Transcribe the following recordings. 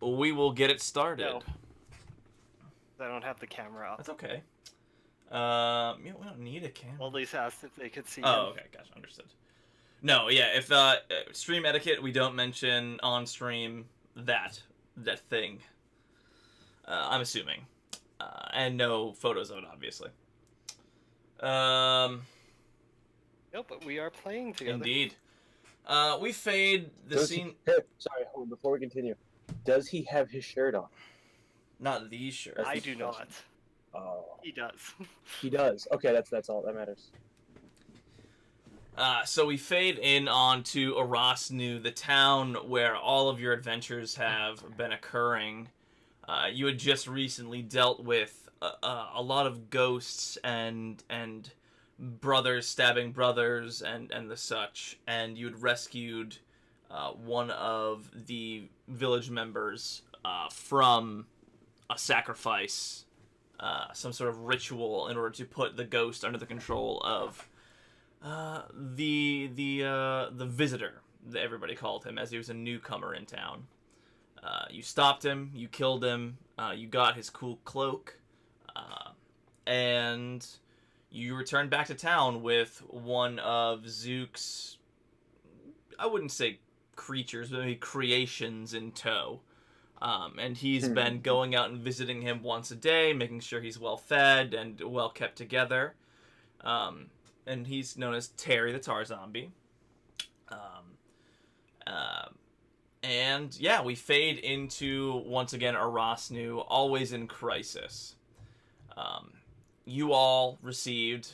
we will get it started. No. I don't have the camera up. That's okay. We don't need a camera. Well, Lisa asked if they could see him. Oh, okay, gotcha, understood. No, yeah, if stream etiquette, we don't mention on stream that thing. I'm assuming, and no photos of it, obviously. No, but we are playing together. Indeed. We fade the scene. Sorry, hold on, before we continue. Does he have his shirt on? Not these shirts. I do not. Oh. He does. He does. Okay, that's all that matters. So we fade in onto Erasnu, the town where all of your adventures have been occurring. You had just recently dealt with a lot of ghosts and brothers stabbing brothers and the such, and you had rescued one of the village members from a sacrifice, some sort of ritual in order to put the ghost under the control of the visitor that everybody called him, as he was a newcomer in town. You stopped him, you killed him, you got his cool cloak, and you returned back to town with one of Zook's, I wouldn't say creatures, but maybe creations in tow. And he's been going out and visiting him once a day, making sure he's well fed and well kept together. And he's known as Terry the Tar Zombie. And yeah, we fade into, once again, Erasnu, always in crisis. You all received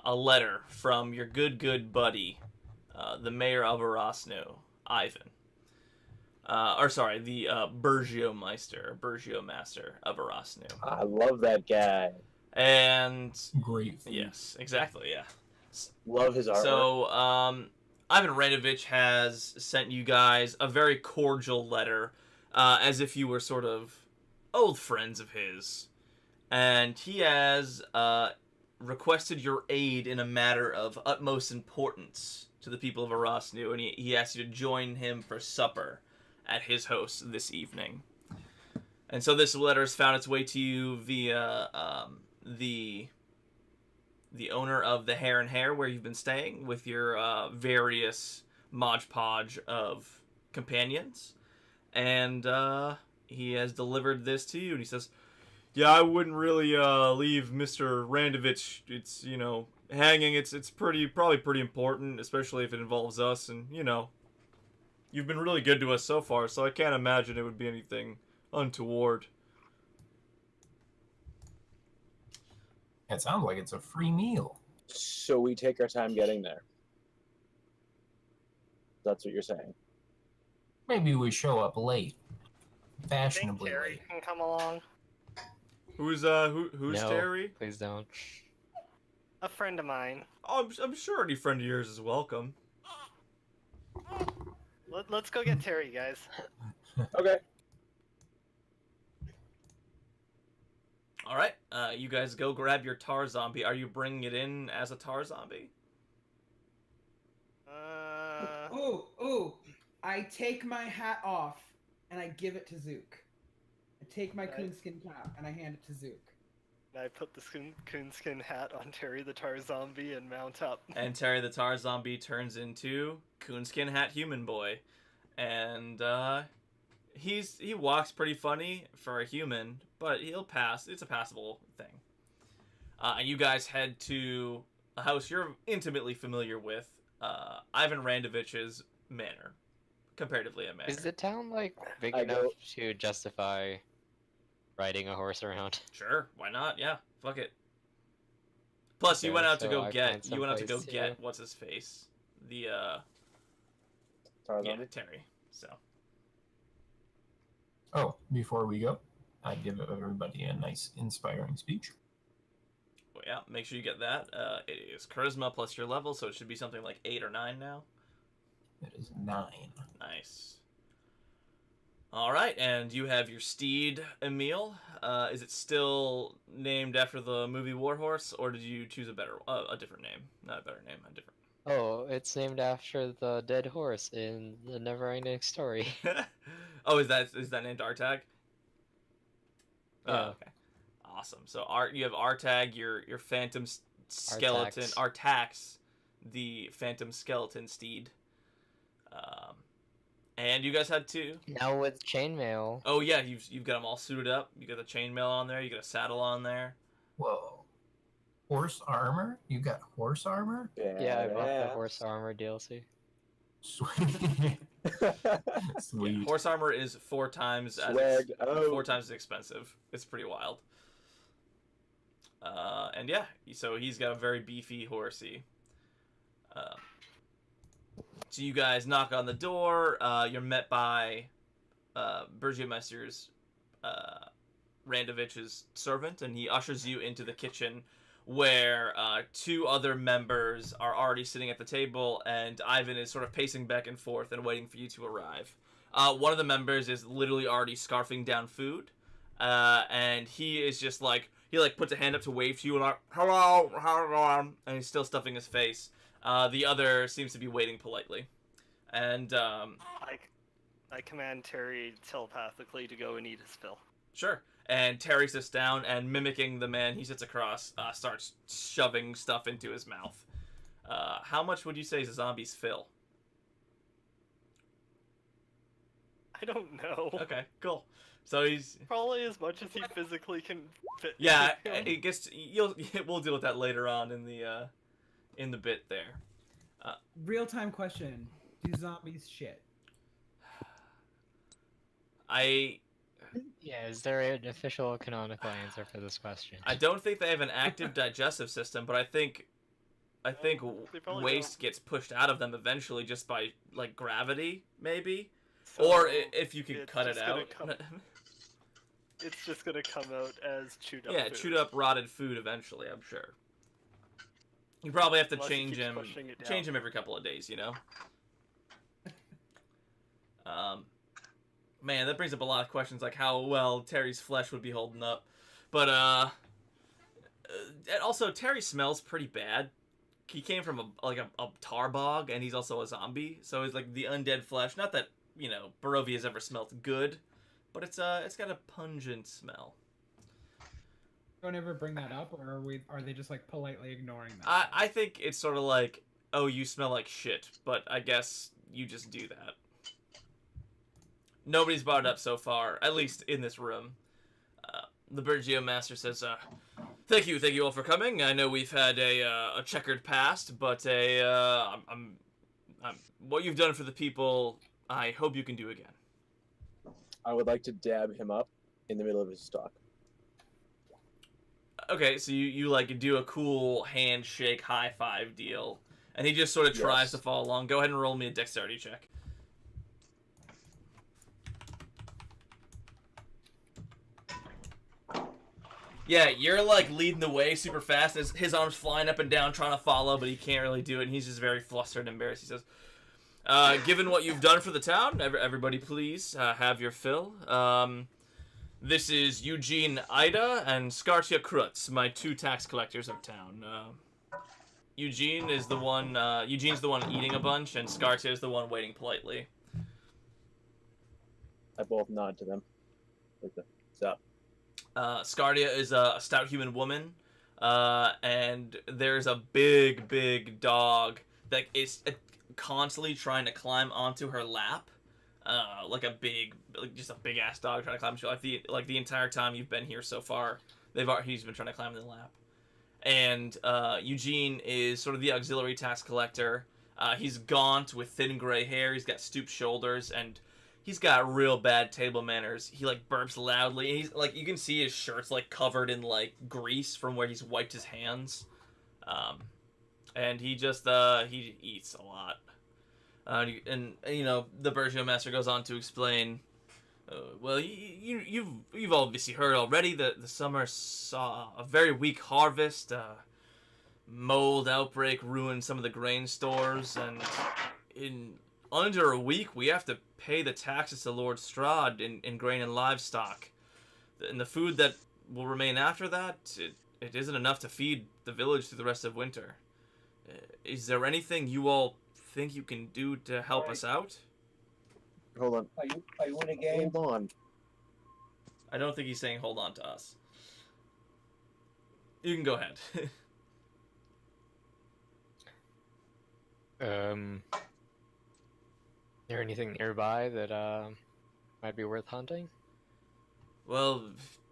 a letter from your good buddy, the mayor of Erasnu, Ivan. The Burgio Master of Erasnu. I love that guy. And Great. yes, exactly, yeah. Love his artwork. So, Ivan Ranovich has sent you guys a very cordial letter, as if you were sort of old friends of his. And he has requested your aid in a matter of utmost importance to the people of Erasnu, and he asked you to join him for supper at his house this evening. And so this letter has found its way to you via the owner of the Hare and Hare, where you've been staying with your various Mod Podge of companions. And he has delivered this to you, and he says, yeah, I wouldn't really leave Mr. Randovich, it's, hanging. It's probably pretty important, especially if it involves us, and, you've been really good to us so far, so I can't imagine it would be anything untoward. It sounds like it's a free meal. So we take our time getting there. That's what you're saying. Maybe we show up late. I think Fashionably Terry late. can come along. Who's No, Terry? please don't. A friend of mine. Oh, I'm sure any friend of yours is welcome. Let's go get Terry, guys. Okay. All right, you guys go grab your tar zombie. Are you bringing it in as a tar zombie? Ooh. I take my hat off and I give it to Zook. I take my coonskin cap and I hand it to Zook. I put the coonskin hat on Terry the Tar Zombie and mount up. And Terry the tar zombie turns into coonskin hat human boy, and he walks pretty funny for a human, but he'll pass. It's a passable thing. And you guys head to a house you're intimately familiar with, Ivan Randovich's manor, comparatively a manor. Is the town big I enough go- to justify riding a horse around? Sure, why not? Yeah, fuck it. Plus, you Okay, went out to so go I get. find You went out to go someplace get to- what's his face, the Tar yeah, zombie? Terry. So Oh, before we go, I give everybody a nice, inspiring speech. well, yeah, make sure you get that. It is charisma plus your level, so it should be something like 8 or 9 now. It is 9. Nice. All right, and you have your steed, Emil. Is it still named after the movie Warhorse, or did you choose a different name? Not a better name, a different. Oh, it's named after the dead horse in the Neverending Story. Oh, is that named Artag? Oh, Yeah. okay. Awesome. So you have Artag, your phantom skeleton, Artax. Artax, the phantom skeleton steed. Um, and you guys had two. Now with chainmail. Oh yeah, you've got them all suited up. You got the chainmail on there. You got a saddle on there. Whoa. Horse armor? You got horse armor? Yeah, I bought the Badass. horse armor DLC. Sweet. Yeah, Sweet. horse armor is four times Swag out. as expensive. It's pretty wild. And yeah, so he's got a very beefy horsey. So you guys knock on the door. You're met by Burgiomester's Randovich's servant, and he ushers you into the kitchen where two other members are already sitting at the table, and Ivan is sort of pacing back and forth and waiting for you to arrive. One of the members is literally already scarfing down food, and he is just like, he like puts a hand up to wave to you and like, hello, hello, and he's still stuffing his face. The other seems to be waiting politely. And I command Terry telepathically to go and eat his fill. sure. And Terry sits down and, mimicking the man he sits across, starts shoving stuff into his mouth. How much would you say is a zombie's fill? I don't know. Okay, cool. So he's Probably as much as he physically can fit. yeah. It gets we'll deal with that later on in the bit there. Real time question: do zombies shit? Yeah, is there an official canonical answer for this question? I don't think they have an active digestive system, but I think They probably waste gets pushed out of them eventually just by like gravity, maybe, So or if you can it's cut it just gonna out. it's just gonna come out as chewed up. Yeah, food. chewed up, rotted food eventually. I'm sure. You probably have to Unless he change keeps him, pushing it change down. him every couple of days. You know. Man, that brings up a lot of questions, like how well Terry's flesh would be holding up. But and also Terry smells pretty bad. He came from a tar bog, and he's also a zombie, so it's like the undead flesh. Not that Barovia's ever smelled good, but it's got a pungent smell. Don't ever bring that up, or are they just like politely ignoring that? I think it's sort of like, oh, you smell like shit, but I guess you just do that. Nobody's brought it up so far, at least in this room. The Burgio Master says, thank you all for coming. I know we've had a checkered past, but what you've done for the people, I hope you can do again. I would like to dab him up in the middle of his talk. Okay, so you like do a cool handshake high five deal, and he just sort of tries Yes. to follow along. Go ahead and roll me a dexterity check. Yeah, you're like leading the way super fast. His arms flying up and down, trying to follow, but he can't really do it. And he's just very flustered and embarrassed. He says, "Given what you've done for the town, everybody, please have your fill. This is Eugene Ida and Skartia Krutz, my two tax collectors of town. Eugene's the one eating a bunch, and Skartia is the one waiting politely." I both nod to them. Like the, what's up? Skardia is a stout human woman, and there's a big dog that is constantly trying to climb onto her lap, just a big ass dog trying to climb. Like the entire time you've been here so far, he's been trying to climb in the lap. And Eugene is sort of the auxiliary tax collector. He's gaunt with thin gray hair. He's got stooped shoulders, and he's got real bad table manners. He like burps loudly. And he's like, you can see his shirt's like covered in like grease from where he's wiped his hands. And he just he eats a lot. And the Burgio Master goes on to explain. Well, you've obviously heard already that the summer saw a very weak harvest. Mold outbreak ruined some of the grain stores, and in under a week we have to pay the taxes to Lord Strahd in grain and livestock. And the food that will remain after that, it isn't enough to feed the village through the rest of winter. Is there anything you all think you can do to help us out? Hold on. Are you in a game? Hold on. I don't think he's saying hold on to us. You can go ahead. There anything nearby that might be worth hunting? Well,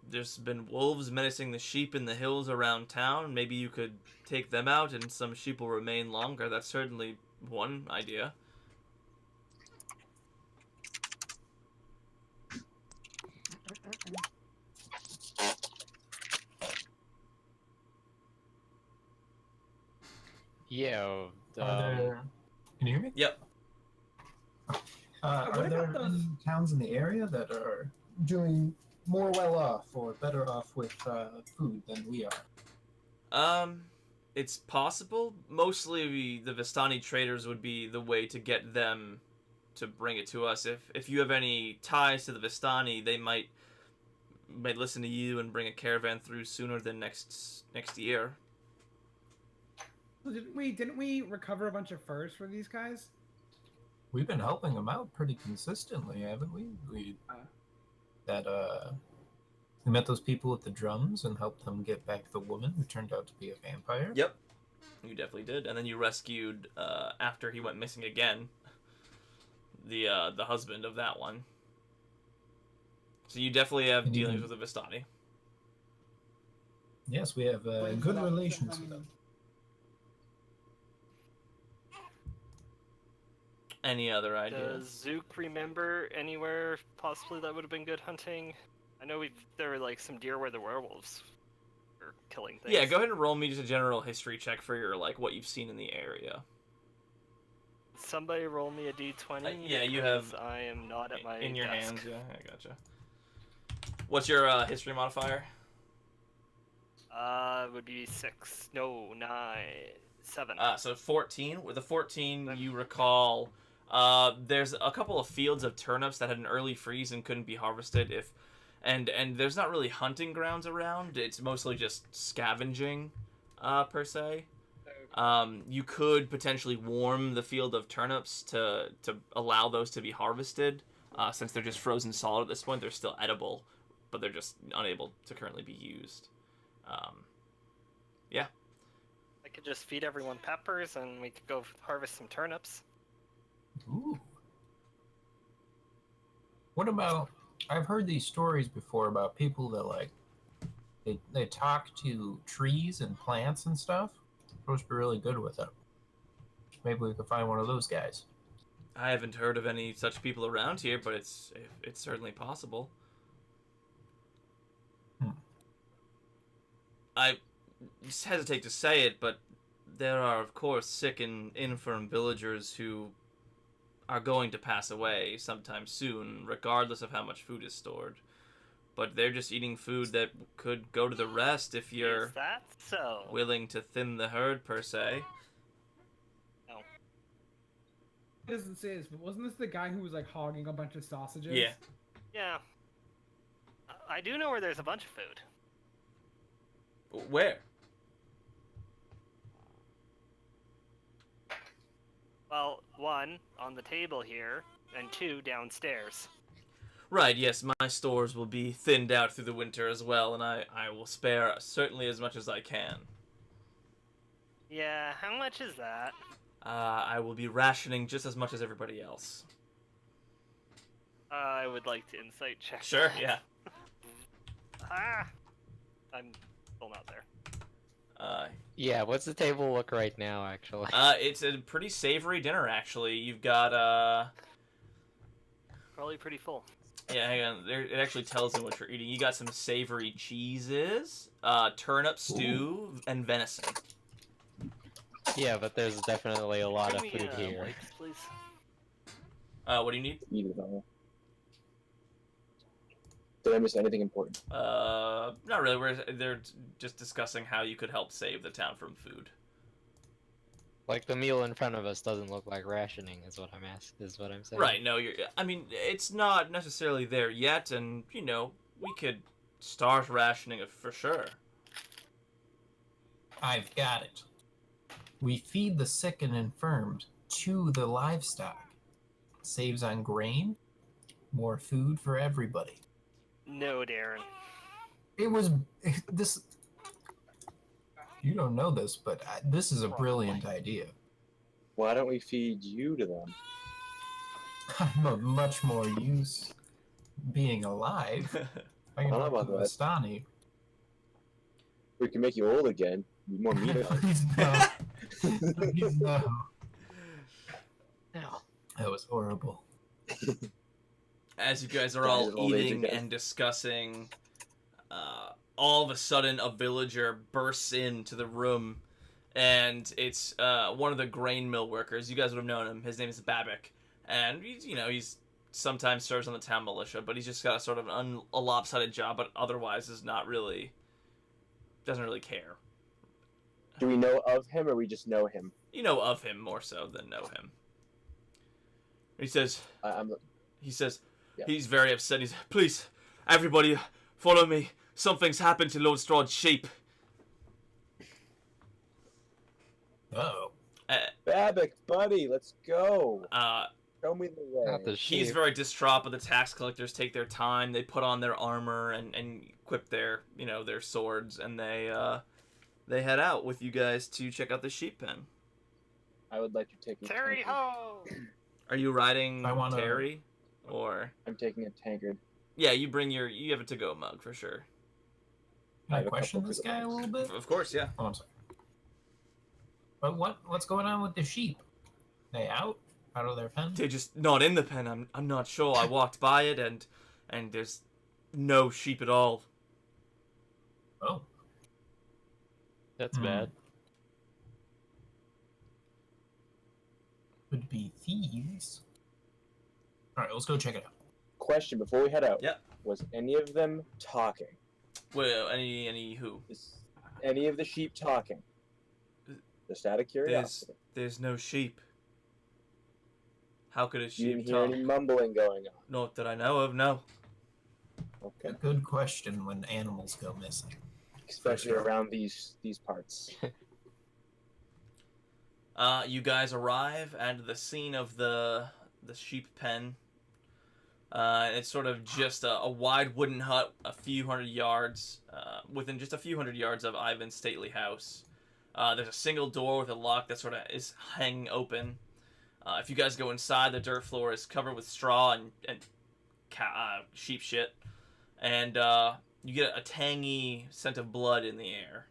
there's been wolves menacing the sheep in the hills around town. Maybe you could take them out and some sheep will remain longer. That's certainly one idea. Yeah. Are there? Can you hear me? Yep. Are What there about those- any towns in the area that are doing more well off or better off with food than we are? It's possible. Mostly the Vistani traders would be the way to get them to bring it to us. If you have any ties to the Vistani, they might listen to you and bring a caravan through sooner than next year. Didn't we recover a bunch of furs for these guys? We've been helping them out pretty consistently, haven't we? We met those people with the drums and helped them get back the woman who turned out to be a vampire. Yep, you definitely did. And then you rescued after he went missing again. The husband of that one. So you definitely have dealings with the Vistani. Yes, we have Wait, good hold on, relations so with how them. Any other ideas? Does Zook remember anywhere possibly that would have been good hunting? I know there were like some deer where the werewolves were killing things. Yeah, go ahead and roll me just a general history check for your what you've seen in the area. Somebody roll me a d20. Yeah, you have because I am not at my in your desk. hands. Yeah, I gotcha. What's your history modifier? Would be 6. No, 9. 7. So 14. With a 14, you recall there's a couple of fields of turnips that had an early freeze and couldn't be harvested and there's not really hunting grounds around. It's mostly just scavenging, per se. You could potentially warm the field of turnips to allow those to be harvested. Since they're just frozen solid at this point, they're still edible, but they're just unable to currently be used. Yeah. I could just feed everyone peppers and we could go harvest some turnips. Ooh. What about? I've heard these stories before about people that they talk to trees and plants and stuff. Supposed to be really good with it. Maybe we could find one of those guys. I haven't heard of any such people around here, but it's certainly possible. I just hesitate to say it, but there are, of course, sick and infirm villagers who are going to pass away sometime soon, regardless of how much food is stored. But they're just eating food that could go to the rest if you're Is that so? willing to thin the herd, per se. No. It doesn't say this, but wasn't this the guy who was like hogging a bunch of sausages? Yeah. Yeah. I do know where there's a bunch of food. Where? Well, 1 on the table here, and 2 downstairs. Right, yes, my stores will be thinned out through the winter as well, and I will spare certainly as much as I can. Yeah, how much is that? I will be rationing just as much as everybody else. I would like to insight check. Sure, that. yeah. I'm still not there. Yeah, what's the table look right now, actually? It's a pretty savory dinner, actually. You've got, Probably pretty full. yeah, hang on. There, it actually tells you what you're eating. You got some savory cheeses, turnip stew, and venison. Yeah, but there's definitely a lot of Give me, food here. Whites, please. What do you need? Eat it all. Did I miss anything important? Not really. They're just discussing how you could help save the town from food. Like the meal in front of us doesn't look like rationing, is what I'm saying. Right, no, I mean, it's not necessarily there yet, and, we could start rationing it for sure. I've got it. We feed the sick and infirmed to the livestock. Saves on grain, more food for everybody. No, Darren. It was this. You don't know this, but this is a brilliant idea. Why don't we feed you to them? I'm of much more use being alive. I can I don't know talk to about that. Vistani. We can make you old again. Need more meat on. Please no. Please no. No. That was horrible. As you guys are Dies all of old age eating again. and discussing, all of a sudden a villager bursts into the room, and it's one of the grain mill workers. You guys would have known him. His name is Babbitt, and he's sometimes serves on the town militia, but he's just got a sort of a lopsided job, but otherwise doesn't really care. Do we know of him, or we just know him? You know of him more so than know him. He says, I'm. Yeah. He's very upset. He's, please, everybody, follow me. Something's happened to Lord Strahd's sheep. Oh. Babbitt, buddy, let's go. Uh, Show me the way. Not the he's sheep. very distraught, but the tax collectors take their time. They put on their armor and equip their swords, and they head out with you guys to check out the sheep pen. I would like to take a Terry tankard. ho! Are you riding I wanna- Terry, or I'm taking a tankard. yeah, you have a to-go mug for sure. Can I I have a question couple this good guy a ones. little bit? Of course, yeah. Oh, I'm sorry. But what's going on with the sheep? They out of their pen? They're just not in the pen. I'm not sure. I walked by it and there's no sheep at all. Oh. That's Hmm. bad. Could be thieves. All right, let's go check it out. Question before we head out. Yep. Was any of them talking? Well, any who? Is any of the sheep talking? Just out of curiosity. There's no sheep. How could a You sheep didn't hear talk? any mumbling going on. Not that I know of. No. Okay. A good question when animals go missing. Especially around these parts. You guys arrive at the scene of the sheep pen. It's sort of just a wide wooden hut, a few hundred yards, within just a few hundred yards of Ivan's stately house. There's a single door with a lock that sort of is hanging open. If you guys go inside, the dirt floor is covered with straw and sheep shit, and you get a tangy scent of blood in the air.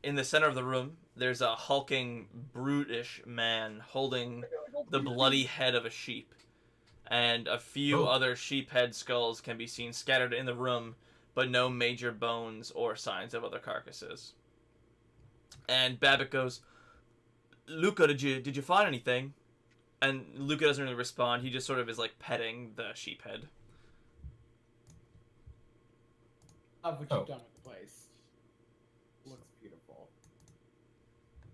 In the center of the room, there's a hulking, brutish man holding the bloody head of a sheep, and a few other sheep head skulls can be seen scattered in the room, but no major bones or signs of other carcasses. And Babbitt goes, Luca, did you find anything? And Luca doesn't really respond. He just sort of is like petting the sheep head. Love what you've done with the place. Looks beautiful.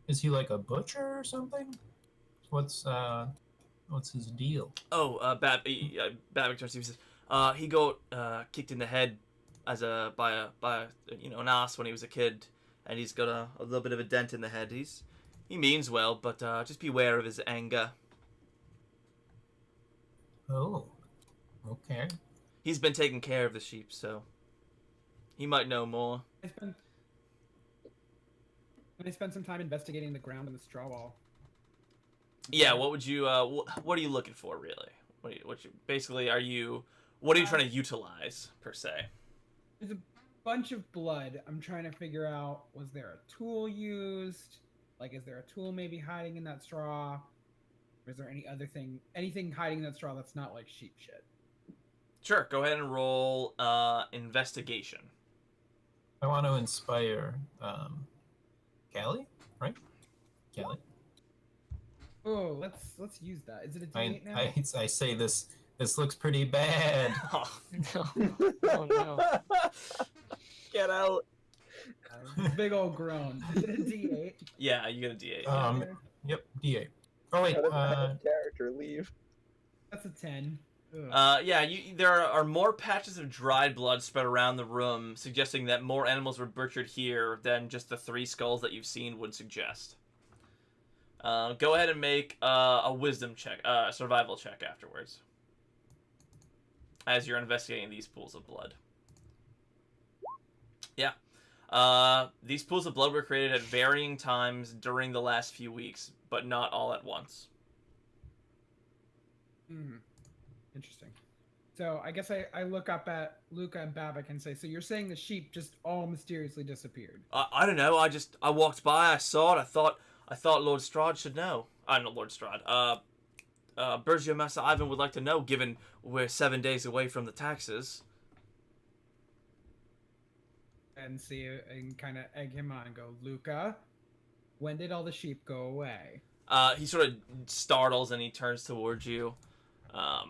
Is he like a butcher or something? What's his deal? Oh, Babbitt turns to him and says, he got kicked in the head by an ass when he was a kid, and he's got a little bit of a dent in the head. He means well, but just beware of his anger. Oh, okay. He's been taking care of the sheep, so he might know more. Can I spend some time investigating the ground and the straw wall? Yeah, what would you? What are you looking for, really? What are you trying to utilize per se? There's a bunch of blood. I'm trying to figure out, was there a tool used? Like, is there a tool maybe hiding in that straw? Or is there anything hiding in that straw that's not like sheep shit? Sure, go ahead and roll investigation. I want to inspire Callie, right? Callie. Oh, let's use that. Is it a D8 now? I say this looks pretty bad. Oh, No. Oh no. Get out. Big old groan. Is it a D8? yeah, you get a D8. Yep, D8. Oh wait, Out of character, leave. That's a 10. Ugh. There are more patches of dried blood spread around the room, suggesting that more animals were butchered here than just the 3 skulls that you've seen would suggest. Go ahead and make a wisdom check, survival check afterwards, as you're investigating these pools of blood. Yeah. These pools of blood were created at varying times during the last few weeks, but not all at once. Interesting. So I guess I look up at Luca and Babak and say, so you're saying the sheep just all mysteriously disappeared? I don't know. I walked by. I saw it. I thought Lord Strahd should know. Not Lord Strahd. Burgio Master Ivan would like to know, given we're 7 days away from the taxes. And see and kind of egg him on and go, Luca, when did all the sheep go away? He sort of startles and he turns towards you. Let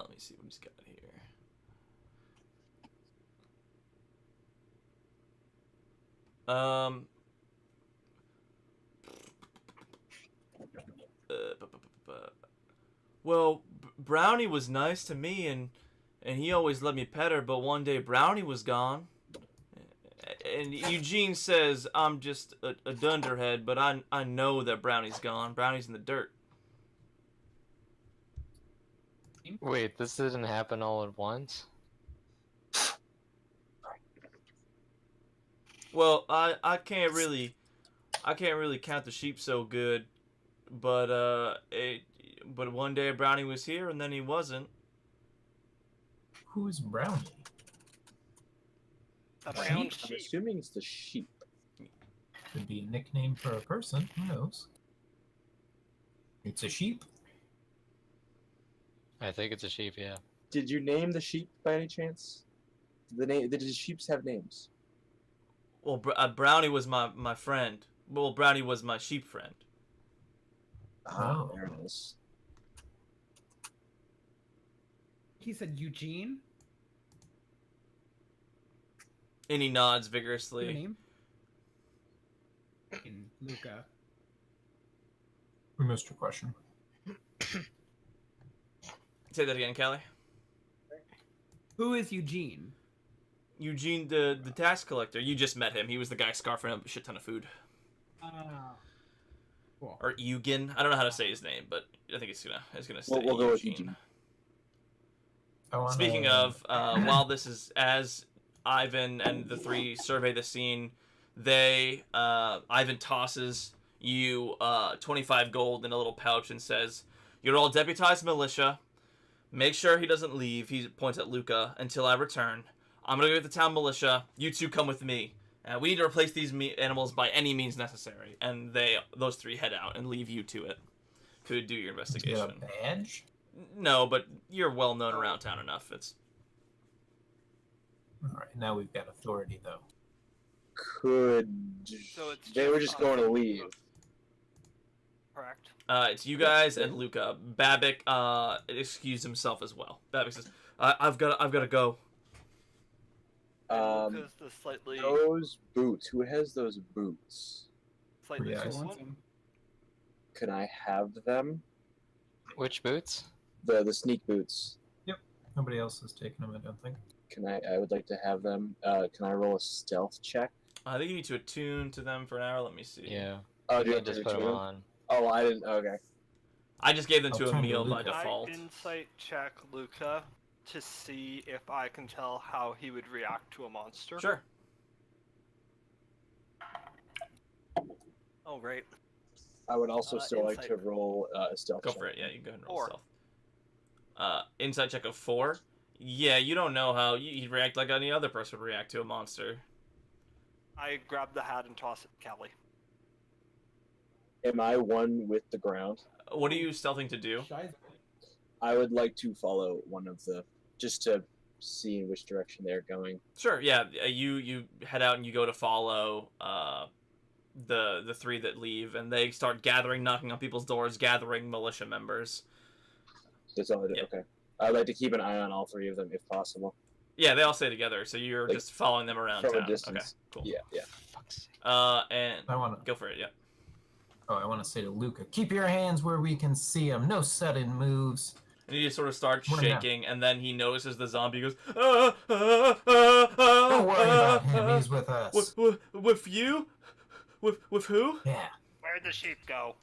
me see what he's got here. Well, Brownie was nice to me, and he always let me pet her, but one day Brownie was gone. And Eugene says I'm just a dunderhead, but I know that Brownie's gone. Brownie's in the dirt. Wait, this didn't happen all at once? Well, I can't really count the sheep so good, but one day Brownie was here and then he wasn't. Who's Brownie? A brown Sheep? I'm sheep. assuming it's the sheep. Could be a nickname for a person. Who knows? It's a sheep. I think it's a sheep, yeah. Did you name the sheep by any chance? Did the sheeps have names? Well, Brownie was my friend. Well, Brownie was my sheep friend. Oh. There it is. He said Eugene? And he nods Your vigorously. name? In Luca. We missed your question. Say that again, Callie. Who is Eugene? Eugene, the tax collector. You just met him. He was the guy scarfing up a shit ton of food. Cool. Or Eugen. I don't know how to say his name, but I think it's gonna stay We'll go with Eugene. Eugene. Speaking of, while this is as Ivan and the three survey the scene, Ivan tosses you 25 gold in a little pouch and says, "You're all deputized militia. Make sure he doesn't leave." He points at Luca until I return. I'm gonna go get the town militia. You two come with me. We need to replace these animals by any means necessary. And those three head out and leave you to it to do your Do you investigation. have a badge? No, but you're well known around town enough. It's All right, now we've got authority, though. So it's They were just going to leave. Correct. It's you guys and Luca. Babik excused himself as well. Babik says, "I've got to go." Luca's the slightly Those boots. Who has those boots? slightly Yeah, cool I one. Wants him. Can I have them? Which boots? The sneak boots. Nobody else has taken them, I don't think. Can I would like to have them. Can I roll a stealth check? I think you need to attune to them for an hour. Let me see. Yeah. Oh, You do you can have to just put them attune? on. Oh, I didn't. Okay. I just gave them I'll to turn to Emil by Luca. default. I insight check Luca to see if I can tell how he would react to a monster. Sure. Oh, great. I would also still like insight. to roll a stealth Go check. for it. Yeah, you can go ahead and roll 4. stealth. Insight check of 4. Yeah, you don't know how he'd react like any other person would react to a monster. I grab the hat and toss it to Callie. Am I one with the ground? What are you stealthing to do? Shiza. I would like to follow one of the, just to see in which direction they're going. Sure. Yeah, you head out and you go to follow the three that leave, and they start gathering, knocking on people's doors, gathering militia members. That's all I do. Yeah. Okay. I'd like to keep an eye on all three of them if possible. Yeah, they all stay together, so you're Like, just following them around from a town. distance. Okay, cool. Yeah. Fuck's sake. And I want to. go for it. Yeah. Oh, I want to say to Luca, keep your hands where we can see them. No sudden moves. And he just sort of starts We're not- shaking, and then he notices the zombie. He goes, Don't worry about him. He's with us. With you? With who? Yeah. Where'd the sheep go?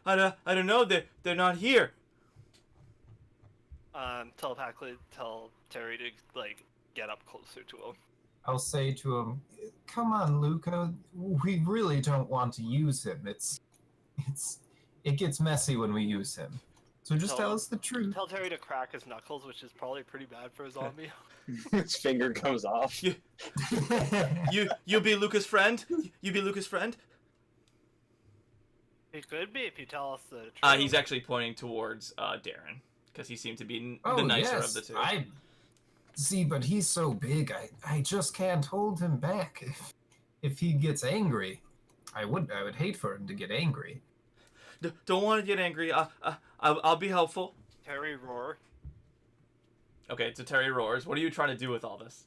I don't know. They're not here. Telepathically tell Terry to like get up closer to him. I'll say to him, "Come on, Luca. We really don't want to use him. It gets messy when we use him. So just tell us the truth." Tell Terry to crack his knuckles, which is probably pretty bad for a zombie. His finger comes off. You be Luca's friend. You be Luca's friend. He could be if you tell us the truth. He's actually pointing towards Darren because he seemed to be Oh, the nicer yes. of the two. I see, but he's so big. I just can't hold him back. If he gets angry, I would hate for him to get angry. Don't want to get angry. I'll be helpful. Terry roar. Okay, so Terry roars. What are you trying to do with all this?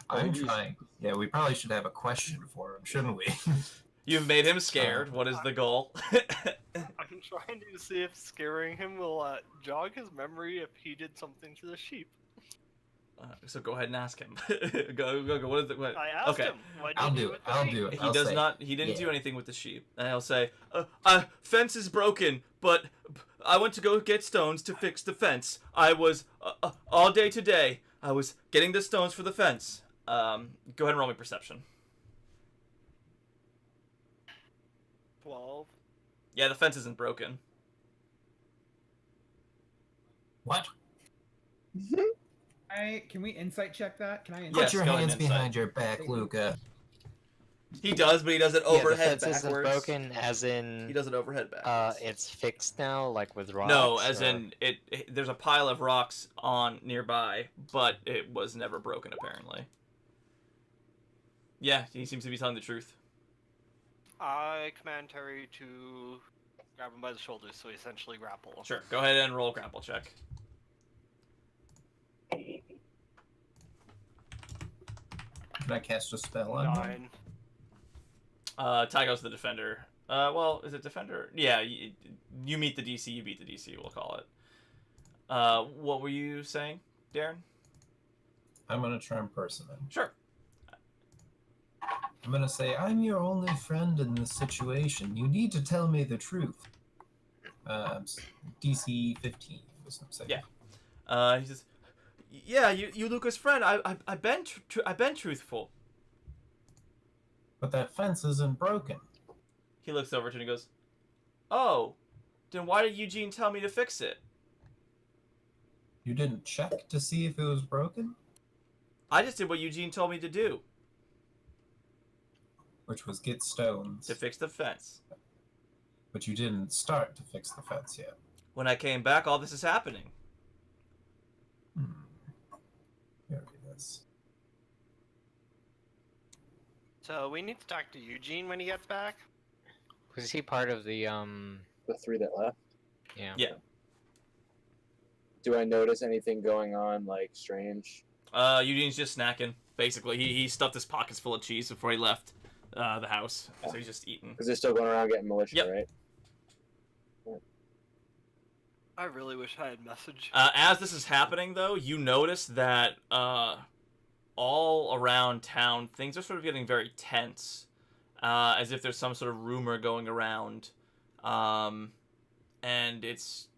I'm trying. Yeah, we probably should have a question for him, shouldn't we? You've made him scared. What is the goal? I'm trying to see if scaring him will jog his memory if he did something to the sheep. So go ahead and ask him. go. What is it? What? I asked Okay. him. What did I'll you do with it. the I'll sheep? do it. He I'll does say, not. He didn't yeah. do anything with the sheep. And I'll say, fence is broken, but I went to go get stones to fix the fence. I was all day today. I was getting the stones for the fence. Go ahead and roll me perception. 12. Yeah, the fence isn't broken. What? Can we insight check that? Can I insight? Yes, Put your go ahead hands and insight. behind your back, Luca. He does, but he does it Yeah, the overhead fence isn't backwards. broken, as in He does it overhead backwards. it's fixed now, like with rocks. No, as or- in it. There's a pile of rocks on nearby, but it was never broken apparently. Yeah, he seems to be telling the truth. I command Terry to grab him by the shoulders, so essentially grapple. Sure, go ahead and roll a grapple check. Can I cast a spell on him? 9. Tygo's the defender. Well, is it defender? Yeah, you meet the DC, you beat the DC, we'll call it. What were you saying, Darren? I'm gonna try and person him. Sure. I'm gonna say, I'm your only friend in this situation. You need to tell me the truth. DC 15 was what I'm saying. Yeah. He says, yeah, you Luca's friend. I've been truthful. But that fence isn't broken. He looks over to him and goes, oh, then why did Eugene tell me to fix it? You didn't check to see if it was broken? I just did what Eugene told me to do, Which was get stones. to fix the fence. But you didn't start to fix the fence yet. When I came back, all this is happening. Here it is. So we need to talk to Eugene when he gets back. Was he part of the The three that left. Yeah. Yeah. Do I notice anything going on, like, strange? Eugene's just snacking. Basically, he stuffed his pockets full of cheese before he left the house, so he's just eating. Because they're still going around getting militia, Yep. right? I really wish I had messaged. As this is happening, though, you notice that all around town, things are sort of getting very tense, as if there's some sort of rumor going around, and it's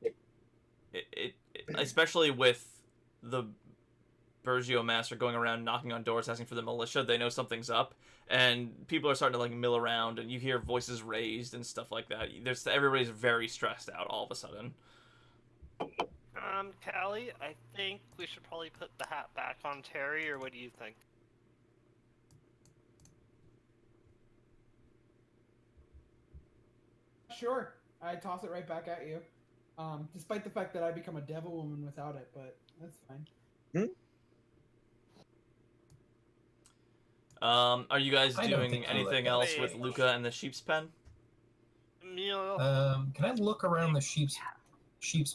it especially with the Bergio master going around knocking on doors asking for the militia. They know something's up, and people are starting to like mill around, and you hear voices raised and stuff like that. Everybody's very stressed out all of a sudden. Callie, I think we should probably put the hat back on Terry, or what do you think? Sure. I toss it right back at you. Despite the fact that I become a devil woman without it, but that's fine. Are you guys I don't doing think I anything like else that. with Luca and the sheep's pen? Emil, Can I look around the sheep's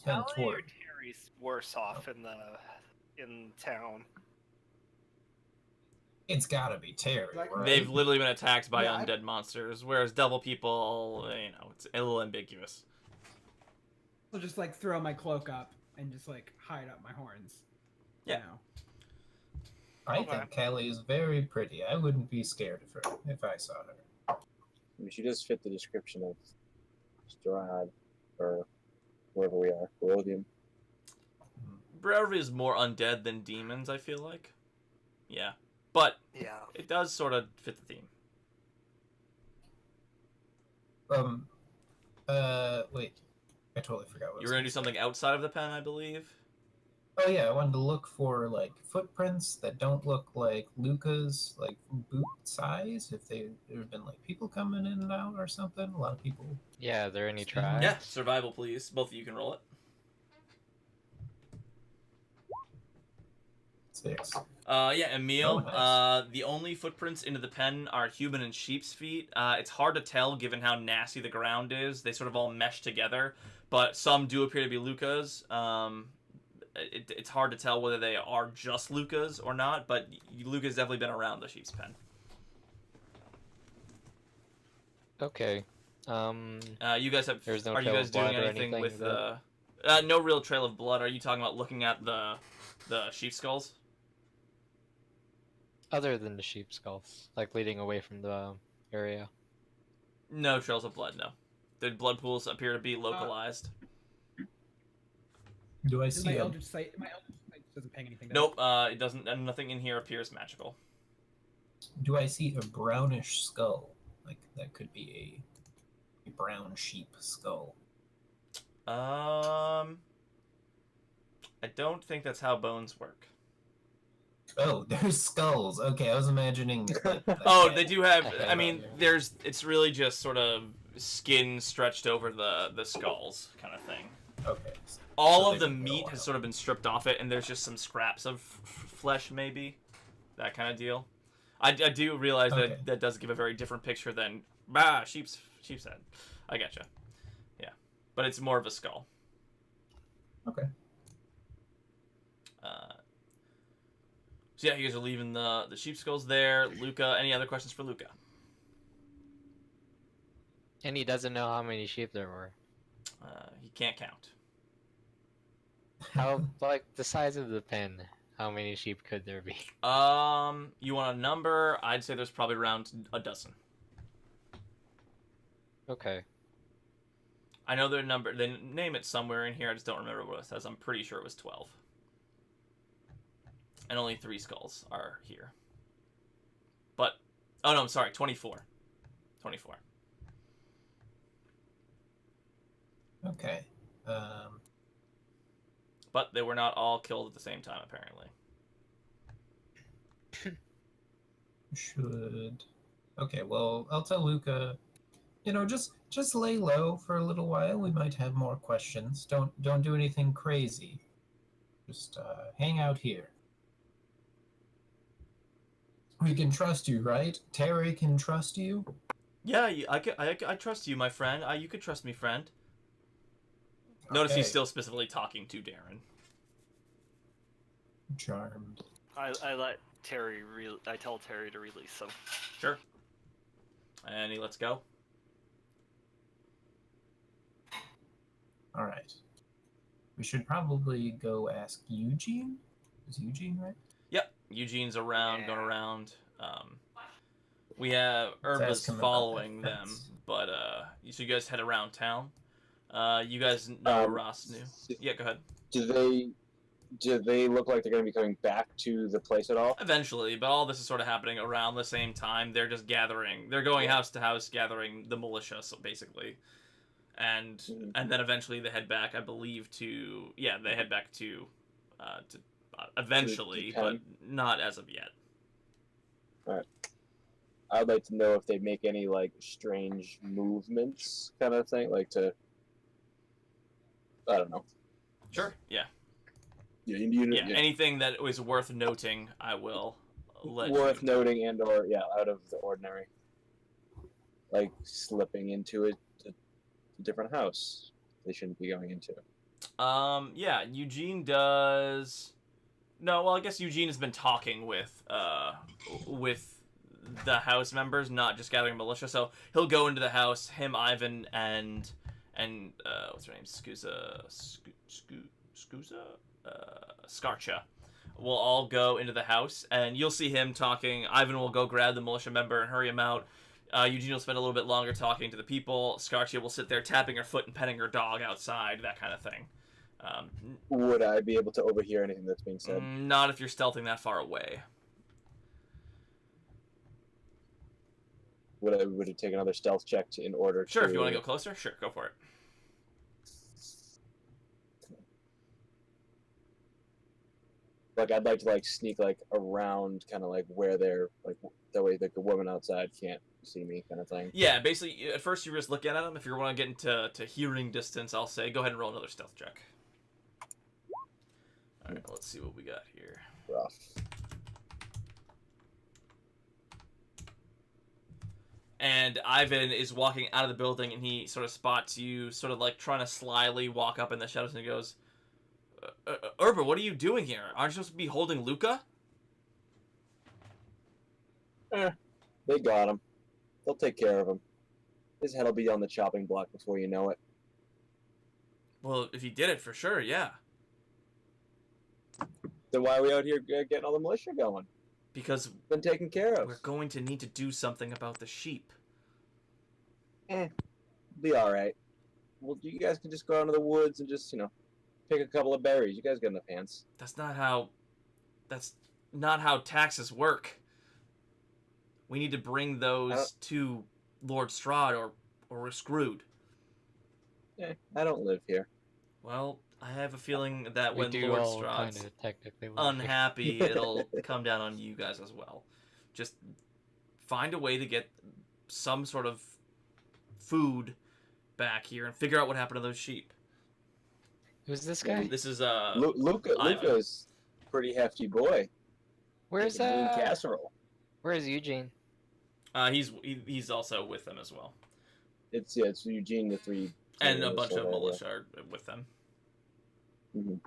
pen Callie or toward? Terry's worse off in town? It's gotta be Terry, Like- right? They've literally been attacked by Yeah, undead monsters, whereas devil people, it's a little ambiguous. I'll just like throw my cloak up and just like hide up my horns. Yeah. You know? I Okay. think Callie is very pretty. I wouldn't be scared of her if I saw her. I mean, she does fit the description of Strahd, or wherever we are, Rhodium. Brevity is more undead than demons, I feel like. Yeah. But Yeah. it does sort of fit the theme. Wait. I totally forgot what You were going to do something outside of the pen, I believe? Oh yeah, I wanted to look for like footprints that don't look like Luca's like boot size. If there have been like people coming in and out or something. A lot of people. Yeah, are there any Yeah. tribes? Yeah, survival, please. Both of you can roll it. 6. Yeah, Emil, Oh, nice. the only footprints into the pen are human and sheep's feet. It's hard to tell given how nasty the ground is. They sort of all mesh together, but some do appear to be Luca's. It's hard to tell whether they are just Luca's or not, but Luca's definitely been around the sheep's pen. Okay. You guys have. There's no are you trail guys of doing blood or anything anything with that- no real trail of blood? Are you talking about looking at the sheep skulls? Other than the sheep skulls, like leading away from the area. No trails of blood. No, the blood pools appear to be localized. Do I Is see my a Eldritch Sight? My Eldritch Sight doesn't ping anything. does Nope. It doesn't. Nothing in here appears magical. Do I see a brownish skull? Like that could be a brown sheep skull. I don't think that's how bones work. Oh, there's skulls. Okay, I was imagining. Like, Oh, they do have. Okay. I mean, there's. It's really just sort of skin stretched over the skulls, kind of thing. Okay. All So of the they've been meat there a has while. sort of been stripped off it, and there's just some scraps of flesh, maybe. That kind of deal. I do realize Okay. that does give a very different picture than sheep's head. I getcha. Yeah, but it's more of a skull. Okay. So yeah, you guys are leaving the sheep skulls there. Luca, any other questions for Luca? And he doesn't know how many sheep there were. He can't count. How, like, the size of the pen, how many sheep could there be? You want a number? I'd say there's probably around a dozen. Okay. I know their number. They name it somewhere in here. I just don't remember what it says. I'm pretty sure it was 12. And only 3 skulls are here. But, oh no, I'm sorry, 24. 24. Okay. But they were not all killed at the same time, apparently. Should. Okay. Well, I'll tell Luca. Just lay low for a little while. We might have more questions. Don't do anything crazy. Just hang out here. We can trust you, right? Terry can trust you. Yeah, I trust you, my friend. You could trust me, friend. Notice Okay. he's still specifically talking to Darren. Charmed. I let Terry. I tell Terry to release him. Sure. And he lets go. All right. We should probably go ask Eugene. Is Eugene right? Yep, Eugene's around, Yeah. going around. We have Let's Herba's ask him about following that them, fence. but so you guys head around town. You guys know where Ross knew. Yeah, go ahead. Do they look like they're going to be coming back to the place at all? Eventually, but all this is sort of happening around the same time. They're just gathering. They're going house to house, gathering the militia, so basically, and then eventually they head back. I believe they head back to eventually, To but pen? not as of yet. I'd like to know if they make any like strange movements, kind of thing, like to. I don't know. Sure. Yeah. Yeah, Anything that was worth noting, I will let worth you. noting and/or out of the ordinary, like slipping into a different house they shouldn't be going into. Yeah, Eugene does. No, well, I guess Eugene has been talking with the house members, not just gathering militia. So he'll go into the house. Him, Ivan, and what's her name? Scusa. Scarcha will all go into the house, and you'll see him talking. Ivan will go grab the militia member and hurry him out. Eugene will spend a little bit longer talking to the people. Scarcia will sit there tapping her foot and petting her dog outside, that kind of thing. Would I be able to overhear anything that's being said? Not if you're stealthing that far away. Would it take another stealth check in order Sure, to... if you want to go closer, sure, go for it. Like, I'd like to, like, sneak, like, around, kind of, like, where they're, like, that way, like, the woman outside can't see me, kind of thing. Yeah, basically, at first you're just looking at them. If you want to get into hearing distance, I'll say go ahead and roll another stealth check. Alright, let's see what we got here. Rough. And Ivan is walking out of the building, and he sort of spots you, sort of like trying to slyly walk up in the shadows, and he goes, Urba, what are you doing here? Aren't you supposed to be holding Luca? They got him. They'll take care of him. His head will be on the chopping block before you know it. Well, if he did it, for sure, yeah. Then why are we out here getting all the militia going? Because Been taken care of. we're going to need to do something about the sheep. Be alright. Well, you guys can just go out into the woods and just, pick a couple of berries. You guys got enough hands. That's not how taxes work. We need to bring those to Lord Strahd or we're screwed. I don't live here. Well, I have a feeling that We when do Lord all Strahd's kind of technically live unhappy, it'll come down on you guys as well. Just find a way to get some sort of food back here and figure out what happened to those sheep. Who's this guy? This is Luca's a pretty hefty boy. Where's Making green casserole. Where's Eugene? He's also with them as well, It's Eugene, the three, and a bunch of militia are with them. Mhm.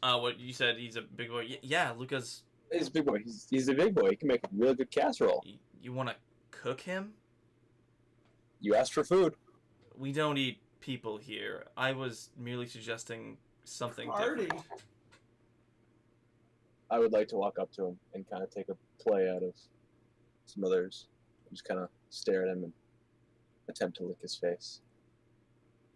What you said? He's a big boy. Yeah, Luca's. He's a big boy. He's a big boy. He can make a really good casserole. You want to cook him? You asked for food. We don't eat people here. I was merely suggesting something Party. different. I would like to walk up to him and kind of take a play out of some others. Just kind of stare at him and attempt to lick his face.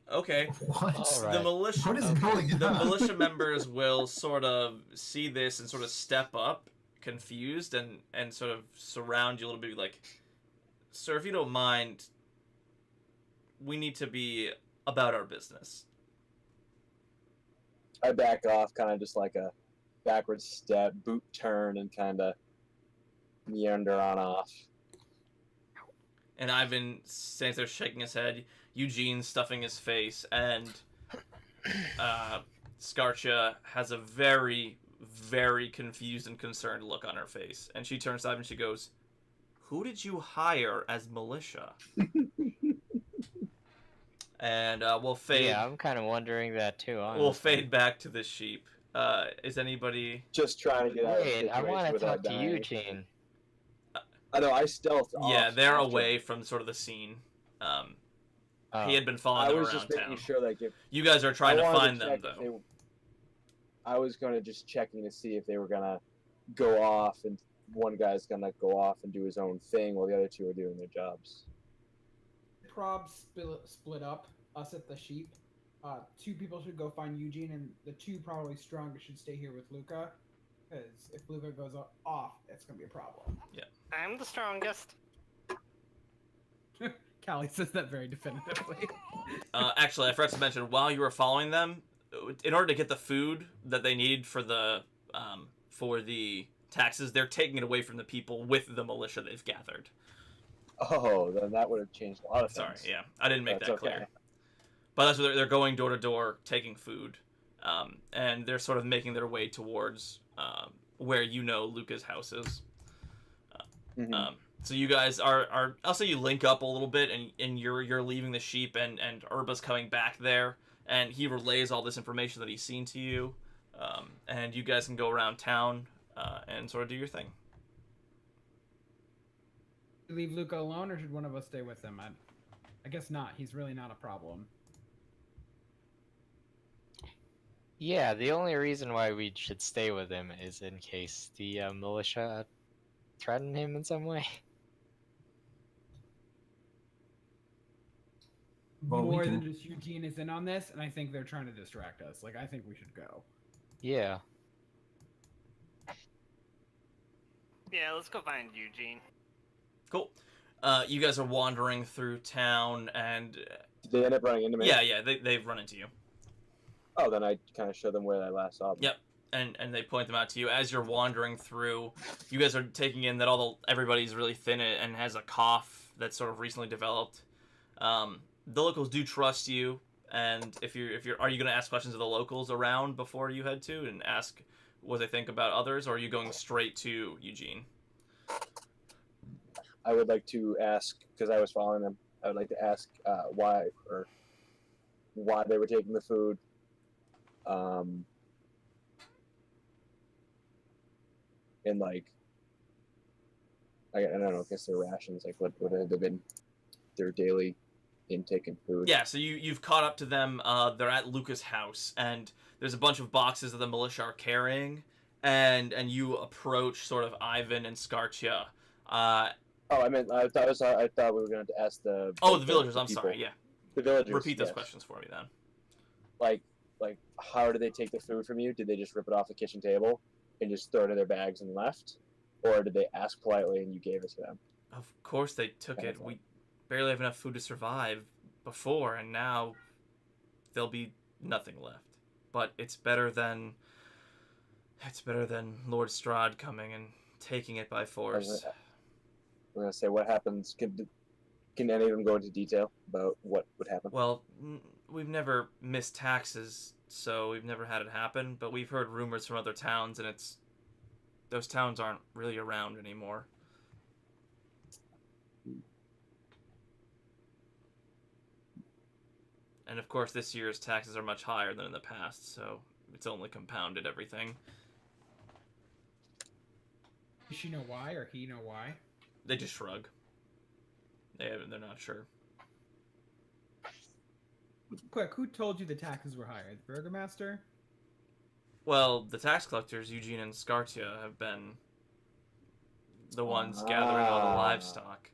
Okay. What? All right. The militia. What is going The on? militia members will sort of see this and sort of step up, confused, and sort of surround you a little bit, like, sir, if you don't mind, we need to be about our business. I back off, kind of just like a backward step, boot turn, and kind of meander on off. And Ivan stands there shaking his head, Eugene stuffing his face, and Scarcia has a very, very confused and concerned look on her face. And she turns to Ivan and she goes, "Who did you hire as militia?" And we'll fade. Yeah, I'm kind of wondering that too. Honestly. We'll fade back to the sheep. Is anybody? Just trying to get out of the Wait, I situation want to without talk to dying. Eugene. I know, I stealthed off. Yeah, they're after. away from sort of the scene. Oh. He had been I following them was around just making town. sure, like, if You guys are trying I to wanted find them, check if though. I was going to just checking to see if they were going to go off, and one guy's going to go off and do his own thing while the other two are doing their jobs. Prob split up. Us at the sheep. Two people should go find Eugene, and the two probably strongest should stay here with Luca. Because if Luca goes off, it's gonna be a problem. I'm the strongest. Callie says that very definitively. Actually, I forgot to mention, while you were following them, in order to get the food that they need for the taxes, they're taking it away from the people with the militia they've gathered. Oh, then that would have changed a lot of Sorry, things. yeah, I didn't make That's that clear. But that's what they're going door to door, taking food, and they're sort of making their way towards where Luca's house is. Mhm. So you guys are I'll say you link up a little bit, and you're leaving the sheep, and Urba's coming back there, and he relays all this information that he's seen to you, and you guys can go around town and sort of do your thing. Leave Luca alone, or should one of us stay with him? I guess not. He's really not a problem. Yeah, the only reason why we should stay with him is in case the militia threaten him in some way. Well, we More than can- just Eugene is in on this, and I think they're trying to distract us. Like, I think we should go. Yeah. Yeah, let's go find Eugene. Cool. You guys are wandering through town, and Did they end up running into me? yeah, they've run into you. Oh, then I kind of show them where I last saw them. Yep. And they point them out to you as you're wandering through. You guys are taking in that everybody's really thin and has a cough that's sort of recently developed. The locals do trust you, and if you're are you going to ask questions of the locals around before you head to and ask what they think about others, or are you going straight to Eugene? I would like to ask, because I was following them, I would like to ask why they were taking the food. And like, I don't know, I guess their rations, like what have they been, their daily intake and food. Yeah, so you've caught up to them. They're at Luca's house, and there's a bunch of boxes that the militia are carrying, and you approach sort of Ivan and Scartia. Oh, I thought we were going to ask the. The villagers. the I'm people. sorry. Yeah. The villagers. Repeat those yes. questions for me then. Like, how did they take the food from you? Did they just rip it off the kitchen table and just throw it in their bags and left, or did they ask politely and you gave it to them? Of course they took it. That's We barely have enough food to survive before, and now there'll be nothing left. But it's better than Lord Strahd coming and taking it by force. We're gonna say what happens. Can any of them go into detail about what would happen? Well, we've never missed taxes, so we've never had it happen. But we've heard rumors from other towns, and those towns aren't really around anymore. And of course, this year's taxes are much higher than in the past, so it's only compounded everything. Does she know why, or he know why? They just shrug. They're not sure. Quick, who told you the taxes were higher? The burgomaster? Well, the tax collectors, Eugene and Scartia, have been the ones gathering all the livestock.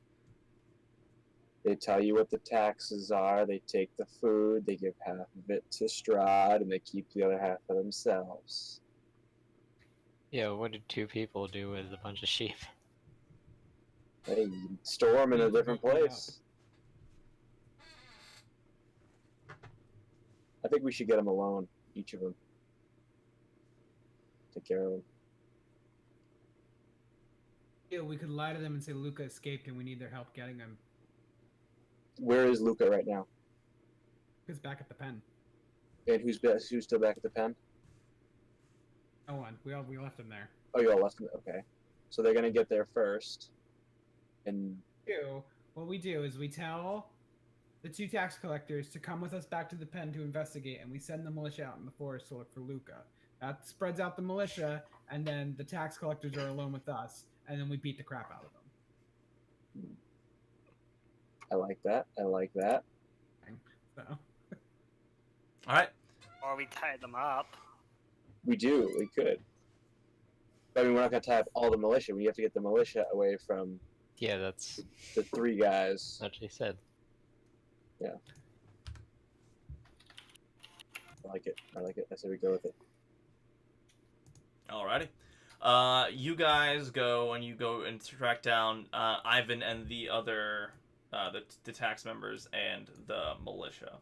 They tell you what the taxes are. They take the food. They give half of it to Strahd, and they keep the other half for themselves. Yeah, what did two people do with a bunch of sheep? They store them in a different place. I think we should get them alone, each of them. Take care of them. Yeah, we could lie to them and say Luca escaped and we need their help getting him. Where is Luca right now? He's back at the pen. And who's still back at the pen? No one. We left him there. Oh, you all left him. Okay, so they're gonna get there first, and What we do is we tell the two tax collectors to come with us back to the pen to investigate, and we send the militia out in the forest to look for Luca. That spreads out the militia, and then the tax collectors are alone with us, and then we beat the crap out of them. I like that. I like that. So. All right. Or we tie them up. We do. We could. I mean, we're not gonna tie up all the militia. We have to get the militia away from Yeah, that's the three guys. what she said. I like it. I like it. I say we go with it. Alrighty. You guys go and track down Ivan and the other the tax members and the militia.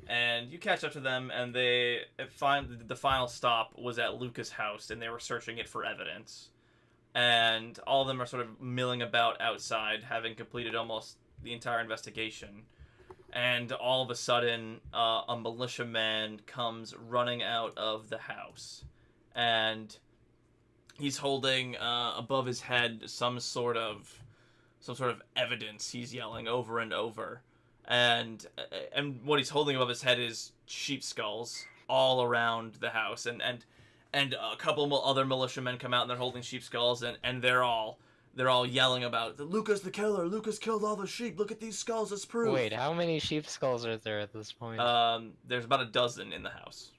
And you catch up to them, and the final stop was at Luca's house, and they were searching it for evidence. And all of them are sort of milling about outside, having completed almost the entire investigation. And all of a sudden, a militiaman comes running out of the house, and he's holding above his head some sort of evidence. He's yelling over and over. And what he's holding above his head is sheep skulls all around the house, and a couple other militiamen come out and they're holding sheep skulls, and they're all yelling about Luca's the killer. Luca's killed all the sheep. Look at these skulls as proof. Wait, how many sheep skulls are there at this point? There's about a dozen in the house,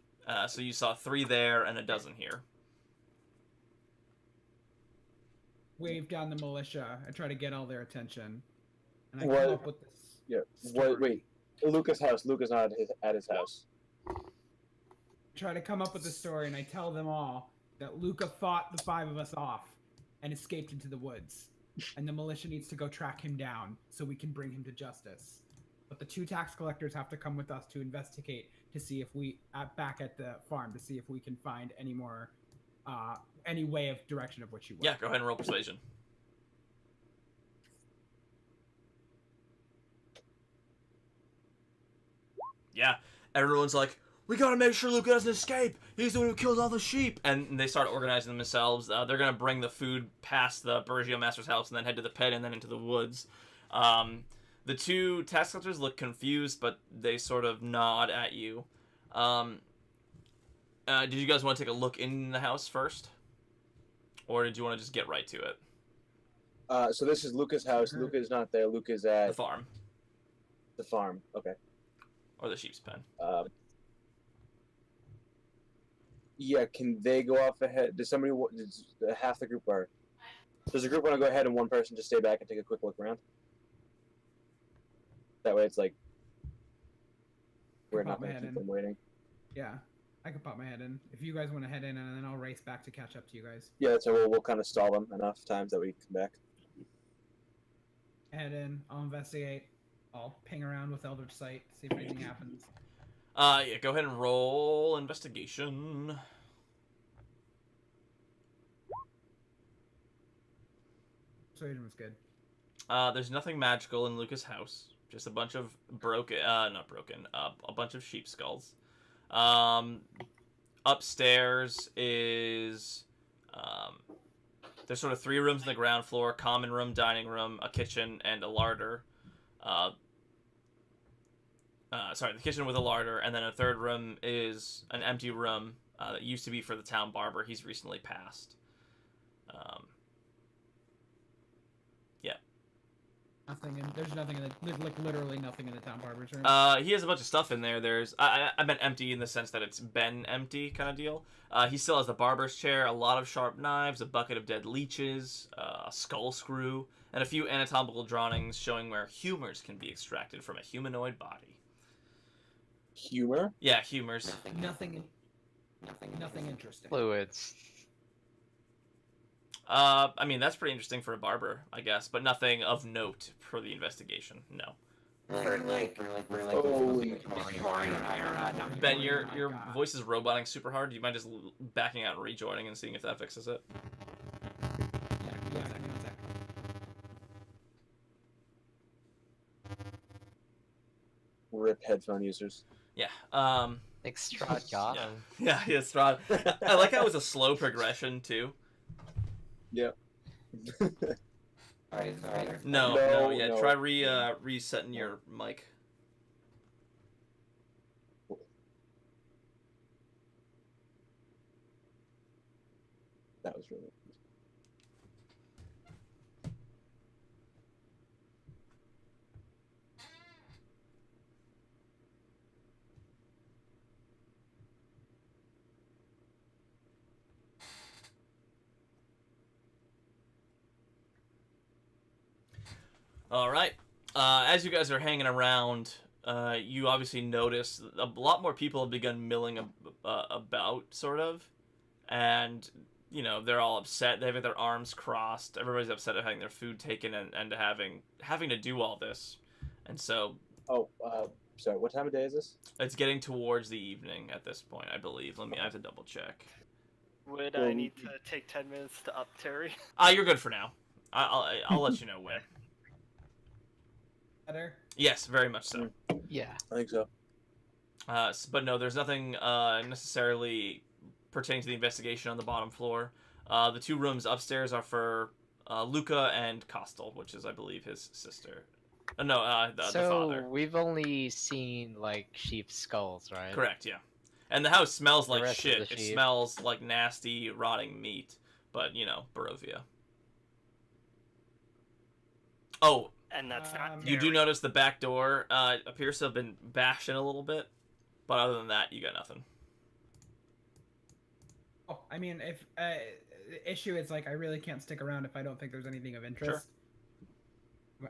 So you saw 3 there and a dozen here. Wave down the militia and try to get all their attention. And I What- come up with this. Yeah. story. Wait. Lucas' house. Lucas not at his house. Try to come up with a story, and I tell them all that Luca fought the 5 of us off and escaped into the woods, and the militia needs to go track him down so we can bring him to justice. But the 2 tax collectors have to come with us to investigate to see if we back at the farm to see if we can find any more any way of direction of which you want. Yeah, go ahead and roll persuasion. Yeah, everyone's like, we gotta make sure Luca doesn't escape. He's the one who killed all the sheep. And they start organizing themselves. They're gonna bring the food past the Burgio Master's house and then head to the pit and then into the woods. The 2 tax collectors look confused, but they sort of nod at you. Did you guys want to take a look in the house first? Or did you want to just get right to it? So this is Lucas' house. Luca is not there. Luca is at The farm. the farm. Okay. Or the sheep's pen. Yeah, can they go off ahead? Does somebody, does half the group, or does the group want to go ahead and one person just stay back and take a quick look around? That way it's like, we're not Pop my going to head keep in. them waiting. Yeah, I can pop my head in. If you guys want to head in, and then I'll race back to catch up to you guys. Yeah, that's right. We'll kind of stall them enough times that we come back. Head in, I'll investigate. I'll ping around with Eldritch Sight, see if anything happens. Yeah, go ahead and roll investigation. Persuasion was good. There's nothing magical in Lucas' house. Just a bunch of a bunch of sheep skulls. Upstairs is, there's sort of 3 rooms on the ground floor: common room, dining room, a kitchen, and a larder. The kitchen with a larder, and then a 3rd room is an empty room that used to be for the town barber. He's recently passed. There's nothing in the. There's like literally nothing in the town barber's room. He has a bunch of stuff in there. I meant empty in the sense that it's been empty kind of deal. He still has the barber's chair, a lot of sharp knives, a bucket of dead leeches, a skull screw, and a few anatomical drawings showing where humors can be extracted from a humanoid body. Humor? Yeah, humors. Nothing interesting. Fluids. I mean, that's pretty interesting for a barber, I guess, but nothing of note for the investigation. No. Holy. Ben, your voice is roboting super hard. Do you mind just backing out and rejoining and seeing if that fixes it? Yeah, give me a sec. Rip headphone users. Yeah. I think Strahd got Yeah. him. Yeah, Strahd. I like how it was a slow progression too. Yeah. No, No, yeah. no. Try resetting your mic. That was really. All right. As you guys are hanging around, you obviously notice a lot more people have begun milling about, sort of, and you know they're all upset. They have their arms crossed. Everybody's upset at having their food taken and having to do all this, and so. Oh, sorry. What time of day is this? It's getting towards the evening at this point, I believe. I have to double check. Would I need to take 10 minutes to up Terry? You're good for now. I'll let you know when. Better. Yes, very much so. Yeah. I think so. But no, there's nothing necessarily pertaining to the investigation on the bottom floor. The 2 rooms upstairs are for Luca and Kostel, which is, I believe, his sister. The father. So we've only seen like sheep skulls, right? Correct, yeah. And the house smells The like rest of shit. the It sheep. smells like nasty, rotting meat. But, you know, Barovia. Oh, And that's not you do Terry. notice the back door appears to have been bashed in a little bit. But other than that, you got nothing. I mean, if the issue is like I really can't stick around if I don't think there's anything of interest.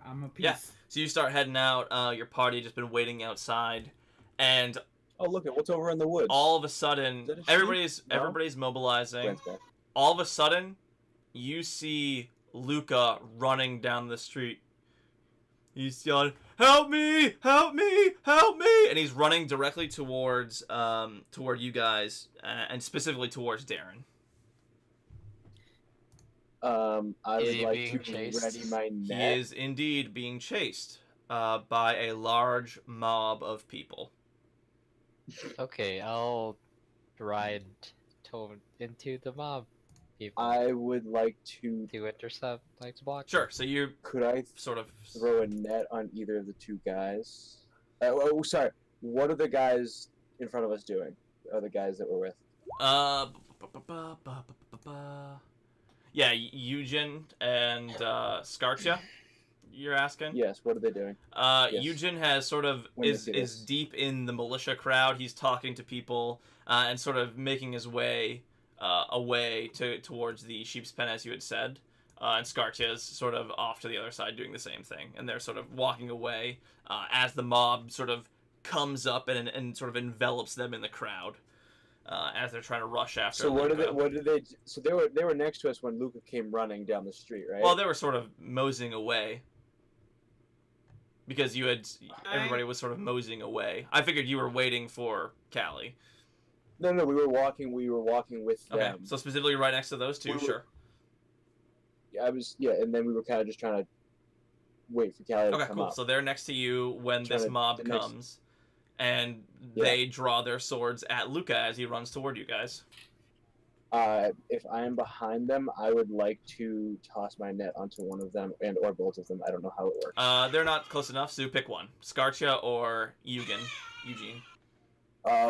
I'm a piece. Yeah. So you start heading out. Your party just been waiting outside, and Oh, look at what's over in the woods. all of a sudden, Is that a sheep? everybody's No? everybody's mobilizing. Glenn's back. All of a sudden, you see Luca running down the street. He's yelling, "Help me! Help me! Help me!" And he's running directly towards toward you guys, and specifically towards Darren. I Is would he like being to chased? ready my He net. is indeed being chased by a large mob of people. Okay, I'll ride into the mob people I would like to. to intercept, like to block. Sure. So you Could I sort of throw a net on either of the two guys? Sorry. What are the guys in front of us doing? Are the guys that we're with? Yeah, Eugen and Scartia. You're asking? Yes. What are they doing? Yes. Eugen has sort of When you is see is this. deep in the militia crowd. He's talking to people and sort of making his way away towards the sheep's pen, as you had said. And Scartia is sort of off to the other side doing the same thing, and they're sort of walking away as the mob sort of comes up and sort of envelops them in the crowd as they're trying to rush after. So what Luca. did they? So they were next to us when Luca came running down the street, right? Well, they were sort of moseying away. Because everybody was sort of moseying away. I figured you were waiting for Callie. No, we were walking. We were walking with Okay, them. so specifically right next to those two, We were- sure. And then we were kind of just trying to wait for Callie to Okay, come cool. up. So they're next to you when Trying this to- mob the next- comes, and Yeah. they draw their swords at Luca as he runs toward you guys. If I am behind them, I would like to toss my net onto one of them or both of them. I don't know how it works. They're not close enough, so pick one. Scartia or Eugene.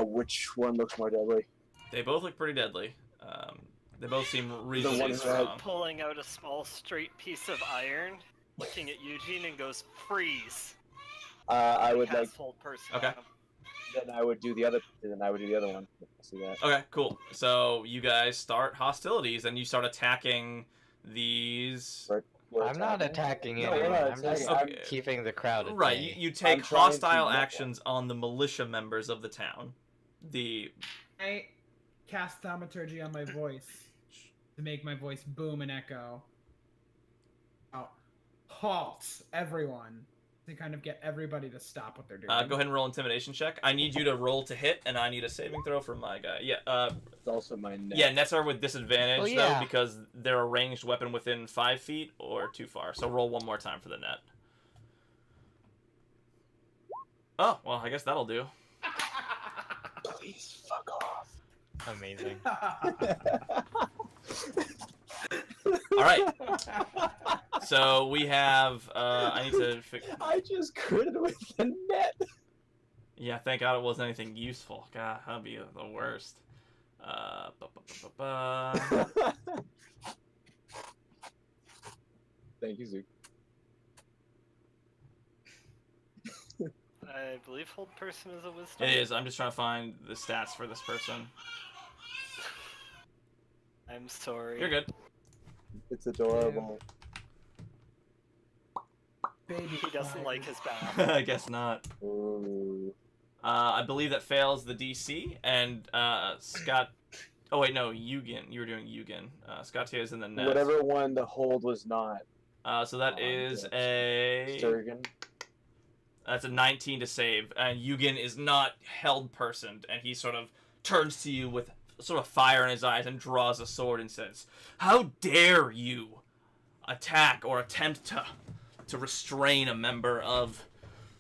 Which one looks more deadly? They both look pretty deadly. They both seem one reasonably who strong. Pulling out a small straight piece of iron, looking at Eugene and goes, "Freeze." I would like. Cast hold person. Okay. on him. Then I would do the other. Then I would do the other one. I see that. Okay, cool. So you guys start hostilities, and you start attacking these... We're I'm not attacking No, we're anyone. not I'm just attacking. I'm- keeping the crowd at Right, bay. you take I'm trying hostile to get actions on the militia members of the town. I cast thaumaturgy on my voice to make my voice boom and echo. Halt, everyone, to kind of get everybody to stop what they're doing. Go ahead and roll intimidation check. I need you to roll to hit, and I need a saving throw from my guy. Yeah, It's also my net. yeah, nets are with disadvantage, Oh, yeah. though, because they're a ranged weapon within 5 feet or too far. So roll one more time for the net. Oh, well, I guess that'll do. Please fuck off. Amazing. All right. So we have, I need to fix... I just critted with the net. Yeah, thank God it wasn't anything useful. God, that'd be the worst. Thank you, Zook. I believe hold person is a wisdom. It is. I'm just trying to find the stats for this person. I'm sorry. You're good. It's adorable. Baby He doesn't cry. like his bath. I guess not. Ooh. I believe that fails the DC, and Scott... Oh, wait, no, Eugen. You were doing Eugen. Scotia is in the net. Whatever one the hold was not. So that is yes. a... Sturgeon. That's a 19 to save, and Eugen is not held personed, and he sort of turns to you with sort of fire in his eyes and draws a sword and says, "How dare you attack or attempt to restrain a member of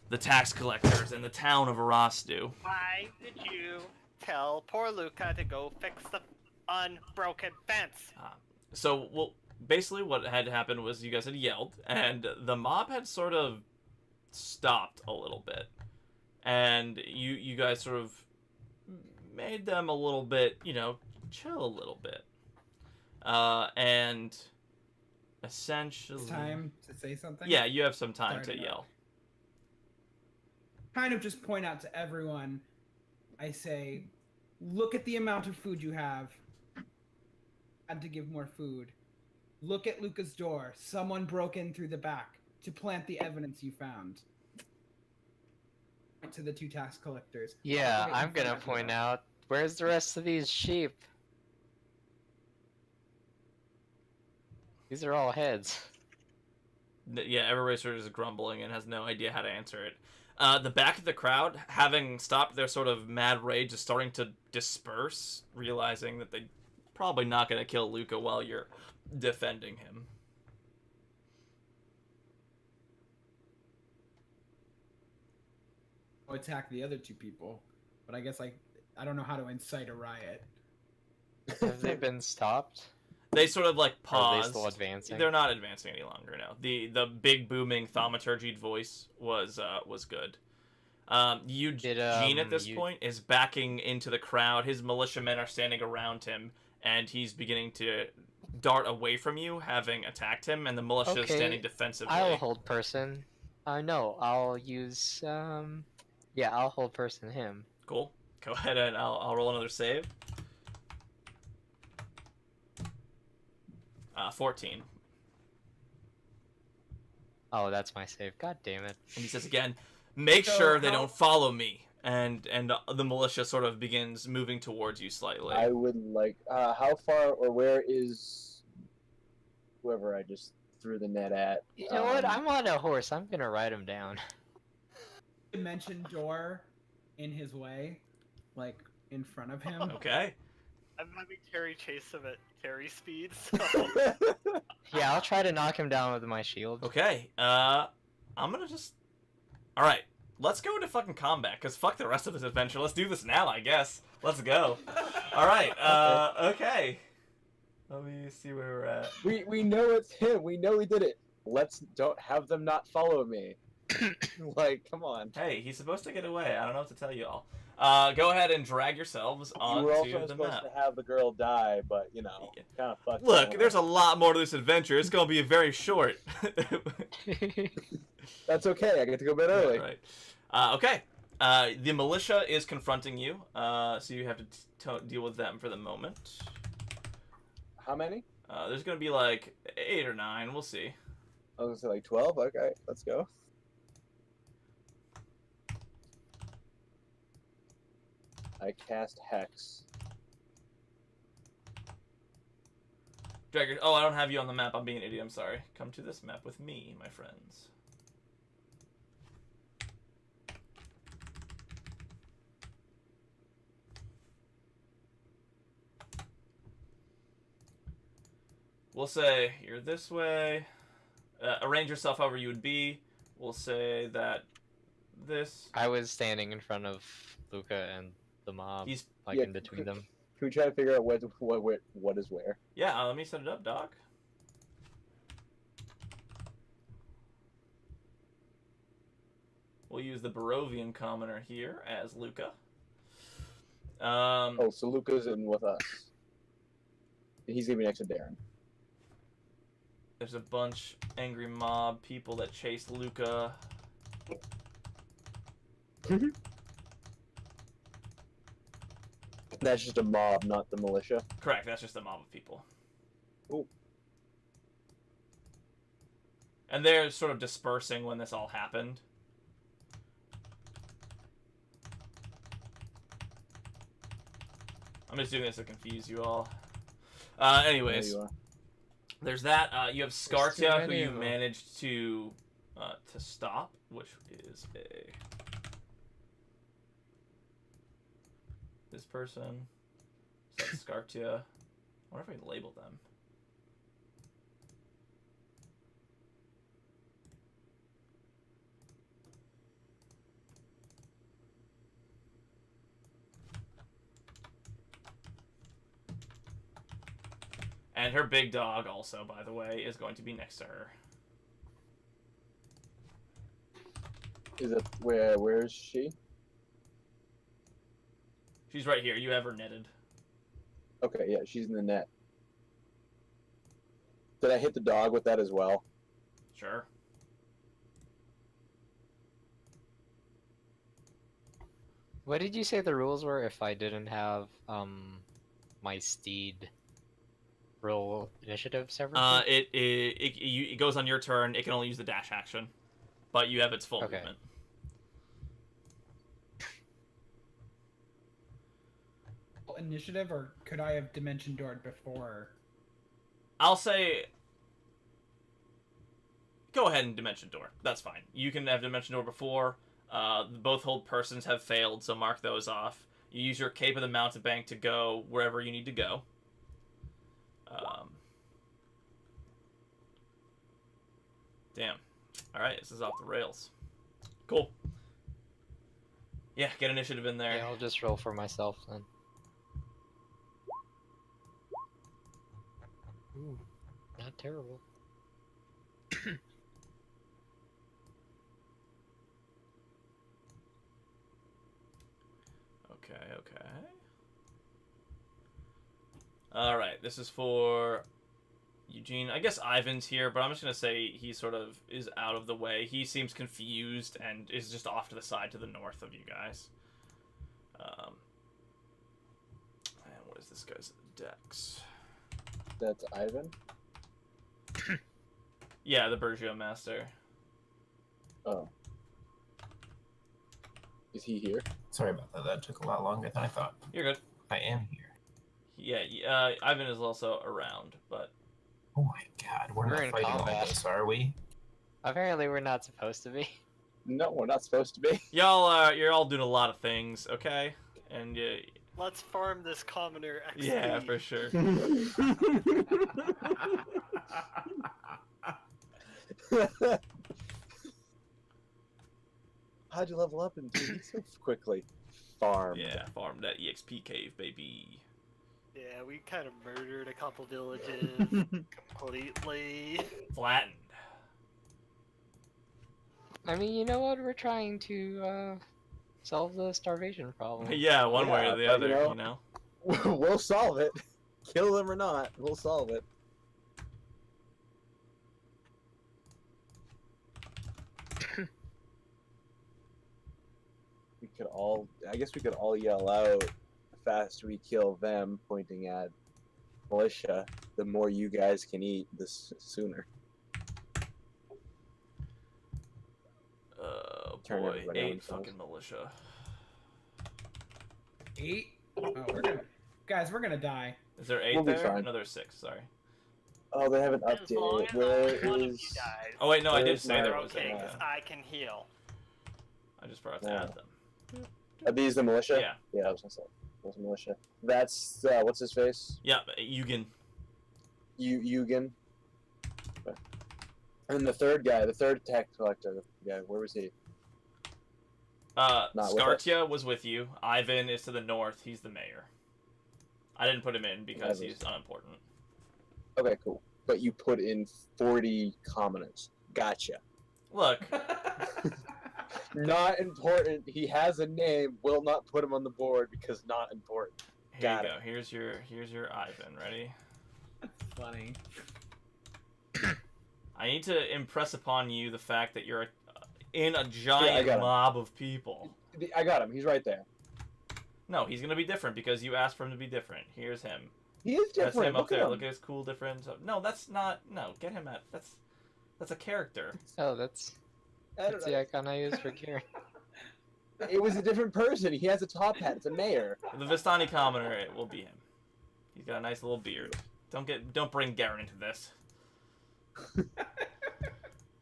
the tax collectors in the town of Arastu?" Why did you tell poor Luca to go fix the unbroken fence? So, well, basically what had happened was you guys had yelled, and the mob had sort of stopped a little bit, and you guys sort of made them a little bit, chill a little bit, and essentially It's time to say something. yeah, you have some time Sorry to to yell. Kind of just point out to everyone. I say, look at the amount of food you have. had to give more food. Look at Luca's door. Someone broke in through the back to plant the evidence you found. To the 2 tax collectors. Yeah, Right in I'm front gonna of point you. out, where's the rest of these sheep? These are all heads. Yeah, everybody's sort of just grumbling and has no idea how to answer it. The back of the crowd, having stopped their sort of mad rage, is starting to disperse, realizing that they're probably not going to kill Luca while you're defending him. Attack the other 2 people, but I guess I don't know how to incite a riot. Have they been stopped? They sort of like Or are they paused. still advancing? They're not advancing any longer. No, the big booming thaumaturgy voice was good. Eugene at this point is backing into the crowd. His militiamen are standing around him, and he's beginning to dart away from you, having attacked him, and the militia is standing defensively. I'll hold person. No, I'll use yeah, I'll hold person him. Cool. Go ahead and I'll roll another save. 14. Oh, that's my save. God damn it. And he says again, make sure they don't follow me. And the militia sort of begins moving towards you slightly. I would like, how far or where is whoever I just threw the net at? You know what? I'm on a horse. I'm gonna ride him down. You mentioned door in his way, like in front of him. Okay. I'm having Terry chase him at Terry speed, so... Yeah, I'll try to knock him down with my shield. Okay. I'm gonna just... Alright. Let's go into fucking combat, because fuck the rest of this adventure. Let's do this now, I guess. Let's go. Alright, okay. Let me see where we're at. We know it's him. We know he did it. Don't have them not follow me. Like, come on. Hey, he's supposed to get away. I don't know what to tell you all. Go ahead and drag yourselves You were onto also the supposed map. to have the girl die, but, you know, kind of fucked. Look, there's a lot more to this adventure. It's gonna be very short. That's okay. I get to go to bed early. Right. Okay. The militia is confronting you, so you have to deal with them for the moment. How many? There's gonna be like 8 or 9. We'll see. I was gonna say like 12. Okay, let's go. I cast Hex. Dragger. Oh, I don't have you on the map. I'm being an idiot. I'm sorry. Come to this map with me, my friends. We'll say you're this way. Arrange yourself however you would be. We'll say that this. I was standing in front of Luca and the mob, He's like Yeah, in between them. Can we try to figure out what is where? yeah. Let me set it up, Doc. We'll use the Barovian commoner here as Luca. Oh, so Luca's in with us. He's gonna be next to Darren. There's a bunch angry mob people that chase Luca. That's just a mob, not the militia. Correct. That's just a mob of people. Ooh. And they're sort of dispersing when this all happened. I'm just doing this to confuse you all. Anyways, There you are. there's that. You have There's too Scartia, who many you of them. managed to stop, which is a this person. So that's Scartia. I wonder if I can label them. And her big dog also, by the way, is going to be next to her. Is it where is she? She's right here. You have her netted. Okay, yeah, she's in the net. Did I hit the dog with that as well? Sure. What did you say the rules were if I didn't have my steed roll initiative separately? It goes on your turn. It can only use the dash action, but you have its full Okay. movement. Initiative, or could I have dimension doored before? I'll say, go ahead and dimension door. That's fine. You can have dimension door before. Both hold persons have failed, so mark those off. You use your Cape of the Mountebank to go wherever you need to go. Damn. Alright, this is off the rails. Cool. Yeah, get initiative in there. Yeah, I'll just roll for myself then. Ooh, not terrible. Okay. Alright, this is for Eugene. I guess Ivan's here, but I'm just going to say he sort of is out of the way. He seems confused and is just off to the side to the north of you guys. And what is this guy's dex? That's Ivan? Yeah, the Bergio Master. Oh. Is he here? Sorry about that. That took a lot longer than I thought. You're good. I am here. Yeah, Ivan is also around, but... Oh my god, we're We're not in fighting combat. like this, are we? Apparently we're not supposed to be. No, we're not supposed to be. Y'all, you're all doing a lot of things, okay? And, Let's farm this commoner XP. yeah, for sure. How'd you level up in 2 so quickly? Farm. Yeah, farm that EXP cave, baby. Yeah, we kind of murdered a couple villages completely. Flattened. I mean, you know what? We're trying to solve the starvation problem. Yeah, one way or the but, other, you you know. know? We'll solve it. Kill them or not, we'll solve it. I guess we could all yell out, the faster we kill them, pointing at militia, the more you guys can eat, the sooner. Turn Boy, everybody on 8 themselves. fucking militia. 8? Oh, we're gonna die. Is there 8 We'll be there? fine. No, there's 6, sorry. Oh, they haven't As long updated. as Where one of you is... dies, Oh wait, no, I did Where's say my- there was okay, 8. because I can heal. I just forgot to Yeah. add them. Are these the militia? Yeah. Yeah, I was gonna say. Those militia. That's, what's his face? Yeah, Eugen. Eugen. Okay. And the third guy, the third tax collector guy, where was he? Not with us. Scartia was with you. Ivan is to the north. He's the mayor. I didn't put him in because Ivan's- he's unimportant. Okay, cool. But you put in 40 commoners. Gotcha. Look, Not important. He has a name. Will not put him on the board because not important. here Got you it. go. Here's your Ivan. Ready? Funny. I need to impress upon you the fact that you're in a giant got him. mob of people. I got him. He's right there. No, he's gonna be different because you asked for him to be different. Here's him. He is That's different. him up Look at there. him. Look at his cool different. No, that's not. No, get him at. That's a character. Oh, that's I don't that's the know. icon I use for Kieran. It was a different person. He has a top hat. It's a mayor. The Vistani commoner, it will be him. He's got a nice little beard. Don't bring Garen into this.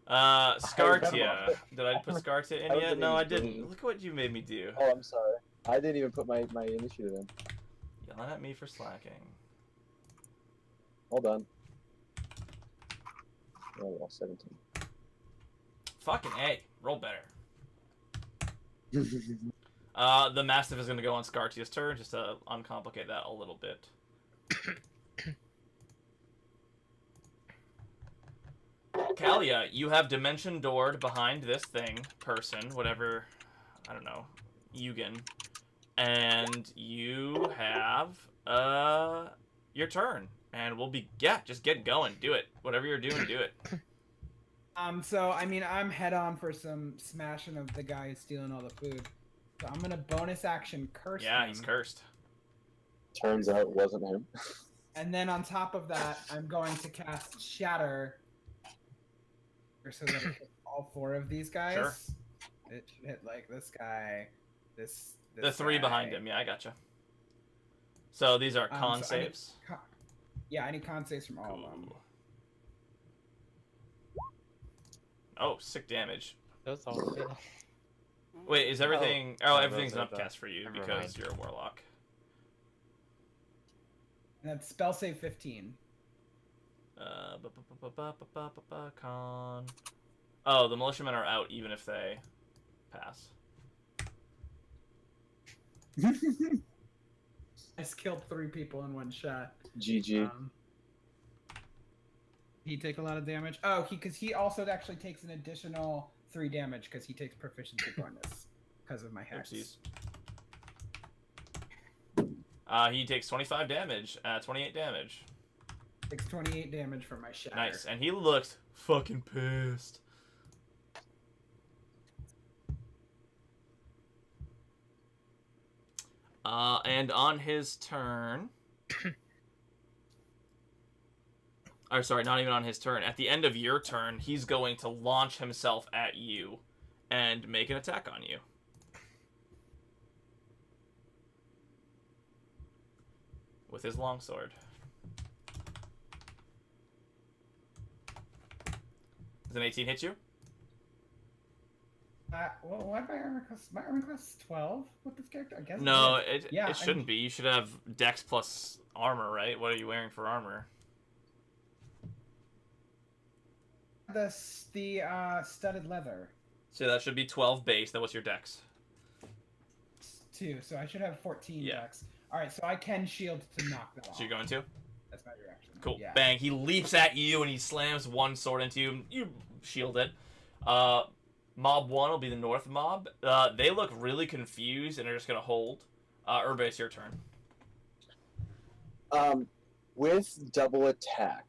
Scartia. Did I put Scartia in I don't yet? think No, I he's didn't. green. Look what you made me do. Oh, I'm sorry. I didn't even put my initiative in. Yelling at me for slacking. Hold on. Oh, well, 17. Fucking A. Roll better. The Mastiff is going to go on Scartia's turn, just to uncomplicate that a little bit. Kalia, you have Dimension Doored behind this person, whatever, I don't know, Eugen. And you have, your turn. And we'll be, just get going. Do it. Whatever you're doing, do it. So I mean, I'm head on for some smashing of the guy who's stealing all the food. So I'm gonna bonus action curse Yeah, him. he's cursed. Turns out it wasn't him. And then on top of that, I'm going to cast Shatter, so that it hits all 4 of these guys. Sure. It should hit like this guy, this The 3 guy. behind him. Yeah, I gotcha. So these are con so I need saves. I need con saves from all of them. Cool. Oh, sick damage. Those all fail. Wait, is everything... Oh, no, everything's those an are the- upcast for you never because mind. you're a warlock. And that's spell save 15. Con... Oh, the militiamen are out even if they pass. I just killed 3 people in one shot. GG. He take a lot of damage. Oh, because he also actually takes an additional 3 damage because he takes proficiency bonus because of my hex. Oopsies. He takes 25 damage. 28 damage. Takes 28 damage from my shatter. Nice, and he looks fucking pissed. And on his turn... Or sorry, not even on his turn. At the end of your turn, he's going to launch himself at you and make an attack on you. With his longsword. Does an 18 hit you? Well, why my armor class? My armor class is 12 with this character. I guess. No, it is. it shouldn't be. You should have Dex plus armor, right? What are you wearing for armor? The studded leather. So that should be 12 base. That was your Dex. 2, so I should have 14 Yeah. dex. All right, so I can shield to knock that off. So you're going to? That's my reaction. Cool. Yeah. Bang. He leaps at you and he slams one sword into you. You shield it. Mob 1 will be the north mob. They look really confused and are just going to hold. Urbe, it's your turn. With double attack,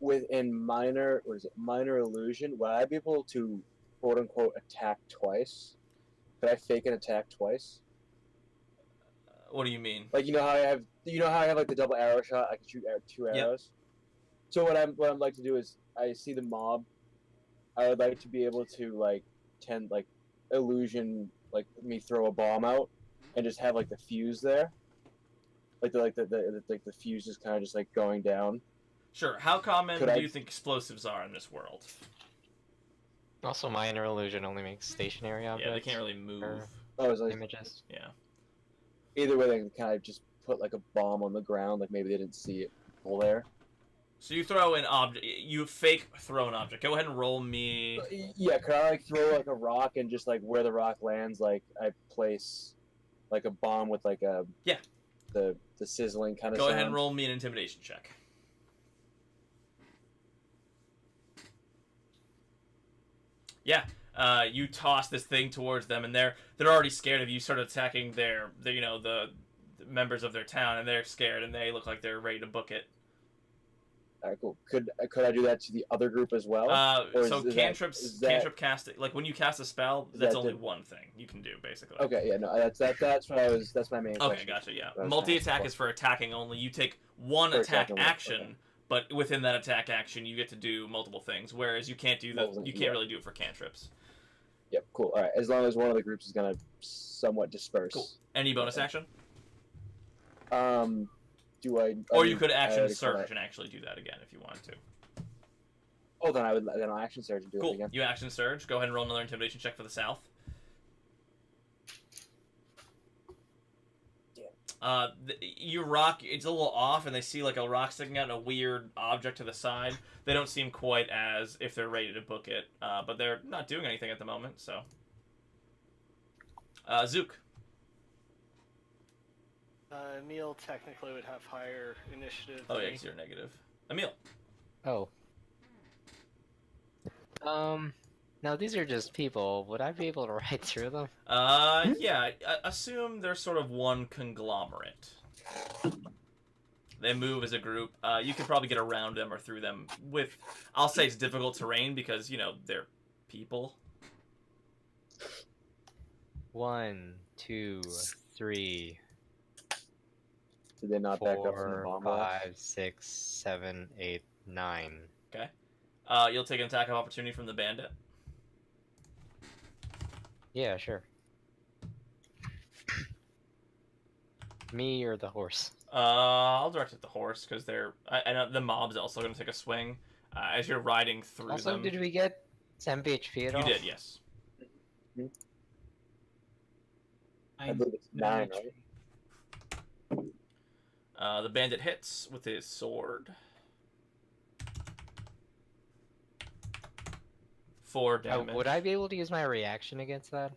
within minor illusion, would I be able to quote unquote attack twice? Could I fake an attack twice? What do you mean? Like you know how I have like the double arrow shot. I can shoot 2 arrows. So what I'd like to do is I see the mob. I would like to be able to illusion me throw a bomb out and just have like the fuse there. The fuse is kind of just like going down. Sure. How common Could do I- you think explosives are in this world? Also, minor illusion only makes stationary objects. Yeah, they can't really move. or Oh, it's like images. Yeah. either way, they can kind of just put like a bomb on the ground, like maybe they didn't see it pull there. So you throw an object. You fake throw an object. Go ahead and roll me. Yeah, could I like throw like a rock and just like where the rock lands, like I place like a bomb with like a the sizzling kind of. Go ahead and roll me an intimidation check. Yeah. You toss this thing towards them, and they're already scared of you. Start attacking the members of their town, and they're scared, and they look like they're ready to book it. Alright, cool. Could I do that to the other group as well? Or So is cantrips, that- cantrip casting, like when you cast a spell, is that's that only the- one thing you can do, basically. Okay, yeah, no, that's what I was. That's my main. Okay, question. gotcha. Yeah, That was multi-attack kinda is for attacking only. You take one For attack attacking, action, okay. but within that attack action, you get to do multiple things. Whereas you can't do Multiple, you can't yeah. really do it for cantrips. Yep, cool. All right, as long as one of the groups is gonna somewhat disperse. Cool. Any bonus Okay. action? Do I? Or you could I action already surge called and actually do that again if you wanted to. Oh, then I'll action surge and do it Cool. again. You action surge. Go ahead and roll another intimidation check for the south. You rock. It's a little off, and they see like a rock sticking out and a weird object to the side. They don't seem quite as if they're ready to book it, but they're not doing anything at the moment. So, Zook. Emil technically would have higher initiative. Oh than yeah, me. 'cause you're negative. Emil. Oh. Now these are just people. Would I be able to ride through them? Yeah. Assume they're sort of one conglomerate. They move as a group. You could probably get around them or through them with, I'll say it's difficult terrain because, they're people. 1, 2, 3. Did they not back up from the 4, bomb blast? 5, 6, 7, 8, 9. Okay. You'll take an attack of opportunity from the bandit. Yeah, sure. Me or the horse? I'll direct it at the horse because I know the mob's also going to take a swing as you're riding through Also, them. did we get 10 HP at You all? did, yes. I believe it's 9, right? The bandit hits with his sword. 4 damage. Would I be able to use my reaction against that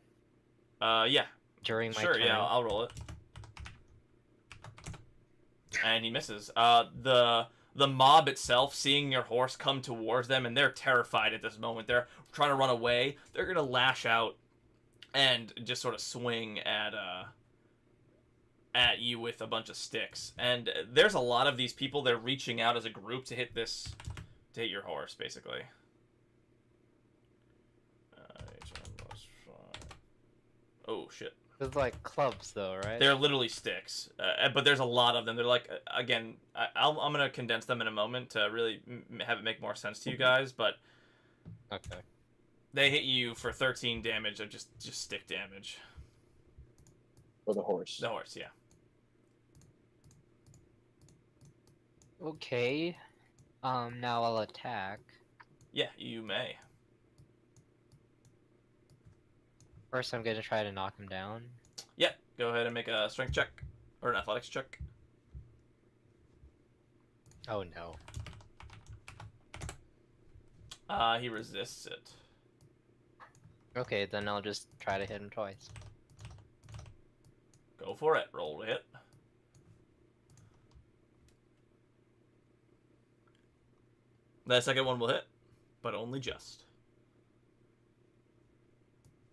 Yeah. during my Sure, turn? yeah, I'll roll it. And he misses. The mob itself, seeing your horse come towards them, and they're terrified at this moment. They're trying to run away. They're gonna lash out and just sort of swing at you with a bunch of sticks. And there's a lot of these people. They're reaching out as a group to hit your horse, basically. Oh shit. With like clubs, though, right? They're literally sticks, but there's a lot of them. They're like, again, I'm going to condense them in a moment to really have it make more sense to you guys, but Okay. they hit you for 13 damage of just stick damage. Or the horse. The horse, yeah. Okay. Now I'll attack. Yeah, you may. First, I'm gonna try to knock him down. Yeah, go ahead and make a strength check, or an athletics check. Oh no. He resists it. Okay, then I'll just try to hit him twice. Go for it. Roll to hit. The second one will hit, but only just.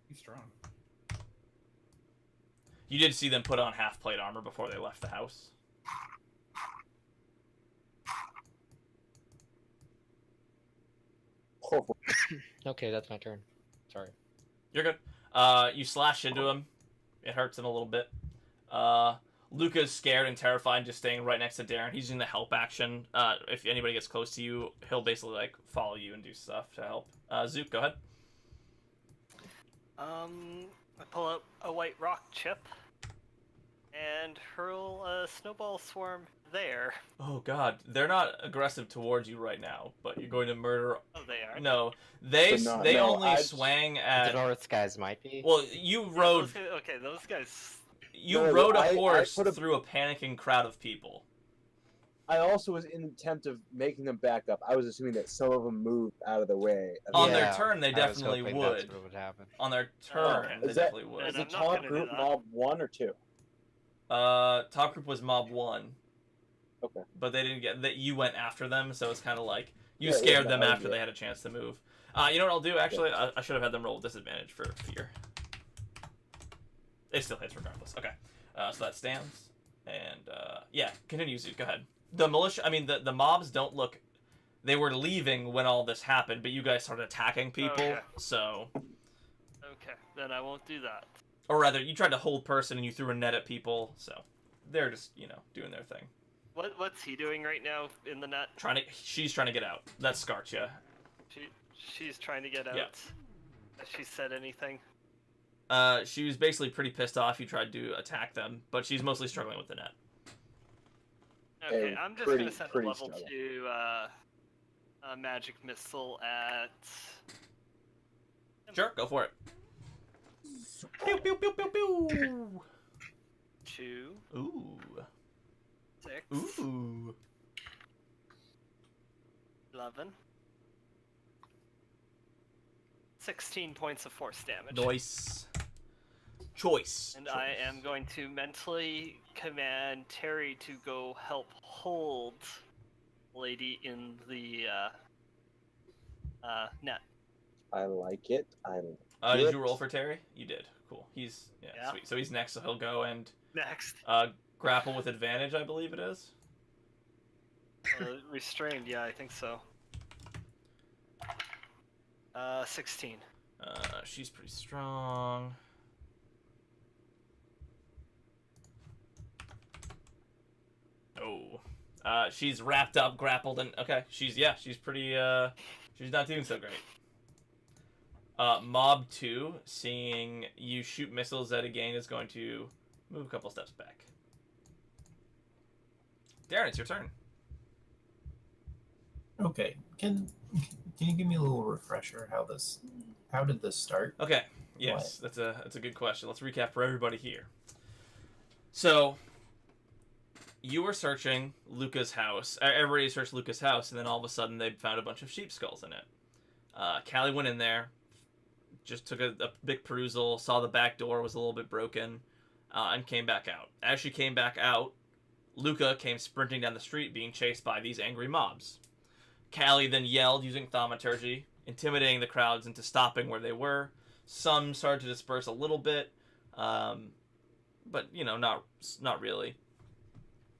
He's strong. You did see them put on half plate armor before they left the house. Oh, Okay, that's my turn. Sorry. You're good. You slash into him. It hurts him a little bit. Luca's scared and terrified, just staying right next to Darren. He's using the help action. If anybody gets close to you, he'll basically like follow you and do stuff to help. Zook, go ahead. I pull out a white rock chip and hurl a snowball swarm there. Oh god, they're not aggressive towards you right now, but you're going to murder. Oh, they are. No, They're not. they No, only I- swang The at. North guys might be. Well, you Yeah, rode those guys. you No, rode a I horse put a- through a panicking crowd of people. I also was in the attempt of making them back up. I was assuming that some of them moved out of the way. On Yeah, their turn, they I was definitely hoping would. That's what would happen. On their turn, Okay. they Is that- definitely Is would. And the I'm not top gonna do group that. mob 1 or 2? Top group was mob 1. Okay. But they didn't get that. You went after them, so it's kind of like you Yeah, scared yeah, them no, after yeah. they had a chance to move. You know what I'll do? Actually, I should have had them roll with disadvantage for fear. It still hits regardless. Okay, so that stands. And yeah, continue, Zoot. Go ahead. The militia. I mean, the mobs don't look. They were leaving when all this happened, but you guys started attacking people. Okay. So, Okay, then I won't do that. or rather, you tried to hold person and you threw a net at people. So, they're just doing their thing. What's he doing right now in the net? She's trying to get out. That's Scarcha. She's trying to get out. Yeah. Has she said anything? She was basically pretty pissed off you tried to attack them, but she's mostly struggling with the net. Okay, Hey, I'm just pretty- gonna send a pretty level struggle. 2 magic missile at. Sure, go for it. Pew, pew, pew, pew, pew. 2, Ooh. 6, Ooh. 11, 16 points of force damage. Nice. Choice. And I am going to mentally command Terry to go help hold lady in the net. I like it. Did you roll for Terry? You did. Cool. He's Yeah. sweet. So he's next, so he'll go and Next. grapple with advantage, I believe it is. Restrained, yeah, I think so. 16. She's pretty strong. She's wrapped up, grappled, and okay, she's pretty. She's not doing so great. Mob 2, seeing you shoot missiles at a gang, is going to move a couple steps back. Darren, it's your turn. Okay, can you give me a little refresher? How did this start? Okay, yes, that's a good question. Let's recap for everybody here. So, you were searching Luca's house. Everybody searched Luca's house, and then all of a sudden they found a bunch of sheep skulls in it. Callie went in there, just took a big perusal, saw the back door was a little bit broken, and came back out. As she came back out, Luca came sprinting down the street being chased by these angry mobs. Callie then yelled using thaumaturgy, intimidating the crowds into stopping where they were. Some started to disperse a little bit, but, not really,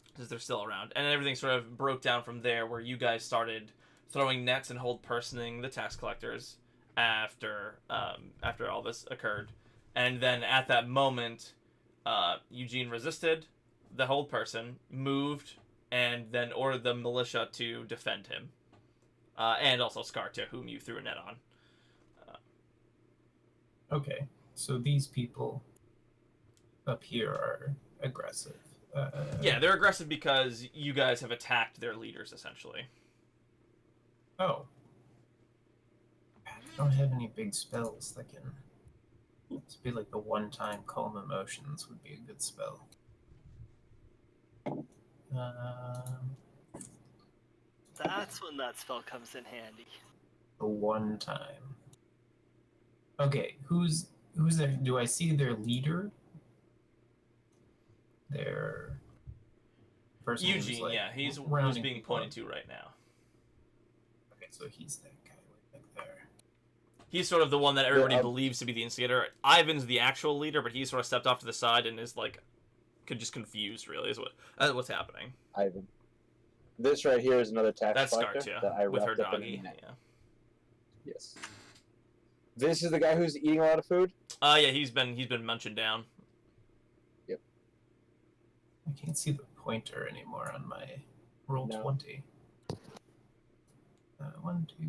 because they're still around. And everything sort of broke down from there, where you guys started throwing nets and hold personing the tax collectors after all this occurred. And then at that moment, Eugene resisted the hold person, moved, and then ordered the militia to defend him. And also Skarta, whom you threw a net on. Okay, so these people up here are aggressive. Yeah, they're aggressive because you guys have attacked their leaders, essentially. Oh. I don't have any big spells that can... This would be like the one-time calm emotions would be a good spell. That's when that spell comes in handy. The one time. Okay, who's there? Do I see their leader? Their person who's, Eugene, like, yeah, he's who's rounding being people pointed up. to right now. Okay, so he's that guy right there. He's sort of the one that everybody Yeah, believes to be the instigator. Ivan's the actual leader, but he sort of stepped off to the side and is just confused. Really, is what's happening. Ivan. This right here is another tax That's collector Skarta that I with her wrapped up in a doggy. net. Yeah. Yes. This is the guy who's eating a lot of food? Yeah, he's been munching down. I can't see the pointer anymore on my roll No. 20. 1, 2, 3.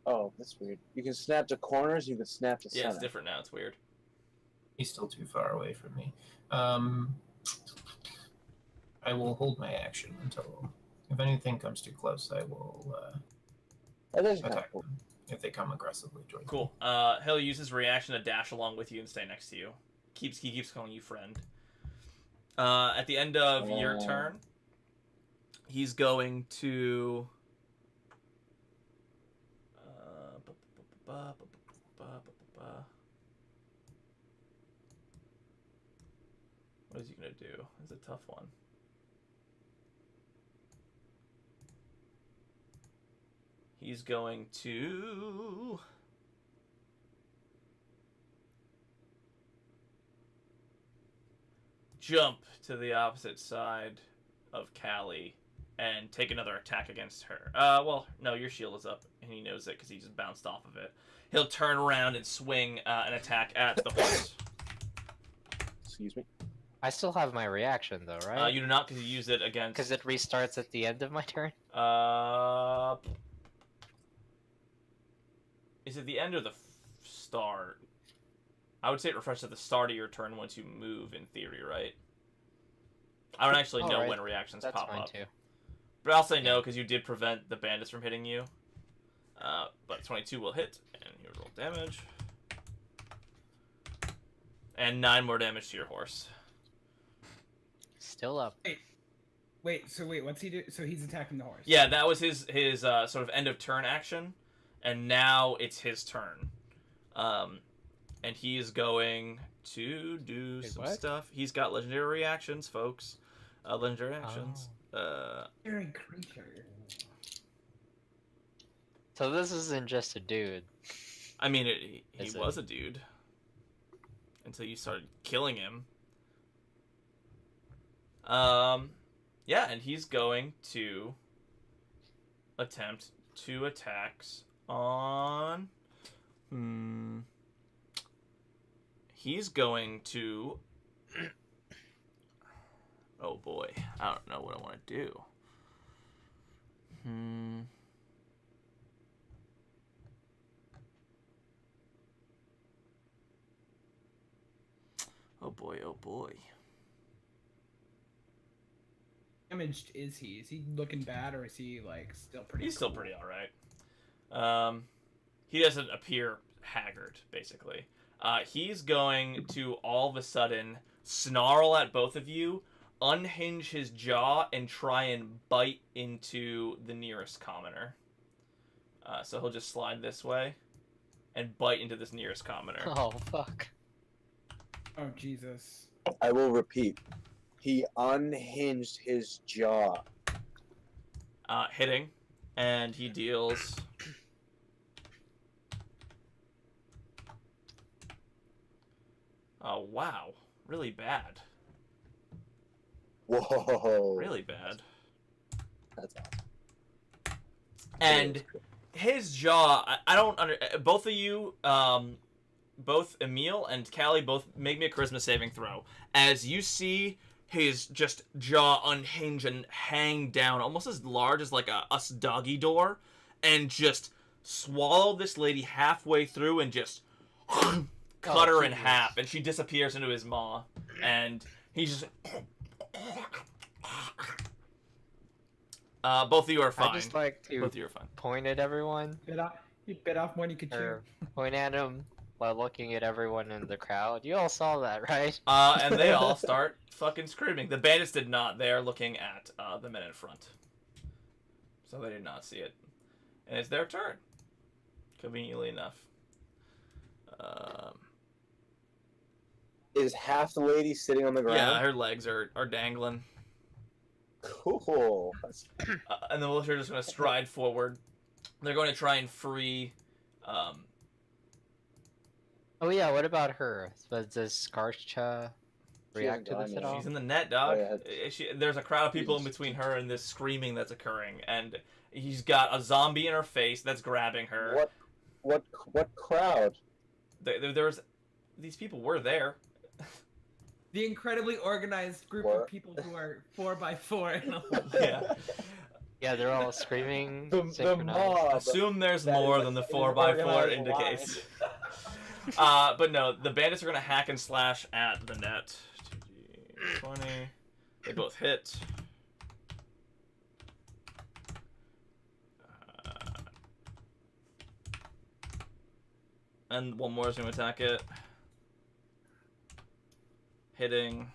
Oh, that's weird. You can snap to corners, you can snap to Yeah, center. it's different now. It's weird. He's still too far away from me. I will hold my action until... If anything comes too close, I will That is kind of attack cool. them if they come aggressively towards me. Cool. He'll use his reaction to dash along with you and stay next to you. He keeps calling you friend. At the end of your turn, he's going to... What is he going to do? It's a tough one. He's going to... jump to the opposite side of Callie and take another attack against her. Well, no, your shield is up, and he knows it because he just bounced off of it. He'll turn around and swing an attack at the horse. Excuse me. I still have my reaction though, right? You do not, because you use it against... Because it restarts at the end of my turn? Is it the end or the start? I would say it refreshes at the start of your turn once you move, in theory, right? I don't actually know right. when reactions That's pop fine up. too. But I'll say no, because you did prevent the bandits from hitting you. But 22 will hit, and you roll damage. And 9 more damage to your horse. Still up. Wait, what's he do? So he's attacking the horse. Yeah, that was his sort of end of turn action, and now it's his turn. And he is going to do some what? stuff. He's got legendary reactions, folks. Legendary actions. Very creature. So this isn't just a dude. I mean, he Is it? was a dude until you started killing him. Yeah, and he's going to attempt 2 attacks on... He's going to... Oh boy, I don't know what I want to do. Hmm. Oh boy, oh boy. Damaged is he? Is he looking bad, or is he like still pretty? He's still cool? pretty alright. He doesn't appear haggard, basically. He's going to all of a sudden snarl at both of you, unhinge his jaw, and try and bite into the nearest commoner. So he'll just slide this way and bite into this nearest commoner. Oh, fuck. Oh Jesus! I will repeat. He unhinged his jaw. Hitting, and he deals... Oh, wow. Really bad. Whoa. Really bad. That's awesome. And his jaw, I don't under... Both of you, both Emil and Callie, both make me a charisma saving throw. As you see his just jaw unhinge and hang down, almost as large as like a doggy door, and just swallow this lady halfway through and just cut her in Jesus. half, and she disappears into his maw, and he's just... both of you are fine. I just like to Both of you are fine. point at everyone, You bit off more than you could chew. or point at him while looking at everyone in the crowd. You all saw that, right? And they all start fucking screaming. The bandits did not. They are looking at the men in front. So they did not see it. And it's their turn. Conveniently enough. Is half the lady sitting on the ground? Yeah, her legs are dangling. Cool. And the militia are just going to stride forward. They're going to try and free... Oh yeah, what about her? Does Skarcha react to this at all? she's in the net, dog. Oh, There's a crowd of people in between her and this screaming that's occurring. And he's got a zombie in her face that's grabbing her. What crowd? There's... These people were there. The incredibly organized group What? of people who are 4x4 in a Yeah. Yeah, they're all screaming. The synchronized. mob. Assume there's That more is than the an 4x4 organized indicates. line. But no, the bandits are going to hack and slash at the net. 20. They both hit. And one more is going to attack it. Hitting.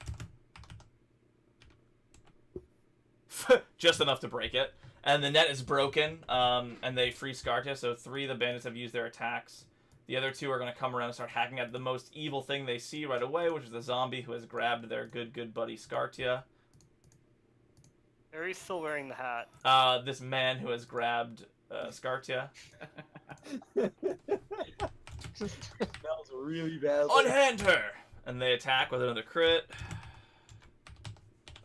Just enough to break it. And the net is broken, and they free Skartia, so 3 of the bandits have used their attacks. The other 2 are going to come around and start hacking at the most evil thing they see right away, which is the zombie who has grabbed their good buddy Skartia. Harry's still wearing the hat. This man who has grabbed Skartia. Smells really bad. Unhand her! And they attack with another crit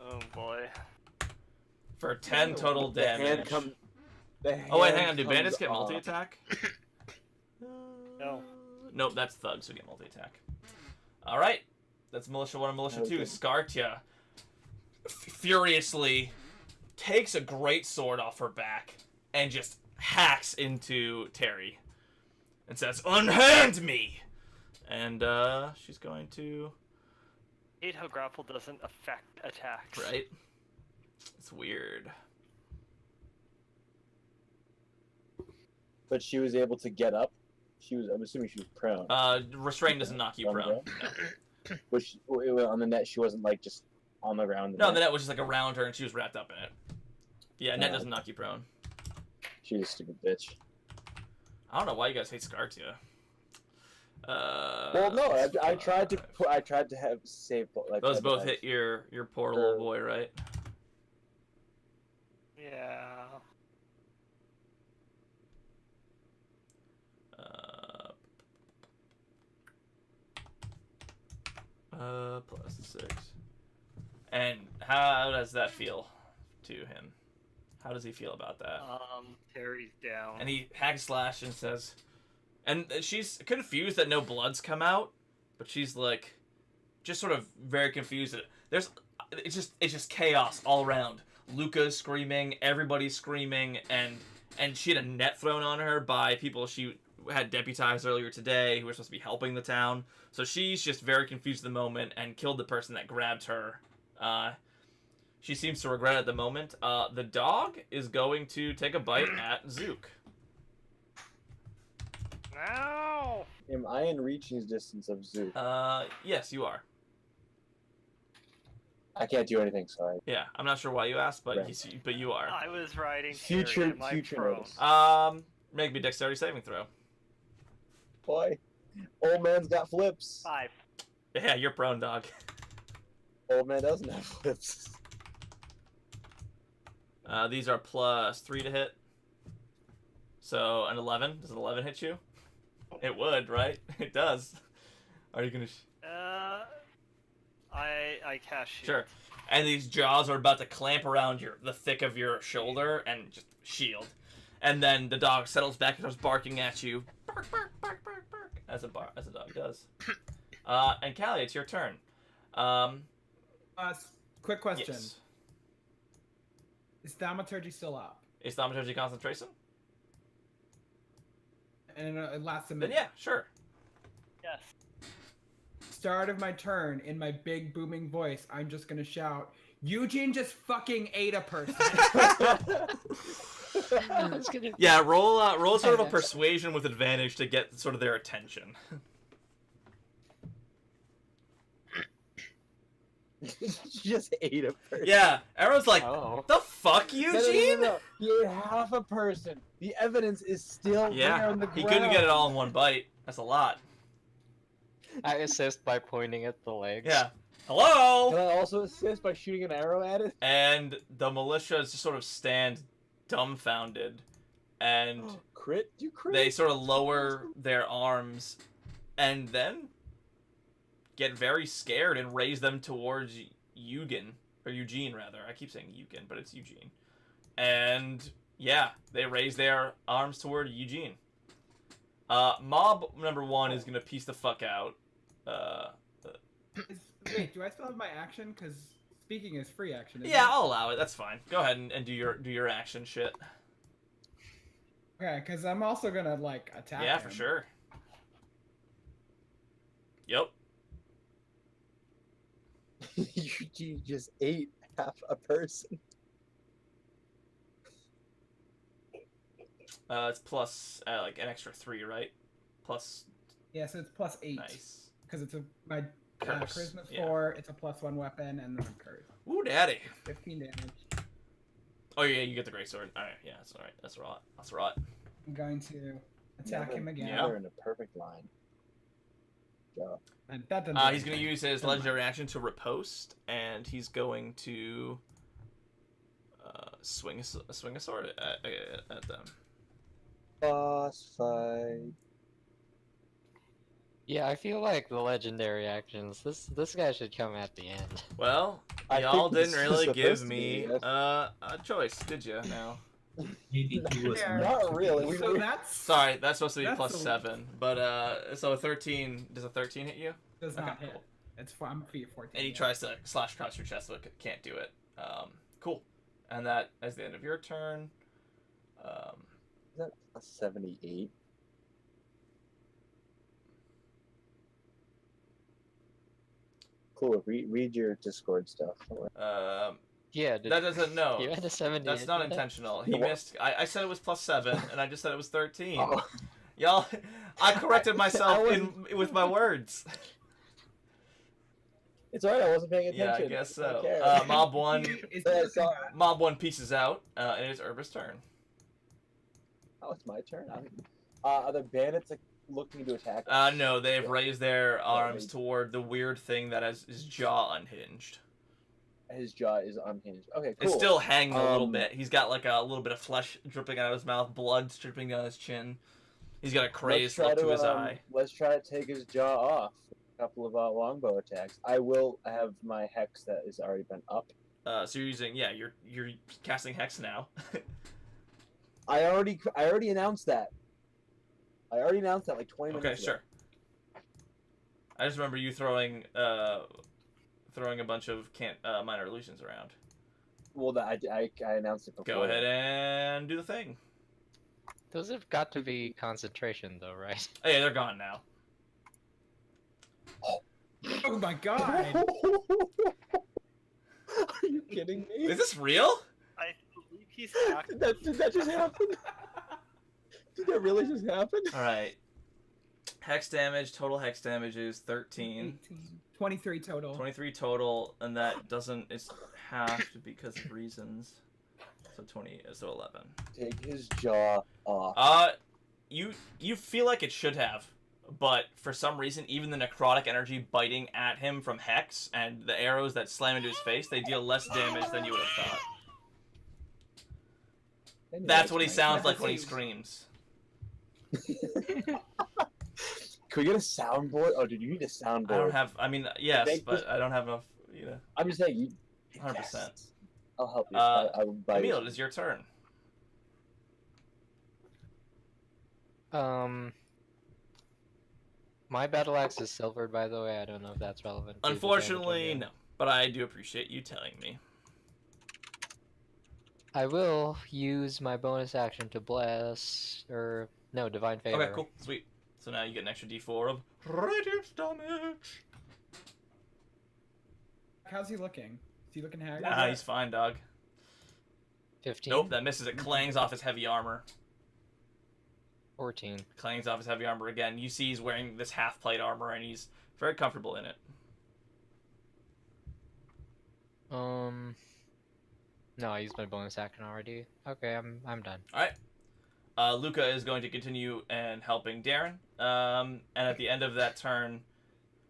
Oh boy. for 10 total The hand damage. come- Oh wait, hang on, do comes bandits get off. multi-attack? No. Nope, that's thugs who get multi-attack. Alright, that's Militia 1 and Militia 2. Okay. Skartia furiously takes a great sword off her back and just hacks into Terry and says, "Unhand me!" And she's going to... Hate how grapple doesn't affect attacks. Right? It's weird. But she was able to get up. I'm assuming she was prone. Restraint doesn't knock you On the prone. ground? On the net, she wasn't like just on the ground. No, the net was just like around her and she was wrapped up in it. Yeah, net doesn't knock you prone. She's a stupid bitch. I don't know why you guys hate Skartia. Well, no, I tried to have save like Those that, both but hit your poor little boy, right? Yeah. Plus 6. And how does that feel to him? How does he feel about that? Terry's down. And he hack slash and says, and she's confused that no blood's come out, but she's like, just sort of very confused. It's just chaos all around. Luca's screaming, everybody's screaming, and she had a net thrown on her by people she had deputized earlier today who were supposed to be helping the town. So she's just very confused at the moment and killed the person that grabbed her. She seems to regret it at the moment. The dog is going to take a bite at Zook. No! Am I in reaching distance of Zook? Yes, you are. I can't do anything, sorry. Yeah, I'm not sure why you asked, but Right. but you are. I was riding Future- Terry, am I future prone? notice. Make me dexterity saving throw. Boy, old man's got flips. 5. Yeah, you're prone, dog. Old man doesn't have flips. These are +3 to hit. So an 11. Does an 11 hit you? It would, right? It does. Are you gonna? I cast shield. Sure. And these jaws are about to clamp around the thick of your shoulder and just shield. And then the dog settles back and starts barking at you. Bark, bark, bark, bark, bark, as a dog does. And Callie, it's your turn. Quick question: Yes. Is thaumaturgy still up? Is thaumaturgy concentration? And it lasts a Then minute. yeah, sure. Yes. Start of my turn, in my big booming voice, I'm just gonna shout, Eugene just fucking ate a person. Yeah, roll sort of a persuasion with advantage to get sort of their attention. Just ate a person. Yeah, everyone's like, Oh. the fuck, Eugene? No. He ate half a person. The evidence is still there Yeah, on the he ground. couldn't get it all in one bite. That's a lot. I assist by pointing at the legs. Yeah. Hello? Can I also assist by shooting an arrow at it? And the militia just sort of stand dumbfounded, and Crit? You crit? they sort of lower their arms, and then get very scared and raise them towards Eugene, or Eugene rather. I keep saying Eugene, but it's Eugene. And yeah, they raise their arms toward Eugene. Mob number 1 is gonna piece the fuck out. Wait, do I still have my action? Because speaking is free action. Isn't Yeah, it? I'll allow it. That's fine. Go ahead and do your action shit. Okay, because I'm also gonna like attack. Yeah, him. for sure. Yep. You just ate half a person. It's plus like an extra 3, right? Plus Yeah, so it's +8. nice. Because it's my Curse, charisma's yeah. 4. It's a +1 weapon, and then I'm cursed. Ooh, daddy. 15 damage. Oh yeah, you get the great sword. All right, yeah, that's all right. That's right. That's right. I'm going to attack him again. Yeah. They're in a perfect line. Yeah. And that doesn't. He's gonna use his legendary action to riposte, and he's going to swing a sword at them. Boss fight. Yeah, I feel like the legendary actions. This guy should come at the end. Well, I y'all think didn't this is really give supposed to me be, a choice, did you? No. Maybe he was Yeah. Not really. We So were- that's Sorry, that's supposed to be That's +7, but so a 13. Does a 13 hit you? does Okay, not hit. cool. It's I'm feet 14. And he yeah. tries to slash across your chest, but can't do it. Cool. And that is the end of your turn. Is that a 78? Cool. Read your Discord stuff. Yeah, did, That doesn't know. you had a 70. That's not intentional. He No, what? missed. I said it was +7, and I just said it was 13. Oh, Y'all, I corrected myself wasn't- with my words. it's alright. I wasn't paying Yeah, attention. I guess I don't so. care. Mob 1. Is Yeah, I this saw- bad? Mob 1 pieces out, and it is Herbert's turn. Oh, it's my turn. Are the bandits like, looking to attack? No, they've raised their arms they- toward the weird thing that has his jaw unhinged. His jaw is unhinged. Okay, cool. It's still hanging a little Um, bit. He's got like a little bit of flesh dripping out of his mouth, blood dripping down his chin. He's got a crazed look to his eye. Let's try to take his jaw off. A couple of longbow attacks. I will have my hex that has already been up. So you're using, yeah, you're casting Hex now. I already announced that. I already announced that like 20 Okay, minutes ago. sure. I just remember you throwing a bunch of minor illusions around. Well, I announced it before. Go ahead and do the thing. Those have got to be concentration, though, right? Oh, yeah, they're gone now. Oh my god! Are you kidding me? Is this real? I believe he's active. Did that just happen? Did that really just happen? All right. Hex damage, total hex damage is 13. 18. 23 total. 23 total, and that doesn't, it's halved because of reasons. So 20, so 11. Take his jaw off. You feel like it should have, but for some reason, even the necrotic energy biting at him from Hex and the arrows that slam into his face, they deal less damage than you would have thought. That's what he sounds like when he screams. Can we get a soundboard? Oh, dude, you need a soundboard. I don't have, I mean, yes, but I don't have enough, you know. I'm just saying, you. 100%. Yes. I'll help you. I will buy Emil, you. it is your turn. My battle axe is silvered, by the way. I don't know if that's relevant. to the damage I'm Unfortunately, doing. no. But I do appreciate you telling me. I will use my bonus action to bless, or no, divine favor. Okay, cool, sweet. So now you get an extra d4 of radiant damage. How's he looking? Is he looking haggard? Nah, he's fine, dog. 15. Nope, that misses. It clangs off his heavy armor. 14. Clangs off his heavy armor again. You see he's wearing this half-plate armor, and he's very comfortable in it. No, I used my bonus action already. Okay, I'm done. Alright. Luca is going to continue and helping Darren. And at the end of that turn,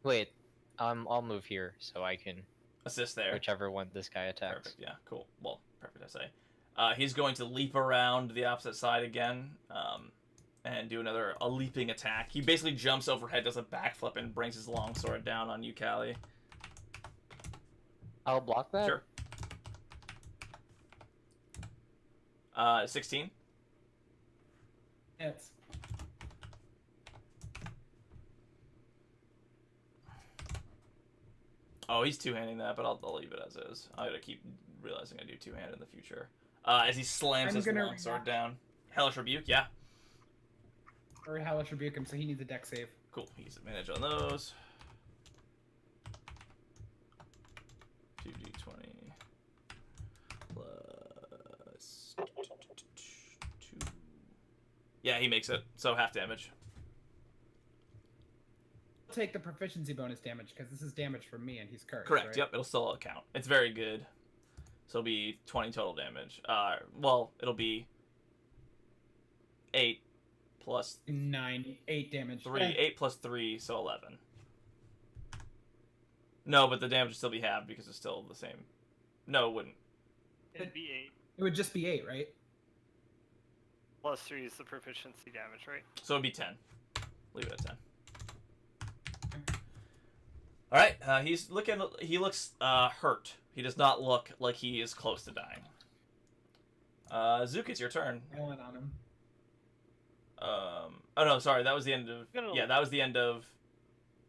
Wait, I'll move here so I can assist there. whichever one this guy attacks. Perfect, yeah, cool. Well, perfect, I say. He's going to leap around the opposite side again, and do a leaping attack. He basically jumps overhead, does a backflip, and brings his longsword down on you, Callie. I'll block that? Sure. 16. It's Oh, he's two-handing that, but I'll leave it as is. I gotta keep realizing I do two-hand in the future. As he slams his longsword down. Hellish Rebuke, yeah. or hellish rebuke him, so he needs a deck save. Cool, he gets advantage on those. 2d20 plus 2. Yeah, he makes it, so half damage. Take the proficiency bonus damage because this is damage from me and he's cursed. Correct, right? yep, it'll still count. It's very good. So it'll be 20 total damage. Well, it'll be 8 plus 8 damage. 3. Eh, 8 plus 3, so 11. No, but the damage would still be halved because it's still the same. No, it wouldn't. It'd be 8. It would just be 8, right? Plus 3 is the proficiency damage, right? So it'd be 10. Leave it at 10. Alright, he looks hurt. He does not look like he is close to dying. Zook, it's your turn. Rolling on him. Oh no, sorry, that was the end of... Yeah, that was the end of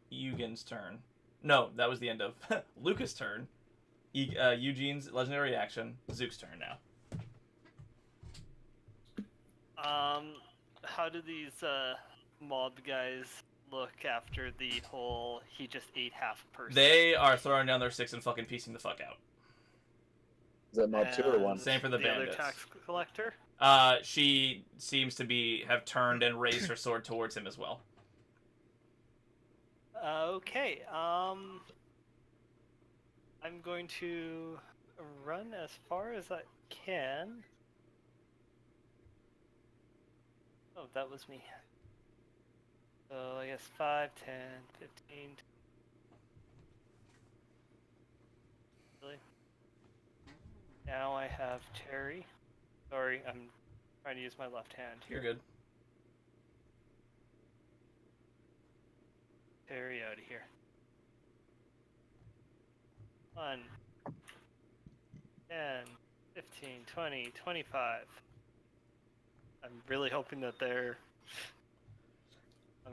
Eugen's turn. No, that was the end of Luca's turn. Eugene's legendary action. Zook's turn now. How do these mob guys look after the whole he just ate half a person? They are throwing down their sticks and fucking piecing the fuck out. Is that mob 2 or 1? Same for the bandits. Other tax collector? She seems to have turned and raised her sword towards him as well. Okay, I'm going to run as far as I can. Oh, that was me. So I guess 5, 10, 15. Really? Now I have Terry. Sorry, I'm trying to use my left hand here. You're good. Terry out of here. 1, 10, 15, 20, 25. I'm really hoping that they're...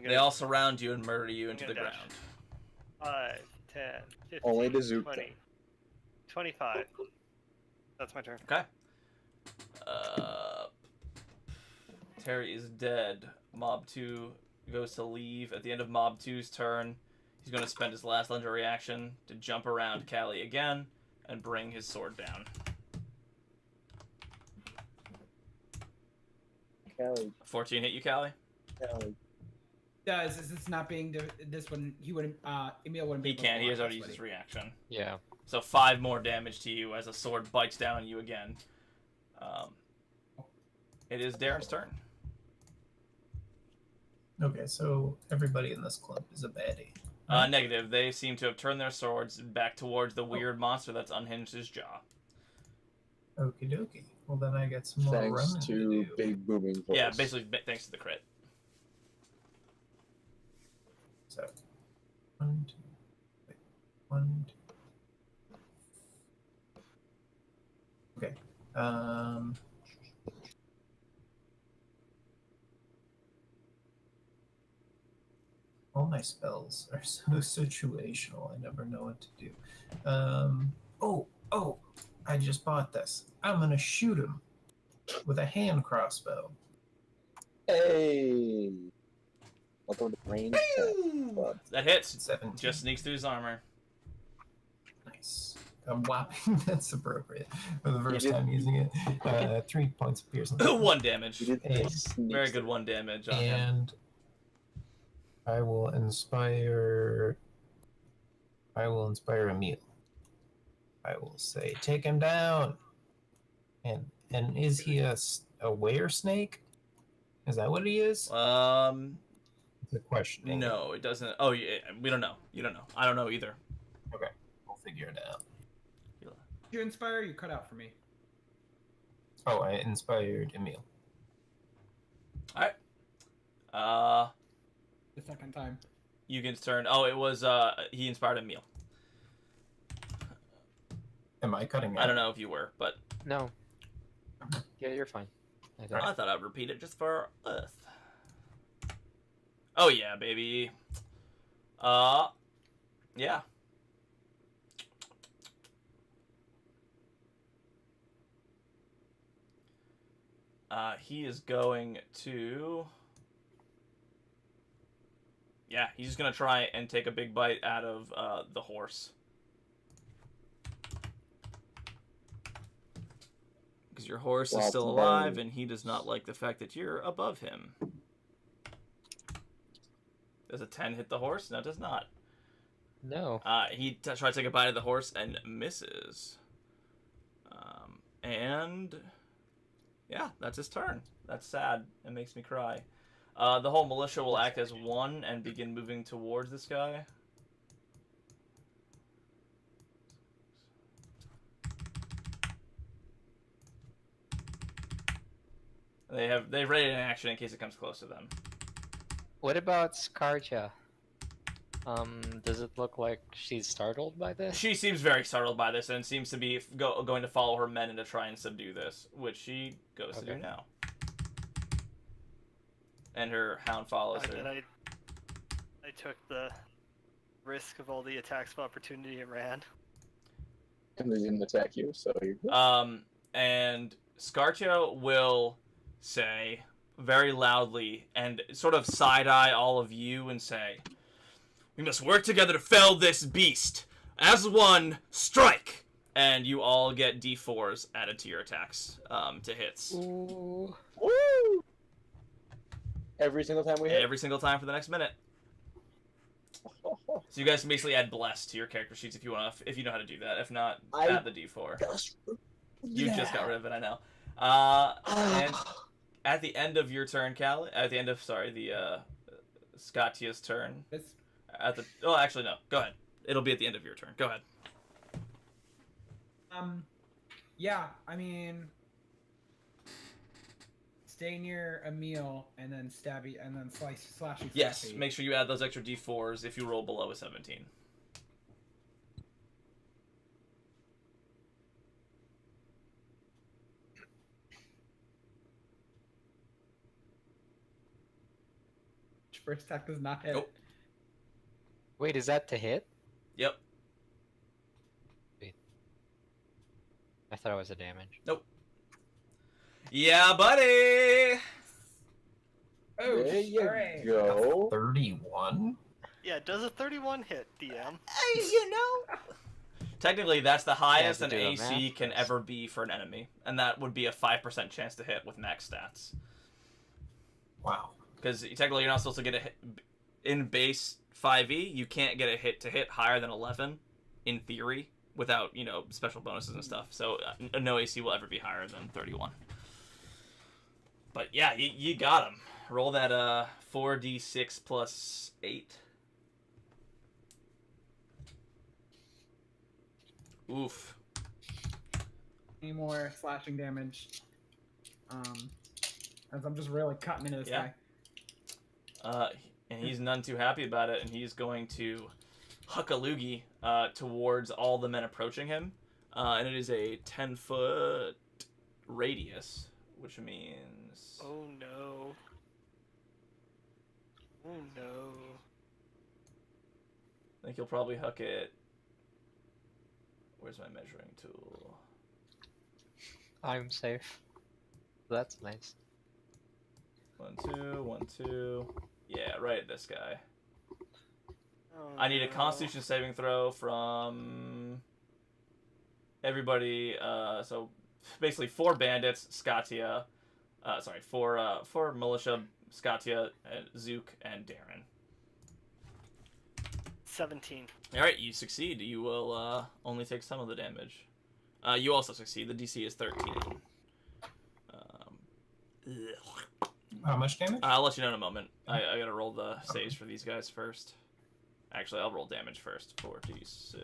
They all surround you and murder you into the dash. ground. 5, 10, 15, Only to Zook, 20, 25. That's my turn. Okay. Terry is dead. Mob 2 goes to leave. At the end of Mob 2's turn, he's going to spend his last legendary action to jump around Callie again and bring his sword down. Callie, 14 hit you, Callie? Callie. Is this not being this one? He wouldn't. Emil wouldn't be. He able to can't. He has block already this, used would his reaction. Yeah. So 5 more damage to you as a sword bites down on you again. It is Darren's turn. Okay, so everybody in this club is a baddie. Negative. They seem to have turned their swords back towards the weird monster that's unhinged his jaw. Okie dokie. Well, then I got some more Thanks running to to do. big booming voice. Yeah, basically thanks to the crit. So, 1, 2, wait, 1, 2. Okay. All my spells are so situational. I never know what to do. Oh! I just bought this. I'm gonna shoot him with a hand crossbow. Hey! Welcome to Range Attack Club. That hits. 17. Just sneaks through his armor. Nice. I'm whopping. That's appropriate for the first did- time using it. 3 points of piercing. 1 damage. You did Hey. Very good 1 damage on him. And I will inspire Emil. I will say, take him down. And is he a were snake? Is that what he is? It's a question. No, it doesn't. Oh, yeah, we don't know. You don't know. I don't know either. Okay, we'll figure it out. Did you inspire? You cut out for me. Oh, I inspired Emil. Alright. The second time. Eugen's turn. Oh, it was, he inspired Emil. Am I cutting out? I don't know if you were, but No. Yeah, you're fine. I think. I thought I'd repeat it just for Earth. Oh, yeah, baby. Yeah. He is going to... Yeah, he's just going to try and take a big bite out of the horse. Because your horse is Well, still then- alive, and he does not like the fact that you're above him. Does a 10 hit the horse? No, it does not. No. He tries to take a bite of the horse and misses. And... Yeah, that's his turn. That's sad. It makes me cry. The whole militia will act as one and begin moving towards this guy. They've ready in action in case it comes close to them. What about Skarja? Does it look like she's startled by this? She seems very startled by this and seems to be going to follow her men and to try and subdue this, which she goes to do Okay. now. And her hound follows her. I took the risk of all the attacks of opportunity and ran. And they didn't attack you, so you're good. And Scarcho will say very loudly and sort of side-eye all of you and say, "We must work together to fell this beast. As one, strike!" And you all get D4s added to your attacks to hits. Ooh. Woo! Every single time we hit. Every single time for the next minute. So you guys can basically add bless to your character sheets if you want, if you know how to do that. If not, add the D4. You just got rid of it, I know. And at the end of your turn, Cal, at the end of the Scotia's turn. It's Oh, actually no. Go ahead. It'll be at the end of your turn. Go ahead. yeah. I mean, stay near Emil and then stabby and then slash you. Yes. Make sure you add those extra D4s if you roll below a 17. First attack does not hit. Nope. Wait, is that to hit? Yep. I thought it was a damage. Nope. Yeah, buddy! Oh, There you alright. go. 31? Yeah, does a 31 hit, DM? You know. Technically, that's the highest to an do the AC math can first. ever be for an enemy, and that would be a 5% chance to hit with max stats. Wow. Because technically, you're not supposed to get a hit in base 5e. You can't get a hit to hit higher than 11, in theory, without special bonuses and stuff. So no AC will ever be higher than 31. But yeah, you got him. Roll that 4d6 plus 8. Oof. Any more slashing damage? As I'm just really cutting into this Yeah. guy. And he's none too happy about it, and he's going to huck a loogie towards all the men approaching him. And it is a 10-foot radius, which means... Oh no. Oh no. I think he'll probably huck it... Where's my measuring tool? I'm safe. That's nice. 1, 2, 1, 2. Yeah, right at this guy. Oh, I need a no. Constitution saving throw from everybody. So basically 4 bandits, Scatia. Four militia, Scatia, Zook, and Darren. 17. All right, you succeed. You will only take some of the damage. You also succeed. The DC is 13. How much damage? I'll let you know in a moment. I gotta roll the saves for these guys first. Actually, I'll roll damage first. 4d6.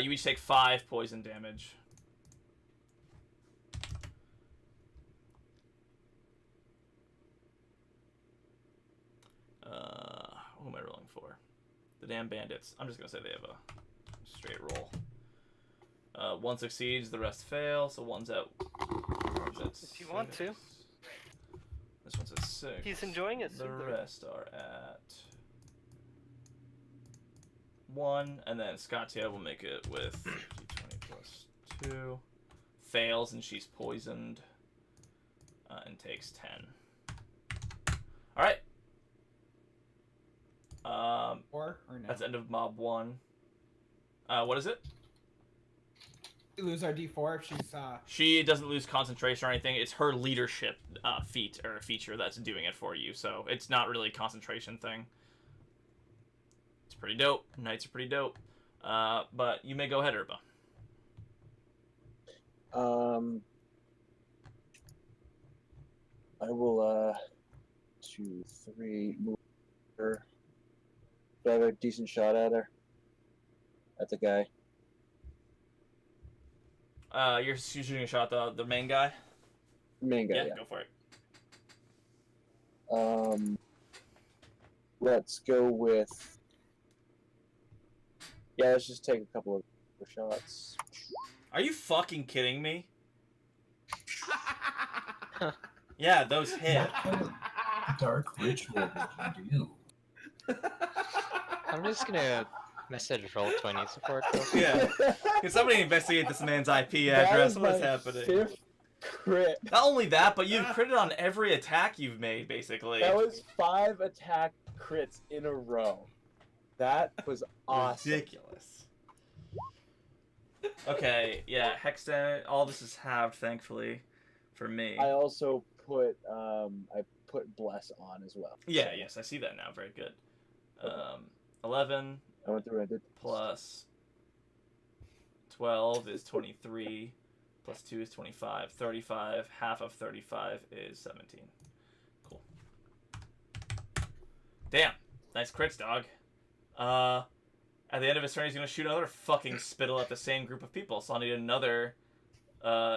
You each take 5 poison damage. Who am I rolling for? The damn bandits. I'm just gonna say they have a straight roll. 1 succeeds, the rest fail, so one's at If you want to. This one's at 6. He's enjoying it. The Soother. rest are at 1, and then Scatia will make it with d20 plus 2. Fails, and she's poisoned, and takes 10. Alright. 4 or no? That's the end of mob 1. What is it? We lose our D4 if she's She doesn't lose concentration or anything. It's her leadership feat or feature that's doing it for you. So it's not really a concentration thing. It's pretty dope. Knights are pretty dope. But you may go ahead, Urba. I will 2, 3 move her. Do I have a decent shot at her? At the guy. You're shooting a shot at the main guy? Main guy, Yeah, yeah. go for it. Let's go with... Yeah, let's just take a couple of shots. Are you fucking kidding me? Yeah, those hit. What kind of dark ritual did you do? I'm just gonna message Roll20 support. Yeah. Can somebody investigate this man's IP That address? is What's my happening? 5th crit. Not only that, but you've critted on every attack you've made, basically. That was 5 attack crits in a row. That was awesome. Ridiculous. Okay, yeah, Hexten, all this is halved, thankfully, for me. I also put bless on as well. Yeah, yes, I see that now. Very good. 11 I went through and I did. plus 12 is 23, plus 2 is 25, 35, half of 35 is 17. Cool. Damn, nice crits, dog. At the end of his turn, he's going to shoot another fucking spittle at the same group of people, so I'll need another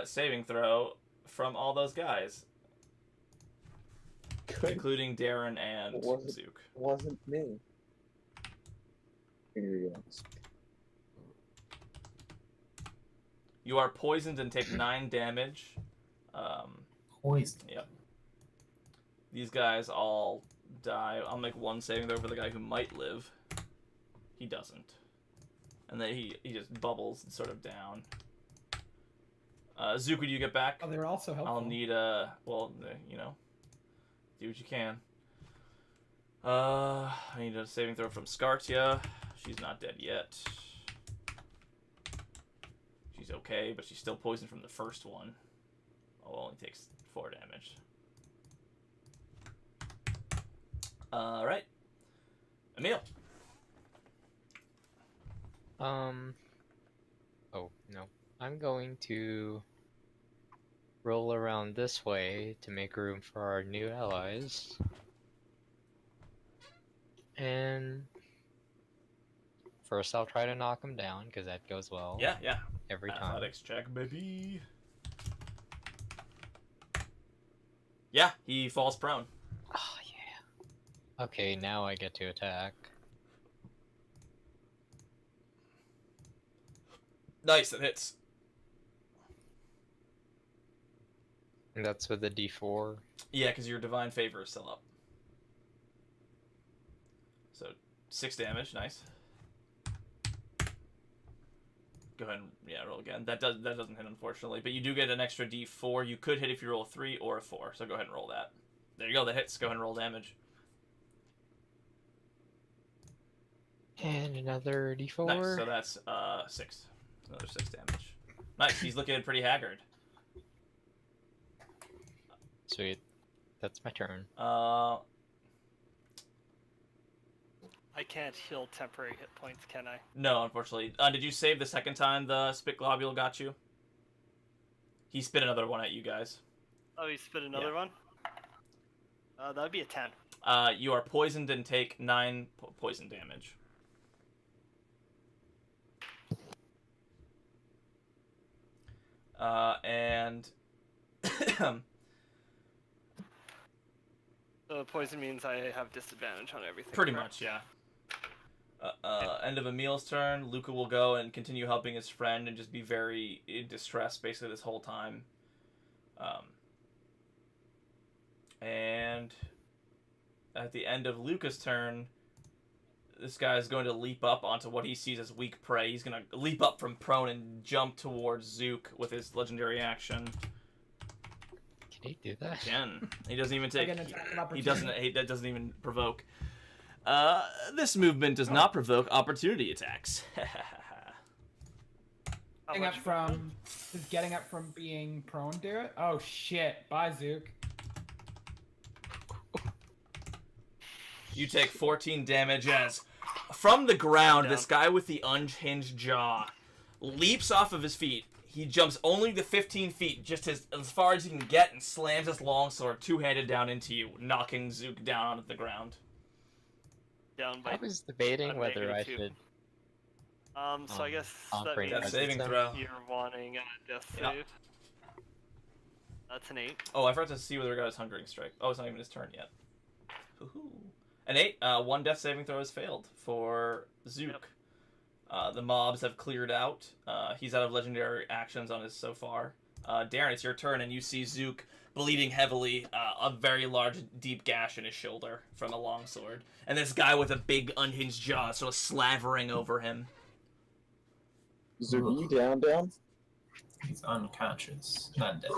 saving throw from all those guys, including Darren and Zook. Wasn't me. Ingredients. You are poisoned and take 9 damage. Poison. Yep. These guys all die. I'll make 1 saving throw for the guy who might live. He doesn't. And then he just bubbles sort of down. Zook, when you get back, Oh, they were also helpful. I'll need well, you know, do what you can. I need a saving throw from Scartia. She's not dead yet. She's okay, but she's still poisoned from the first one. Oh, only takes 4 damage. Alright. Emil. Oh, no. I'm going to roll around this way to make room for our new allies. And first I'll try to knock him down, because that goes well. Yeah, yeah. Every time. Athletics check, baby. Yeah, he falls prone. Oh, yeah. Okay, now I get to attack. Nice, that hits. And that's with the D4. Yeah, because your divine favor is still up. So 6 damage, nice. Go ahead and roll again. That doesn't hit, unfortunately, but you do get an extra D4. You could hit if you roll a 3 or a 4. So go ahead and roll that. There you go. That hits. Go ahead and roll damage. And another D4. Nice. So that's 6. Another 6 damage. Nice. He's looking pretty haggard. Sweet. That's my turn. I can't heal temporary hit points, can I? No, unfortunately. Did you save the second time the spit globule got you? He spit another one at you guys. Oh, you spit another one? That would be a 10. You are poisoned and take 9 poison damage. And So poison means I have disadvantage on everything. pretty correct? much, yeah. End of Emil's turn. Luca will go and continue helping his friend and just be very in distress basically this whole time. And at the end of Luca's turn, this guy is going to leap up onto what he sees as weak prey. He's going to leap up from prone and jump towards Zook with his legendary action. Can he do that? Again, he doesn't even take. Again, attack of He doesn't. That doesn't even provoke. This movement does not provoke opportunity attacks. How Getting up much- from is getting up from being prone to it. Oh shit! Bye, Zook. You take 14 damage as from the ground, Down. this guy with the unhinged jaw leaps off of his feet. He jumps only the 15 feet, just as far as he can get, and slams his longsword two-handed down into you, knocking Zook down onto the ground. Down by. I was debating a whether I negative 2. should. So I guess that Conquering means Death saving Presence. throw. you're wanting a death Yeah. save. That's an 8. Oh, I forgot to see whether he got his Hungering Strike. Oh, it's not even his turn yet. Hoo-hoo. An 8. One death saving throw has failed for Zook. The mobs have cleared out. He's out of legendary actions on his so far. Darren, it's your turn, and you see Zook bleeding heavily, a very large, deep gash in his shoulder from a longsword. And this guy with a big, unhinged jaw sort of slavering over him. Zook, are you down? He's unconscious, not dead.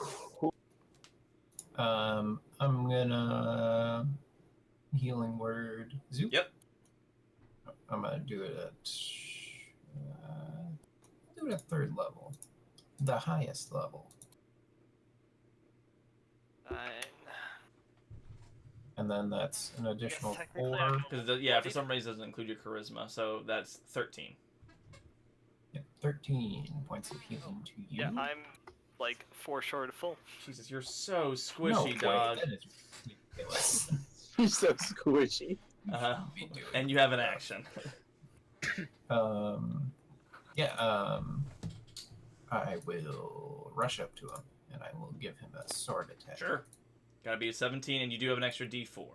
I'm gonna healing word Zook. Yep. I'm gonna do it at 3rd level, the highest level, 9. and then that's an additional technically 4. Because, for some reason it doesn't include your charisma, so that's 13. Yeah, 13 points of healing to you. Yeah, I'm like 4 short of full. Jesus, you're so No, squishy, wait, dog. that is ridiculous. You're so squishy. Be doing And you have an action. I will rush up to him and I will give him a sword attack. Sure. Gotta be a 17, and you do have an extra D4.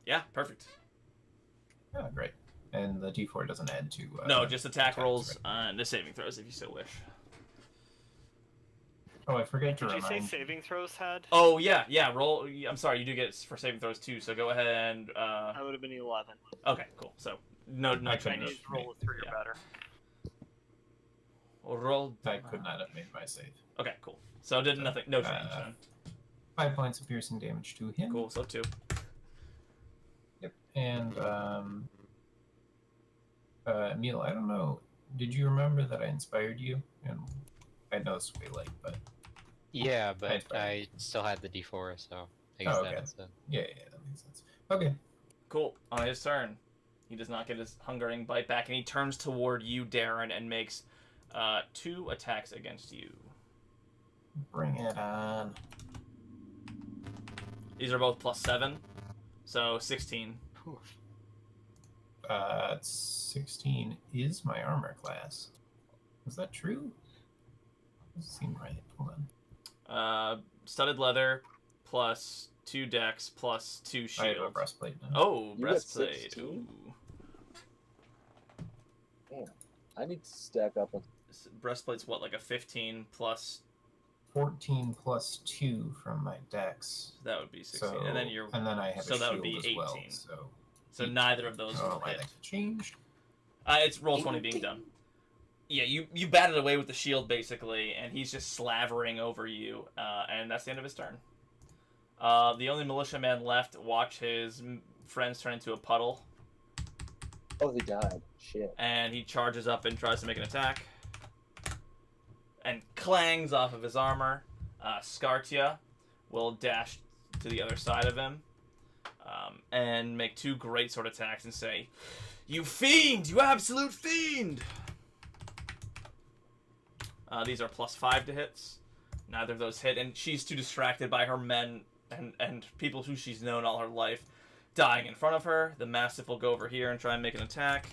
Yeah, perfect. Oh, great. And the D4 doesn't add to. No, just attack attacks, rolls right? and the saving throws if you so wish. Oh, I forgot to Did you say remind. saving throws had? Oh, yeah, roll. I'm sorry, you do get it for saving throws too, so go ahead and. That would have been 11. Okay, cool. So, No I couldn't change. I need to roll a 3 or Yeah. better. Well, roll. I could not have made my save. Okay, cool. So did nothing. No change then. 5 points of piercing damage to him. Cool. So 2. Yep. And Emil, I don't know. Did you remember that I inspired you? And I know it's way late, but Yeah, but inspired I still had the D4, so I guess Oh, that okay. is it. yeah, that makes sense. Okay. Cool. On his turn, he does not get his hungering bite back, and he turns toward you, Darren, and makes 2 attacks against you. Bring it on. These are both +7, so 16. Whew. 16 is my armor class. Is that true? Doesn't seem right. Hold on. Studded leather plus 2 dex plus 2 I have a shield. breastplate now. Oh, You got breastplate. 16? Ooh. I need to stack up on. Breastplate's what, like a 15 plus? 14 plus 2 from my dex. That would be 16. So, and then you're. and then I have so a that shield would be as 18. well. So neither of those I don't know will why hit. that changed. It's roll 20 being done. Yeah, you batted away with the shield basically, and he's just slavering over you, and that's the end of his turn. The only militiaman left watch his friends turn into a puddle, Oh, they died. Shit. and he charges up and tries to make an attack, and clangs off of his armor. Scartia will dash to the other side of him, and make 2 great sword attacks and say, "You fiend! You absolute fiend!" These are +5 to hits. Neither of those hit, and she's too distracted by her men and people who she's known all her life dying in front of her. The Mastiff will go over here and try and make an attack.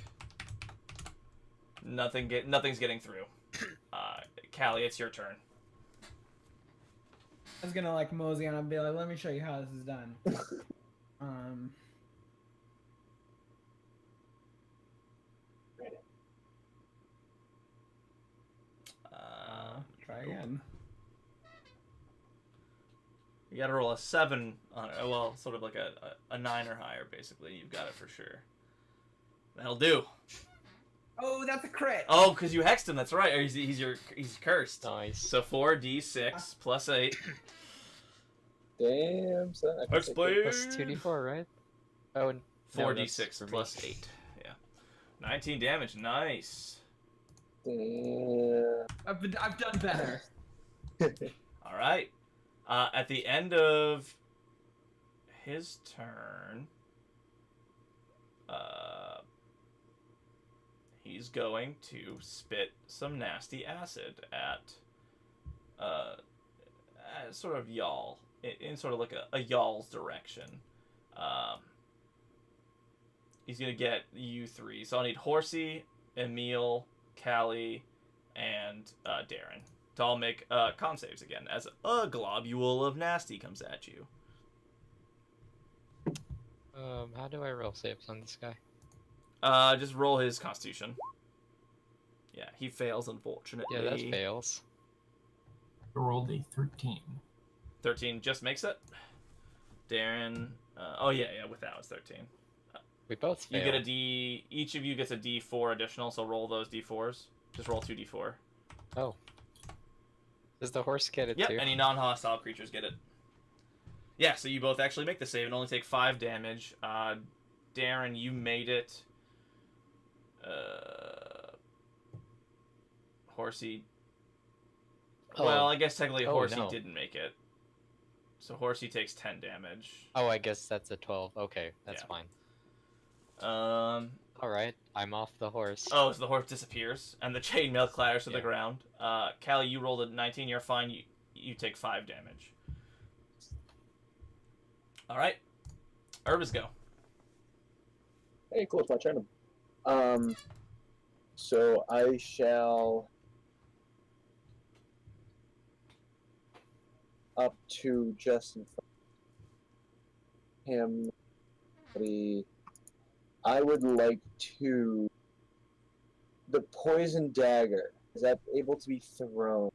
Nothing's getting through. Callie, it's your turn. I was gonna like mosey on and be like, let me show you how this is done. Try again. You gotta roll a 7 on it. Well, sort of like a 9 or higher, basically. You've got it for sure. That'll do. Oh, that's a crit. Oh, because you hexed him. That's right. Or he's cursed. Nice. So 4d6 plus 8. Damn, son. I can Hex take blade. Plus 2d4, right? Oh, no, 4d6 that's for me. plus 8. Yeah. 19 damage. Nice. Damn. I've done better. All right. At the end of his turn, he's going to spit some nasty acid at sort of y'all, in sort of like a y'all's direction. He's going to get you 3. So I'll need Horsey, Emil, Callie, and Darren to all make con saves again as a globule of nasty comes at you. How do I roll saves on this guy? Just roll his constitution. Yeah, he fails, unfortunately. Yeah, that fails. I rolled a 13. 13 just makes it. Darren, oh yeah, without it's 13. We both fail. You get a D, each of you gets a D4 additional, so roll those D4s. Just roll 2D4. Oh. Does the horse get it Yep, too? any non-hostile creatures get it. Yeah, so you both actually make the save and only take 5 damage. Darren, you made it. Horsey. Oh. Well, I guess technically Oh, Horsey no. didn't make it. So Horsey takes 10 damage. Oh, I guess that's a 12. Okay, that's Yeah. fine. Alright, I'm off the horse. Oh, so the horse disappears, and the chainmail clatters to the ground. Callie, you rolled a 19, you're fine. You take 5 damage. Alright. Urbis, go. Hey, cool. It's my turn. So I shall up to just in front of him. I would like to. The poison dagger, is that able to be thrown?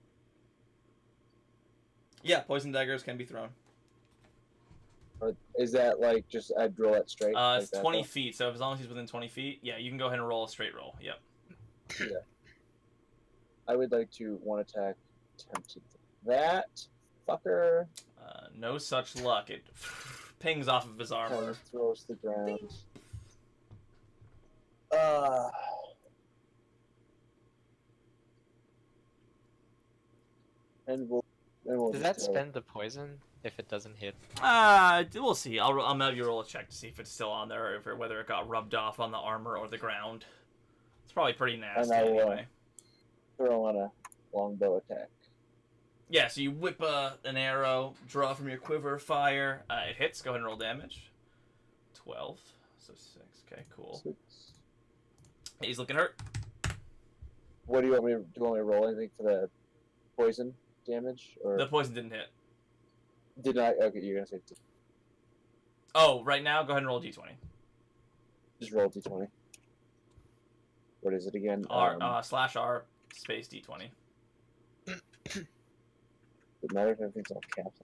Yeah, poison daggers can be thrown. Or is that like just I'd roll it straight? Like It's that, 20 though? feet, so as long as he's within 20 feet, yeah, you can go ahead and roll a straight roll. Yep. I would like to one attack attempt that fucker. No such luck. It pings off of his Kind armor. of throws to the ground. And we'll Does just that spend the poison if it doesn't hit? We'll see. I'll have you roll a check to see if it's still on there, or if whether it got rubbed off on the armor or the ground. It's probably pretty nasty And I will anyway. throw on a longbow attack. Yeah, so you whip an arrow, draw from your quiver, fire. It hits. Go ahead and roll damage. 12. So 6. Okay, cool. 6. He's looking hurt. What do you want me to do? You want me to roll anything for the poison damage, or The poison didn't hit. did not? Okay, you're gonna say Oh, right now, go ahead and roll d20. just roll d20. What is it again? Slash R space d20. It matters if everything's all caps.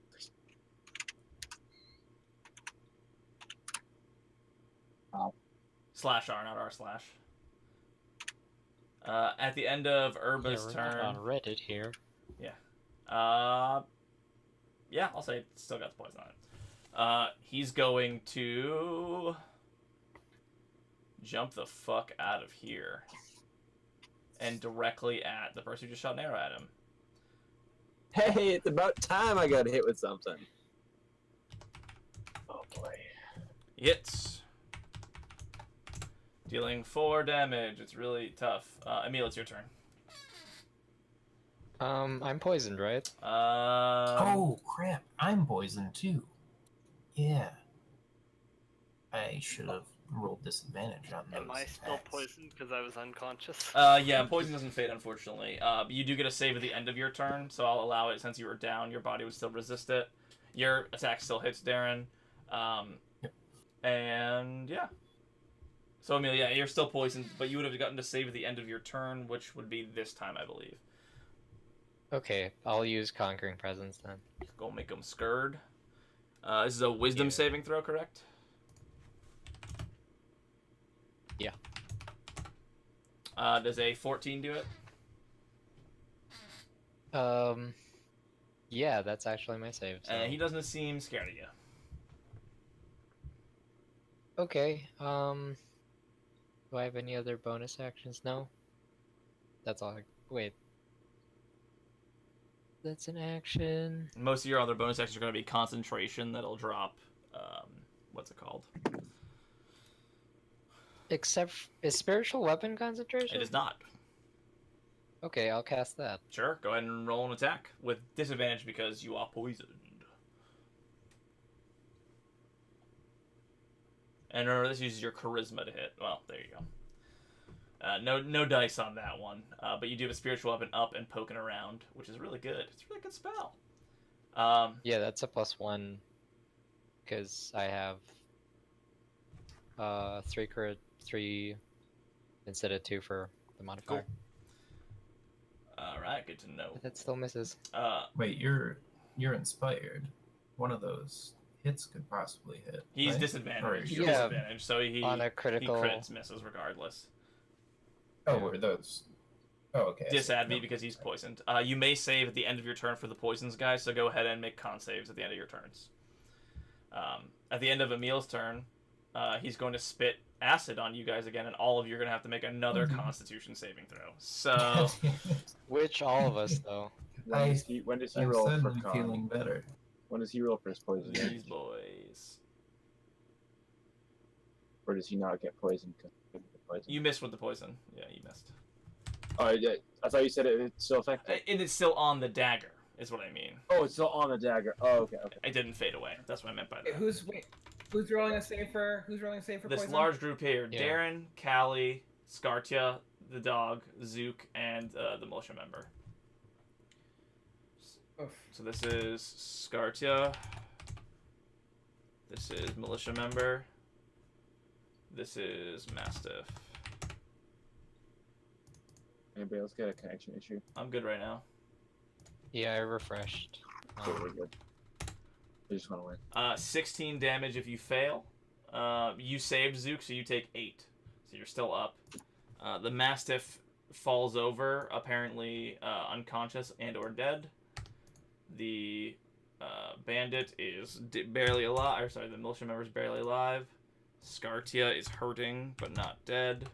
Slash R, not R slash. At the end of Urba's Yeah, we're not turn. on Reddit here. Yeah, I'll say it's still got the poison on it. He's going to jump the fuck out of here and directly at the person who just shot an arrow at him. Hey, it's about time I got hit with something. Oh boy. Hits. Dealing 4 damage. It's really tough. Emil, it's your turn. I'm poisoned, right? Oh crap! I'm poisoned too. Yeah. I should have rolled disadvantage on those. Am I still attacks. poisoned because I was unconscious? Yeah, poison doesn't fade, unfortunately. You do get a save at the end of your turn, so I'll allow it since you were down. Your body would still resist it. Your attack still hits, Darren. Yep. And yeah. So, Emil, yeah, you're still poisoned, but you would have gotten to save at the end of your turn, which would be this time, I believe. Okay, I'll use Conquering Presence then. Go make him scared. This is a wisdom Yeah. saving throw, correct? Yeah. Does a 14 do it? Yeah, that's actually my save. So. He doesn't seem scared of you. Okay, do I have any other bonus actions? No? That's all. Wait. That's an action. Most of your other bonus actions are going to be concentration. That'll drop. What's it called? Is spiritual weapon concentration? It is not. Okay, I'll cast that. Sure. Go ahead and roll an attack with disadvantage because you are poisoned. And remember, this uses your charisma to hit. Well, there you go. No dice on that one. But you do have a spiritual weapon up and poking around, which is really good. It's a really good spell. Yeah, that's a +1 because I have 3 instead of 2 for the modifier. All right, good to know. But that still misses. Wait, you're inspired. One of those hits could possibly hit. He's right? disadvantaged. Or- You're Yeah. disadvantaged, so he On a critical. he crits misses regardless. Oh, were those? Oh, okay. I see. Disad me No. because he's poisoned. You may save at the end of your turn for the poisons, guys, so go ahead and make con saves at the end of your turns. At the end of Emil's turn, he's going to spit acid on you guys again, and all of you are going to have to make another Mhm. Constitution saving throw. So, Which all of us, though. When does he I'm roll for suddenly con? feeling better. When does he roll for his poison? these boys. Or does he not get poisoned? Poison? You missed with the poison. Yeah, you missed. Oh, yeah. I thought you said it's still effective. And it's still on the dagger, is what I mean. Oh, it's still on the dagger. Oh, okay. It didn't fade away. That's what I meant by that. Who's rolling a save for? Who's rolling a save for This poison? large group here: Yeah. Darren, Callie, Skartia, the dog, Zook, and the militia member. Oof. So this is Skartia. This is militia member. This is Mastiff. Anybody else got a connection issue? I'm good right now. Yeah, I refreshed. Okay, we're good. I just want to win. 16 damage if you fail. You saved Zook, so you take 8. So you're still up. The Mastiff falls over, apparently unconscious and or dead. The bandit is barely alive. Or sorry, the militia member is barely alive. Scartia is hurting, but not dead.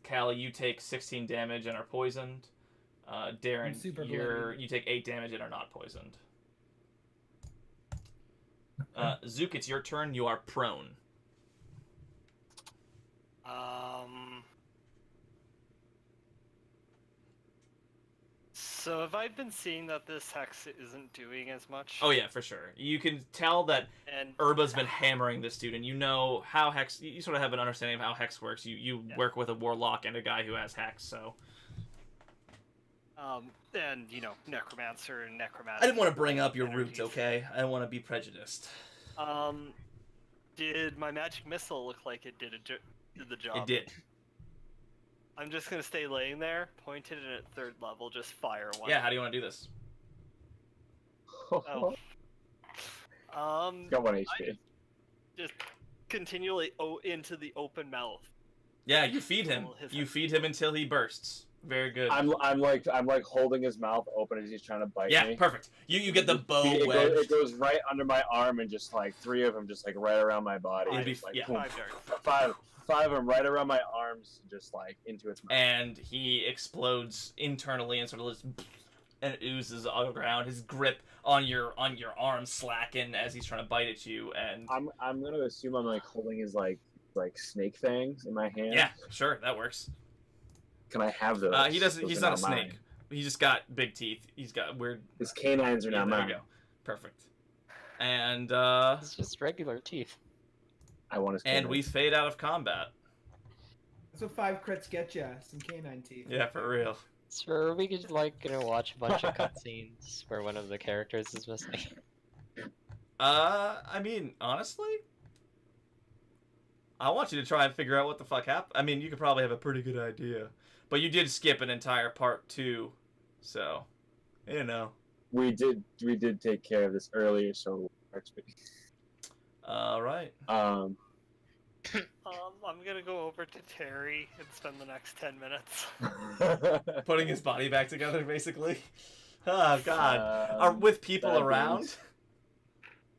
Callie, you take 16 damage and are poisoned. Darren, you take 8 damage and are not poisoned. Zook, it's your turn. You are prone. So have I been seeing that this hex isn't doing as much? Oh yeah, for sure. You can tell that And Urba's been hammering this dude, and you know how hex. You sort of have an understanding of how hex works. You work with a warlock and a guy who has hex, so. and you know, necromancer and necromantic. I didn't want to bring up your energies. roots, okay? I don't want to be prejudiced. Did my magic missile look like it did the job? It did. I'm just gonna stay laying there, pointed in at 3rd level, just fire one. Yeah, how do you want to do this? Oh. Got 1 HP. Just continually into the open mouth. Yeah, you feed him. You feed him until he bursts. Very good. I'm like holding his mouth open as he's trying to bite me. Yeah, perfect. You get the bow It wedge. goes, it goes right under my arm and just like 3 of them just like right around my body. It'd be- Just, like, yeah. boom. 5 darts. Five of them right around my arms, just like into its mouth. And he explodes internally and sort of just and oozes all around. His grip on your arm slacken as he's trying to bite at you. And I'm gonna assume I'm like holding his like snake fangs in my hand. yeah, sure, that works. Can I have those? He doesn't. Those He's are not a snake. mine. He just got big teeth. He's got weird. His canines are Yeah, not there mine. we go. Perfect. And It's just regular teeth. I want his and canines. we fade out of combat. That's what 5 crits get you. Some canine teeth. Yeah, for real. Sure, we could like watch a bunch of cutscenes where one of the characters is missing. I mean, honestly, I want you to try and figure out what the fuck happened. I mean, you could probably have a pretty good idea, but you did skip an entire part 2, so you know. We did take care of this earlier, so All right. I'm gonna go over to Terry and spend the next 10 minutes. Putting his body back together, basically. Oh God. Are with people that around? means-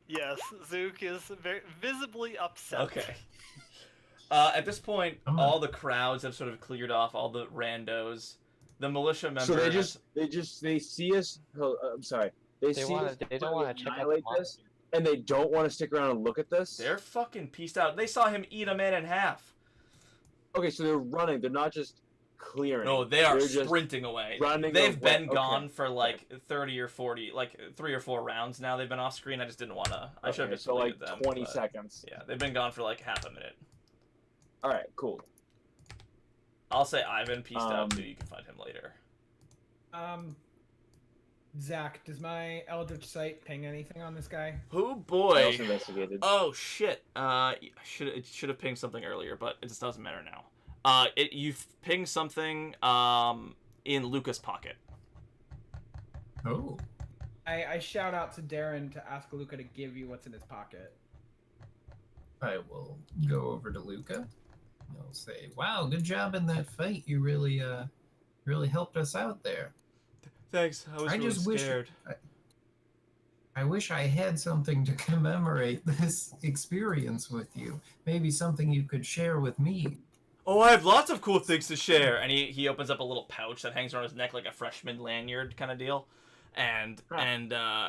Yes, Zook is very visibly upset. Okay. At this point, Oh. all the crowds have sort of cleared off. All the randos, the militia members. So they see us. I'm sorry. They see us. They don't want to check out the annihilate this, and they don't want to stick around and look at this. They're fucking pieced out. They saw him eat a man in half. Okay, so they're running. They're not just clearing. No, they are They're just sprinting away. running They've away. been Okay. gone for like 30 or 40, like 3 or 4 rounds now. They've been off screen. I just didn't want to. I should have Okay, just so like deleted them. 20 but, seconds. Yeah, they've been gone for like half a minute. All right, cool. I'll say Ivan pieced out too. Um, You can find him later. Zach, does my Eldritch Sight ping anything on this guy? Oh I boy. also investigated. Oh shit. It should have pinged something earlier, but it just doesn't matter now. You've pinged something in Luca's pocket. Oh. I shout out to Darren to ask Luca to give you what's in his pocket. I will go over to Luca. I'll say, "Wow, good job in that fight. You really helped us out there. Thanks. I was I really just wish- scared. I wish I had something to commemorate this experience with you. Maybe something you could share with me." Oh, I have lots of cool things to share. And he opens up a little pouch that hangs around his neck like a freshman lanyard kind of deal. And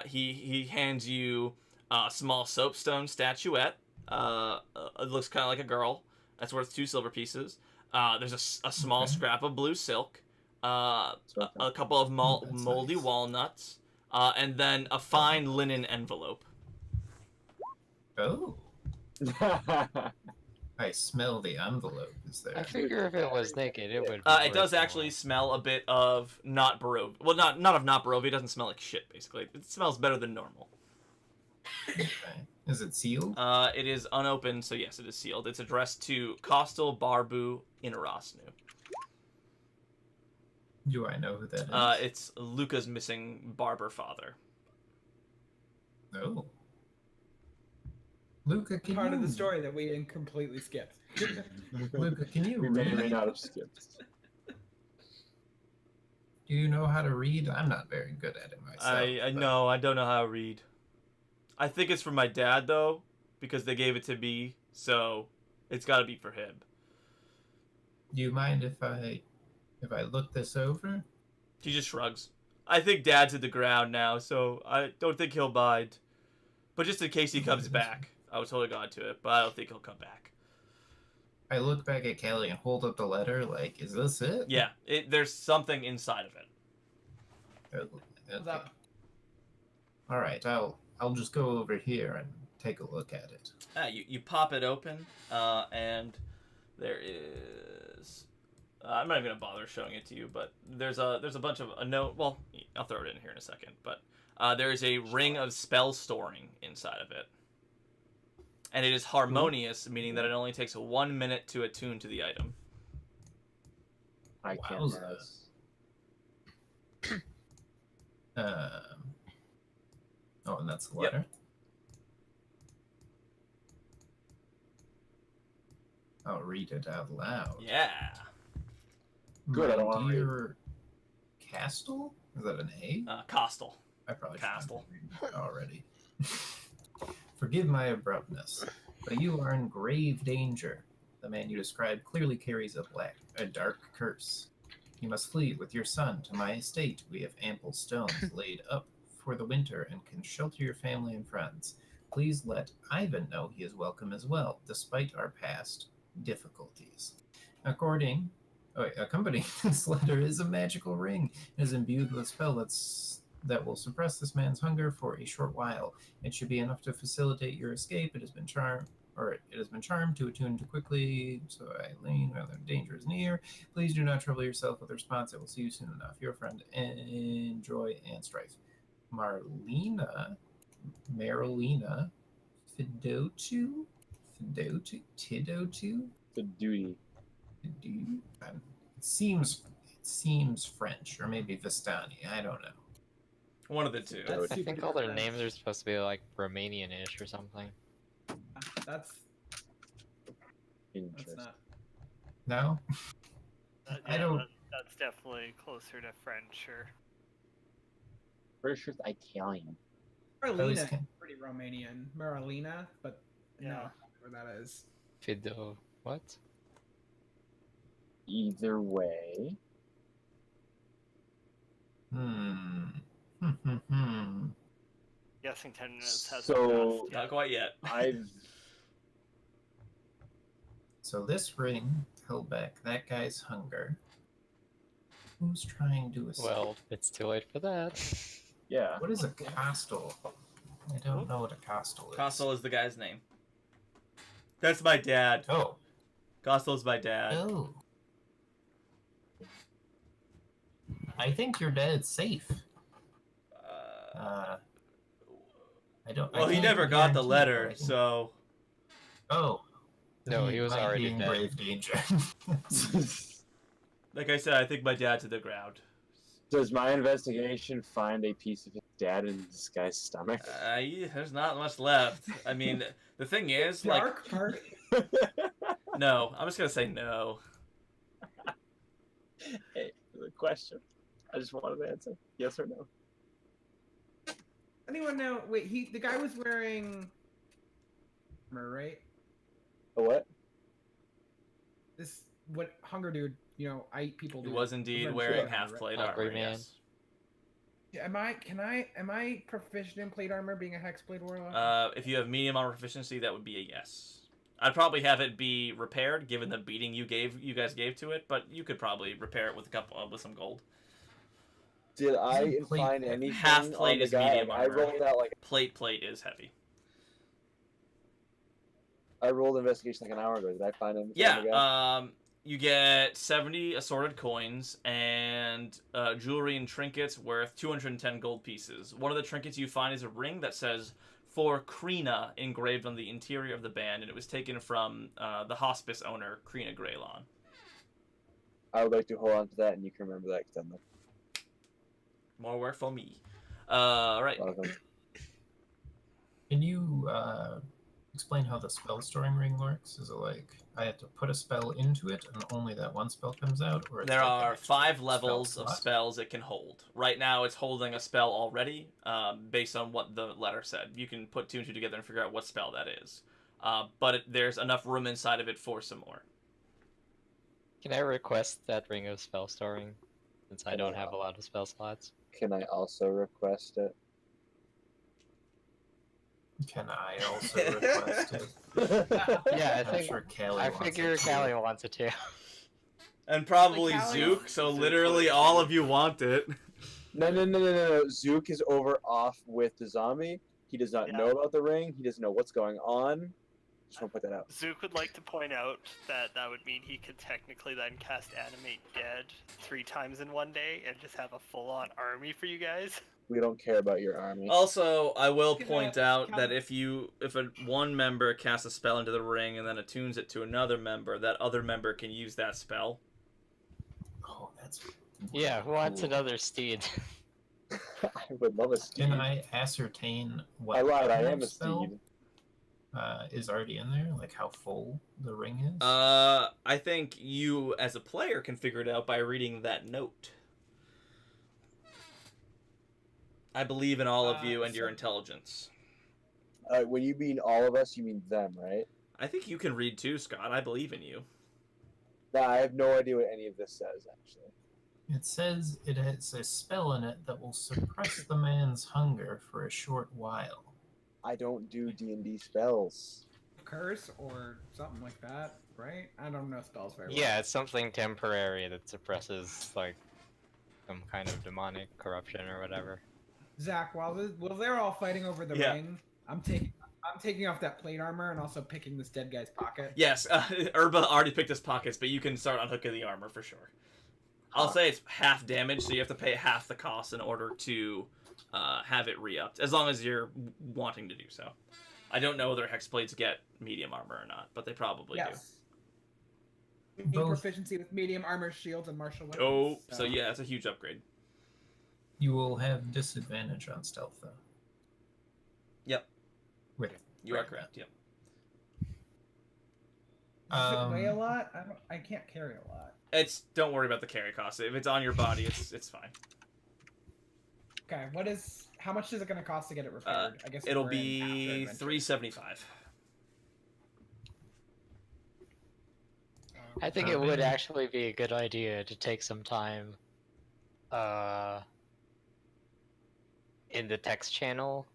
he hands you a small soapstone statuette. It looks kind of like a girl. That's worth 2 silver pieces. There's a small Okay. scrap of blue silk. A couple of That's moldy nice. walnuts. And then a fine linen envelope. Oh, I smell the envelope. Is I there? figure if it was naked, it would. It does actually smell a bit of not Barovia. Well, not of not Barovia. It doesn't smell like shit, basically. It smells better than normal. Okay. Is it sealed? It is unopened, so yes, it is sealed. It's addressed to Kostal Barbu Inarasnu. Do I know who that is? It's Luca's missing barber father. Oh. Luca, can Part you... of the story that we completely skipped. Luca, can you We may or may read? not have skipped. Do you know how to read? I'm not very good at it myself. I but- know, I don't know how to read. I think it's for my dad, though, because they gave it to me, so it's got to be for him. Do you mind if I look this over? He just shrugs. I think Dad's at the ground now, so I don't think he'll mind. But just in case he comes back, I was holding on to it, but I don't think he'll come back. I look back at Kelly and hold up the letter. Like, is this it? Yeah, there's something inside of it. Oh, What's okay. up? All right, I'll just go over here and take a look at it. You pop it open, and there is. I'm not even gonna bother showing it to you, but there's a bunch of a note. Well, I'll throw it in here in a second. But there is a ring of spell storing inside of it, and it is harmonious, meaning that it only takes 1 minute to attune to the item. I can't Wowza. guess. Oh, and that's the Yep. letter. I'll read it out loud. Yeah. Good, I don't wanna My read. dear Castle? Is that an A? Costal. I probably Castle. should have already. Forgive my abruptness, but you are in grave danger. The man you described clearly carries a dark curse. You must flee with your son to my estate. We have ample stones laid up for the winter and can shelter your family and friends. Please let Ivan know he is welcome as well, despite our past difficulties. Accompanying this letter is a magical ring. It is imbued with a spell that will suppress this man's hunger for a short while. It should be enough to facilitate your escape. It has been charmed to attune too quickly. So Eileen, while the danger is near, please do not trouble yourself with a response. I will see you soon enough. Your friend, Enjoy and Strife. Marilina, Fidotu, Tidotu. The duty. It seems French or maybe Vistani. I don't know. One of the two. That's I super think all their French. names are supposed to be like Romanian-ish or something. That's Interesting. not. No? I don't- That's definitely closer to French or. Pretty sure it's Italian. Marlena is can- pretty Romanian. Marlena, but no, Yeah. where that is. Fido. What? Either way, Guessing 10 minutes has So- passed. Not quite yet. I've So this ring held back that guy's hunger. Who's trying to escape? Well, it's too late for that. yeah. What is a costal? I don't know what a costal is. Costal is the guy's name. That's my dad. Oh. Costal's my dad. Oh. I think your dad's safe. I don't. I Well, he can't never got the guarantee, letter, but I think- so Oh. No, he was might already be in dead. grave danger. like I said, I think my dad's to the ground. Does my investigation find a piece of his dad in this guy's stomach? There's not much left. I mean, the thing is, like, Dark part. no. I'm just gonna say no. Hey, the question. I just wanted to answer. Yes or no. Anyone know? Wait, the guy was wearing armor, right? A what? What Hunger Dude? You know, I eat people. He Dude. was indeed I'm wearing sure. half-plate Hungry armor. man. Yes. Am I proficient in plate armor, being a hexblade warlock? If you have medium armor proficiency, that would be a yes. I'd probably have it be repaired, given the beating you guys gave to it, but you could probably repair it with with some gold. Did I Isn't plate find heavy? anything Half plate on the is guy? medium I armor. rolled out like Plate is heavy. I rolled investigation like an hour ago. Did I find anything on the guy? Yeah. You get 70 assorted coins and jewelry and trinkets worth 210 gold pieces. One of the trinkets you find is a ring that says "For Krina" engraved on the interior of the band, and it was taken from the hospice owner, Krina Greylon. I would like to hold on to that, and you can remember that because I'm More work for me. All right. welcome. Can you explain how the spell storing ring works? Is it like I have to put a spell into it and only that one spell comes out, or it's There like an are extra 5 spell levels of slot? spells it can hold. Right now, it's holding a spell already, based on what the letter said. You can put 2 and 2 together and figure out what spell that is. But there's enough room inside of it for some more. Can I request that ring of spell storing? Since I Can don't I, have a lot of spell slots. Can I also request it? Can I also request it? Yeah, I I'm think sure Callie I wants figure it too. Callie wants it too. And probably Like, Callie- Zook, so Zook literally would all too. of you want it. No. Zook is over off with the zombie. He does not Yeah. know about the ring. He doesn't know what's going on. Just want to put that out. Zook would like to point out that that would mean he could technically then cast Animate Dead 3 times in one day and just have a full-on army for you guys. We don't care about your army. Also, I will Can, point out Cal- that if one member casts a spell into the ring and then attunes it to another member, that other member can use that spell. Oh, that's Yeah, who wants cool. another steed? I would love a steed. Can I ascertain what I lied. I level am a of spell steed. is already in there? Like how full the ring is? I think you, as a player, can figure it out by reading that note. I believe in all of you and your so- intelligence. When you mean all of us, you mean them, right? I think you can read too, Scott. I believe in you. No, I have no idea what any of this says, actually. It says it has a spell in it that will suppress the man's hunger for a short while. I don't do D&D spells. curse or something like that, right? I don't know spells very well. Yeah, it's something temporary that suppresses like some kind of demonic corruption or whatever. Zach, while they're all fighting over the Yeah. ring, I'm taking off that plate armor and also picking this dead guy's pocket. Yes, Urba already picked his pockets, but you can start unhooking the armor for sure. I'll say it's half damage, so you have to pay half the cost in order to have it re-upped, as long as you're wanting to do so. I don't know whether hexblades get medium armor or not, but they probably Yes. You need Both. proficiency with medium armor, shields, and martial do. Oh, weapons. so yeah, it's a huge upgrade. You will have disadvantage on stealth, though. Yep, Wait, you are right. correct. Yep. Does it weigh a lot? I can't carry a lot. Don't worry about the carry cost. If it's on your body, it's fine. Okay, how much is it going to cost to get it repaired? I guess It'll we're in be after adventure. $375. I think it would actually be a good idea to take some time in the text channel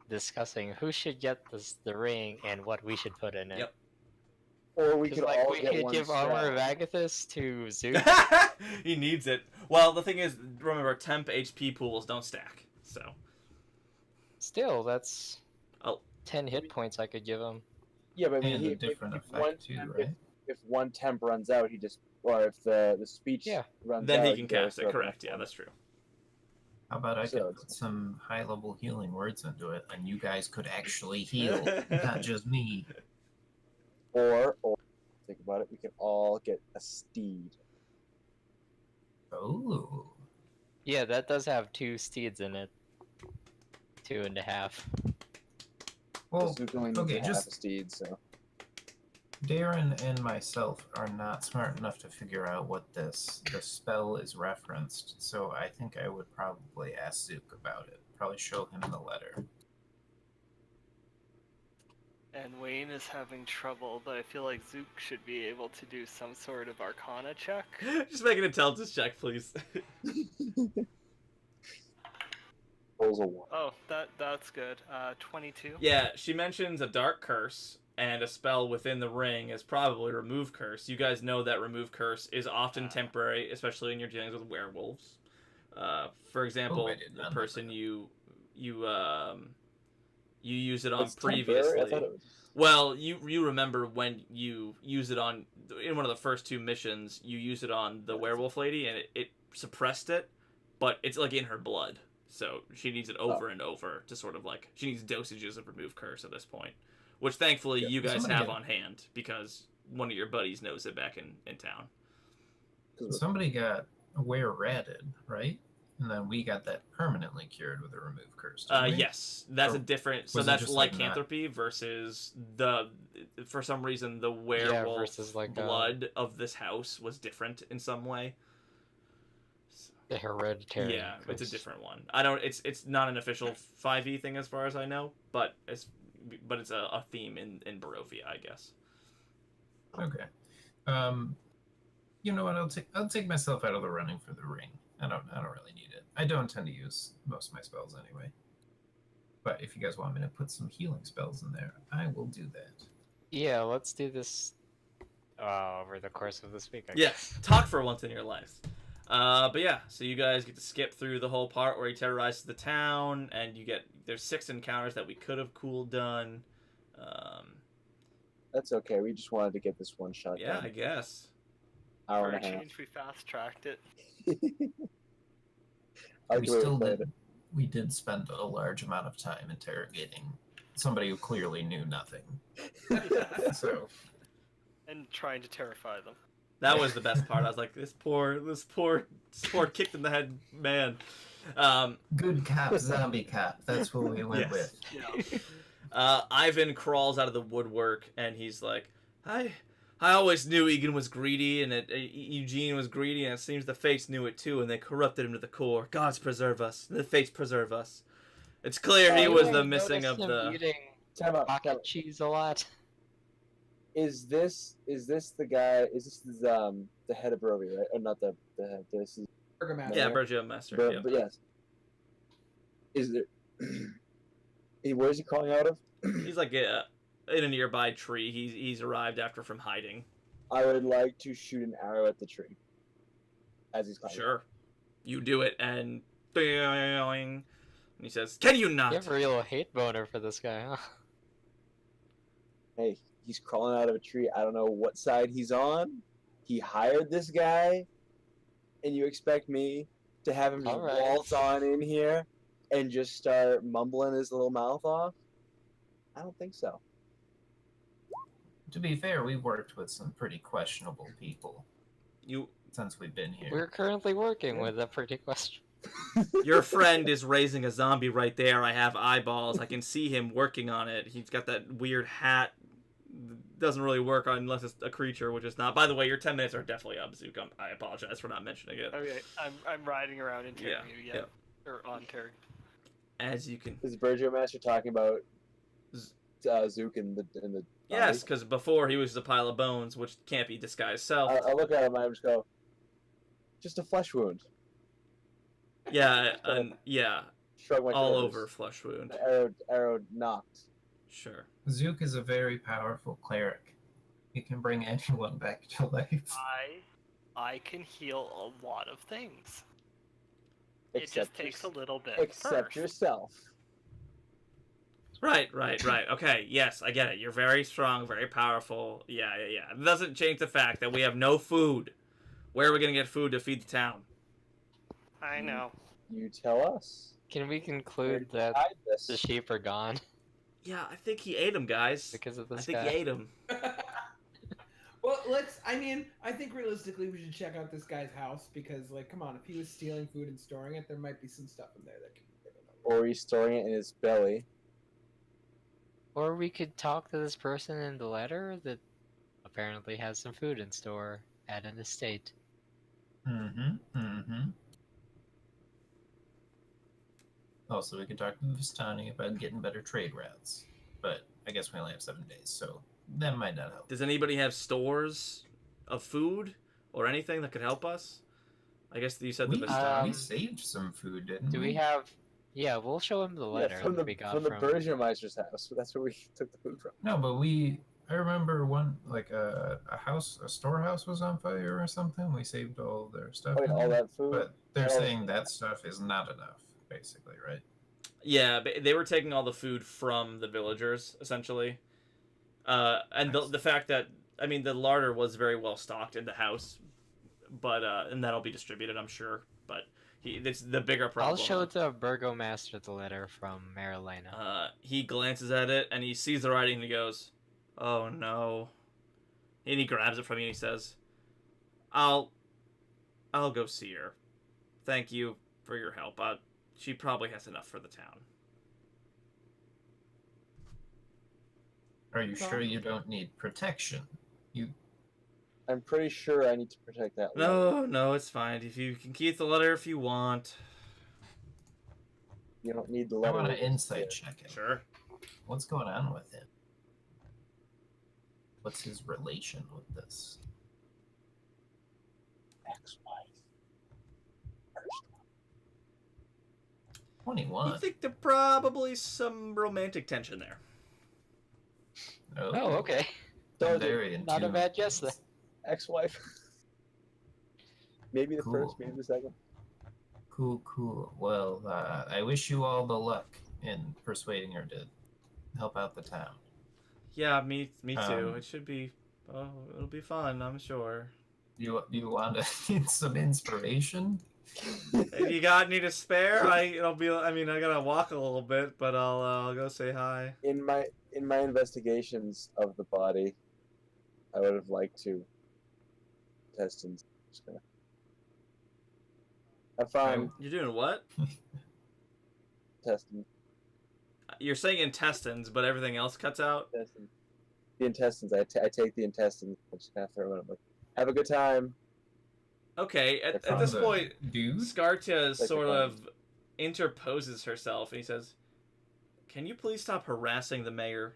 discussing who should get the ring and what we should put in it. Yep. Or we 'Cause, could like, all we get could one give Armor of Strahd. Agathis to Zook. He needs it. Well, the thing is, remember, temp HP pools don't stack. So, Still, that's Oh. 10 hit points I could give him. Yeah, but I mean, And a different effect too, right? if one temp runs out, or if the speech Yeah. runs out, then he can goes cast it. for Correct. next Yeah, one. that's true. How about I So could put some high-level healing words into it, and you guys could actually heal, not just me. Or think about it, we can all get a steed. Oh, Yeah, that does have 2 steeds in it. 2.5. well, Zook only needs okay, half just a steed, so Darren and myself are not smart enough to figure out what the spell is referenced, so I think I would probably ask Zook about it. Probably show him the letter. And Wayne is having trouble, but I feel like Zook should be able to do some sort of Arcana check. Just make an intelligence check, please. rolls a 1. Oh, that's good. 22. Yeah, she mentions a dark curse, and a spell within the ring is probably remove curse. You guys know that remove curse is often temporary, especially when you're dealing with werewolves. For example, I did the not person know you use it on It's temporary? previously. I thought it was... Well, you remember when you use it on, in one of the first 2 missions, you use it on the werewolf lady, and it suppressed it, but it's like in her blood. So she needs it over and over to sort of like, she needs dosages of remove curse at this point. Which thankfully you guys Somebody have get- on hand, because one of your buddies knows it back in town. Somebody got were ratted, right? And then we got that permanently cured with a remove curse. Didn't we? Yes, that's a Or different. So was it that's just, like, not- lycanthropy versus for some reason the Yeah, werewolf versus like blood of this house was different in some way. the hereditary. Yeah, it's a curse. different one. I don't. It's not an official 5e thing as far as I know, but it's a theme in Barovia, I guess. Okay. You know what? I'll take myself out of the running for the ring. I don't really need it. I don't tend to use most of my spells anyway. But if you guys want me to put some healing spells in there, I will do that. Yeah, let's do this over the course of this week. I Yes, guess. talk for once in your life. But yeah, so you guys get to skip through the whole part where he terrorizes the town, and there's 6 encounters that we could have done. That's okay. We just wanted to get this one shot Yeah, done. I guess. Hour For a and a half. change, we fast tracked it. I like we the way we still played did. We did spend a large amount of time interrogating somebody who clearly knew nothing. So And trying to terrify them. That was the best part. I was like, this poor kicked in the head man. good cop, zombie cop. That's what we went Yes. with. Yeah. Ivan crawls out of the woodwork and he's like, I always knew Egan was greedy and Eugene was greedy, and it seems the Fates knew it too, and they corrupted him to the core. Gods preserve us. The Fates preserve us. It's clear he was the missing of the... Eating Time out. pocket cheese a lot. Is this the guy? Is this the head of Barovia, right? Or not the head? This is Burgomaster. Yeah, Burgio Master. Yep. but yes. Is there? Where is he crawling out of? He's like in a nearby tree. He's arrived after from hiding. I would like to shoot an arrow at the tree as he's climbing. Sure. You do it, and... And he says, can you not? You have a real hate boner for this guy, huh? Hey, he's crawling out of a tree. I don't know what side he's on. He hired this guy, and you expect me to have him just All right. waltz on in here and just start mumbling his little mouth off? I don't think so. To be fair, we've worked with some pretty questionable people You... since we've been here. We're currently working with a pretty question. Your friend is raising a zombie right there. I have eyeballs. I can see him working on it. He's got that weird hat. Doesn't really work unless it's a creature, which is not. By the way, your 10 minutes are definitely up, Zook. I apologize for not mentioning it. Okay, I'm riding around in Terry. Yeah. Or on Terry. As you can... Is Burgio Master talking about Zook in the Yes, because before he was a pile of bones, which can't be disguised self. I look at him and I just go, just a flesh wound. Yeah, and yeah, Shrug my all shoulders. over flesh wound. Arrow knocked. Sure. Zook is a very powerful cleric. He can bring anyone back to life. I can heal a lot of things. It just Except takes a little bit. Except first. yourself. Right. Okay, yes, I get it. You're very strong, very powerful. Yeah. It doesn't change the fact that we have no food. Where are we going to get food to feed the town? I know. You tell us. Can we Where conclude did you that hide this? the sheep are gone Yeah, I think he ate him, guys. because of I this think guy? he ate him. Well, I think realistically we should check out this guy's house because, like, come on, if he was stealing food and storing it, there might be some stuff in there that can. Or he's storing it in his belly. Or we could talk to this person in the letter that apparently has some food in store at an estate. Also, we could talk to Vistani about getting better trade routes. But I guess we only have 7 days, so that might not help. Does anybody have stores of food or anything that could help us? I guess you said the We Vistani. saved some food, didn't Do we have... Yeah, we'll show him the letter from the that we got from the Burgermeister's house. That's where we took the food from. No, but I remember one, like a storehouse was on fire or something. We saved all their stuff. Oh, yeah, in all there. that food. But they're all- saying that stuff is not enough, basically, right? Yeah, they were taking all the food from the villagers, essentially. And the fact that, I mean, the larder was very well stocked in the house, but and that'll be distributed, I'm sure. But it's the bigger problem. I'll show the burgomaster the letter from Marilena. He glances at it and he sees the writing and he goes, "Oh no!" And he grabs it from you and he says, "I'll go see her. Thank you for your help. She probably has enough for the town. Are you sure you don't need protection? I'm pretty sure I need to protect that letter. No, it's fine. If you can keep the letter if you want. You don't need the I letter. want to insight check him. Sure. What's going on with him? What's his relation with this? Ex-wife. 21. You think there's probably some romantic tension there. Oh, okay. So I'm very in Not a tune bad with guess this. Ex-wife. Maybe the Cool. first, maybe the second. Cool. Well, I wish you all the luck in persuading her to help out the town. Yeah, me too. Um, It should be. Oh, it'll be fun, I'm sure. You want to need some inspiration? If you got any to spare, I gotta walk a little bit, but I'll go say hi. In my investigations of the body, I would have liked to test and just gonna. I found You're doing what? testing. You're saying intestines, but everything else cuts out? Testing. The intestines. I take the intestines and just kind of throw them. Like, have a good time. Okay, at From this the point, dude? Scartia Like sort the of interposes herself, and he says, "Can you please stop harassing the mayor?"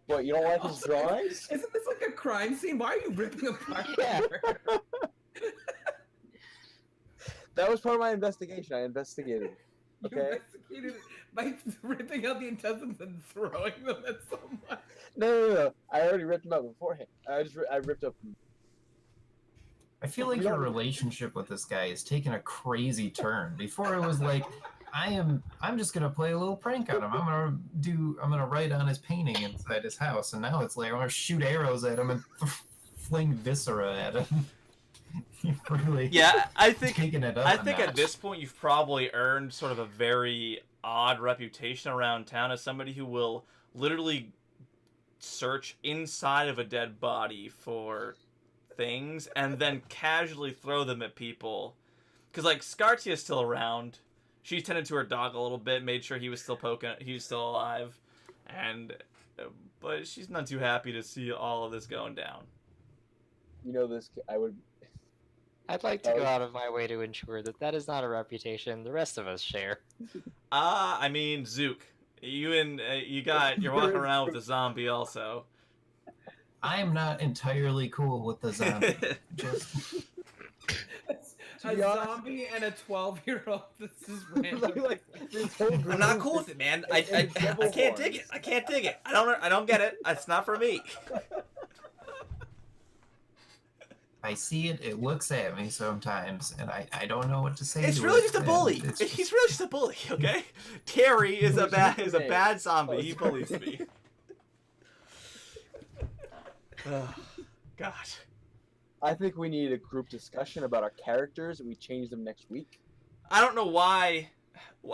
What, you don't like his drawings? Isn't this like a crime scene? Why are you ripping apart? Yeah. That was part of my investigation. I investigated. You Okay. investigated it by ripping out the intestines and throwing them at someone. No. I already ripped them up beforehand. I ripped up. I feel like your relationship with this guy is taking a crazy turn. Before it was like, I'm just gonna play a little prank on him. I'm gonna write on his painting inside his house, and now it's like I'm gonna shoot arrows at him and fling viscera at him. You've really Yeah, I think taken it up. I a think at notch. this point you've probably earned sort of a very odd reputation around town as somebody who will literally search inside of a dead body for things and then casually throw them at people. Because, like, Scartia's still around. She tended to her dog a little bit, made sure he was still alive. But she's not too happy to see all of this going down. You know this. I'd like to go out of my way to ensure that that is not a reputation the rest of us share. I mean, Zook, you're walking around with a zombie also. I'm not entirely cool with the zombie. Just A zombie and a 12-year-old. This is random. I'm not cool with it, man. I can't dig it. I can't dig it. I don't get it. It's not for me. I see it. It looks at me sometimes, and I don't know what to say. It's to really it, just a and bully. it's He's just- really just a bully, okay? Terry is a bad zombie. He bullies me. Oh, God. I think we need a group discussion about our characters, and we change them next week. I don't know why.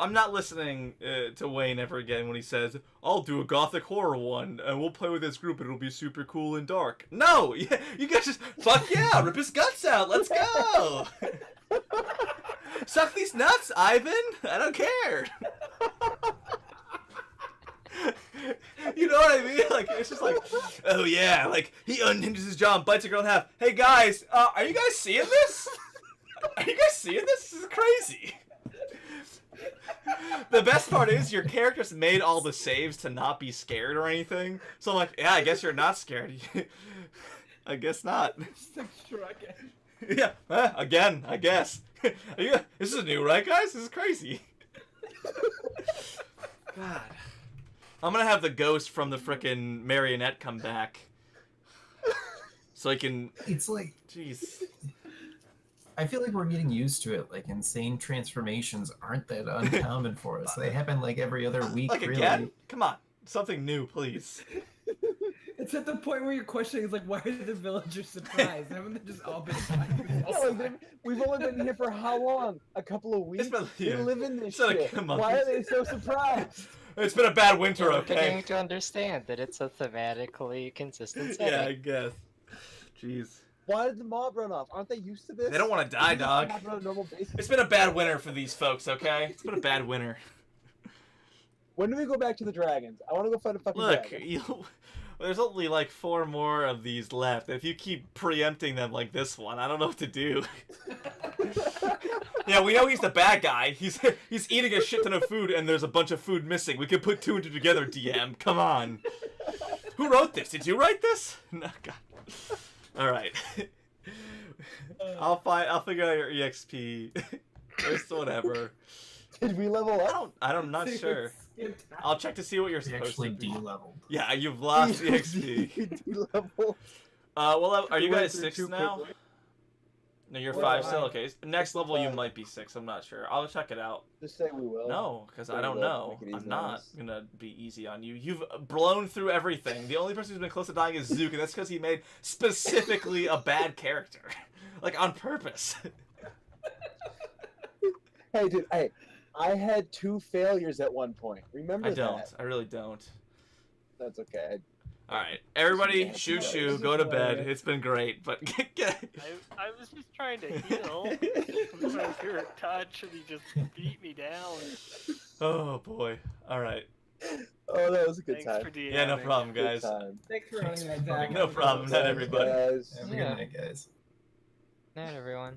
I'm not listening to Wayne ever again when he says, "I'll do a gothic horror one, and we'll play with this group, and it'll be super cool and dark." No, you guys just fuck yeah, rip his guts out. Let's go. Suck these nuts, Ivan. I don't care. You know what I mean? Like, it's just like, oh yeah, like he unhinges his jaw and bites a girl in half. Hey guys, are you guys seeing this? Are you guys seeing this? This is crazy. The best part is your characters made all the saves to not be scared or anything. So I'm like, yeah, I guess you're not scared. I guess not. Yeah, again, I guess. This is new, right, guys? This is crazy. God. I'm gonna have the ghost from the frickin' marionette come back. So I can... It's like... Jeez. I feel like we're getting used to it. Like, insane transformations aren't that uncommon for us. They happen, like, every other week, Like, really. again? Come on. Something new, please. It's at the point where you're questioning, it's like, why are the villagers surprised? Haven't they just all been fine? We've only been here for how long? A couple of weeks? Yeah. We live in this It's been shit. a month. Why are they so surprised? It's been a bad winter, We're okay? beginning to understand that it's a thematically consistent setting. Yeah, I guess. Jeez. Why did the mob run off? Aren't they used to this? They don't want to die, Doesn't this dog. happen on a normal basis? It's been a bad winter for these folks, okay? It's been a bad winter. When do we go back to the dragons? I want to go find a fucking Look, dragon. there's only like 4 more of these left. If you keep preempting them like this one, I don't know what to do. Yeah, we know he's the bad guy. He's eating a shit ton of food, and there's a bunch of food missing. We could put 2 and 2 together, DM. Come on. Who wrote this? Did you write this? No, God. All right. I'll figure out your EXP. Just whatever. Did we level up? I'm not sure. I'll check to see what you're He supposed actually to be. de-leveled. Yeah, you've lost EXP. Level. Well, are you We went guys through 6 2 now? quickly. No, you're We're 5 5. still. Okay, next level you 5. might be 6. I'm not sure. I'll check it out. Just say we will. No, because I We don't will. know. Make it I'm easy not on us. gonna be easy on you. You've blown through everything. The only person who's been close to dying is Zook, and that's because he made specifically a bad character, like on purpose. Hey, dude. Hey, I had 2 failures at one point. Remember I don't. that? I really don't. That's okay. All right, everybody, Yeah, shoo yeah, shoo, this go is to bed. hilarious. It's been great, but I was just trying to heal. With my pure touch, and he just beat me down. oh boy. All right. Oh, that was a good Thanks time. for DMing. Yeah, no problem, Good guys. time. Thanks for running that, Zach. No problem, not Thanks, everybody. guys. Have a Yeah. good night, guys. Night, everyone.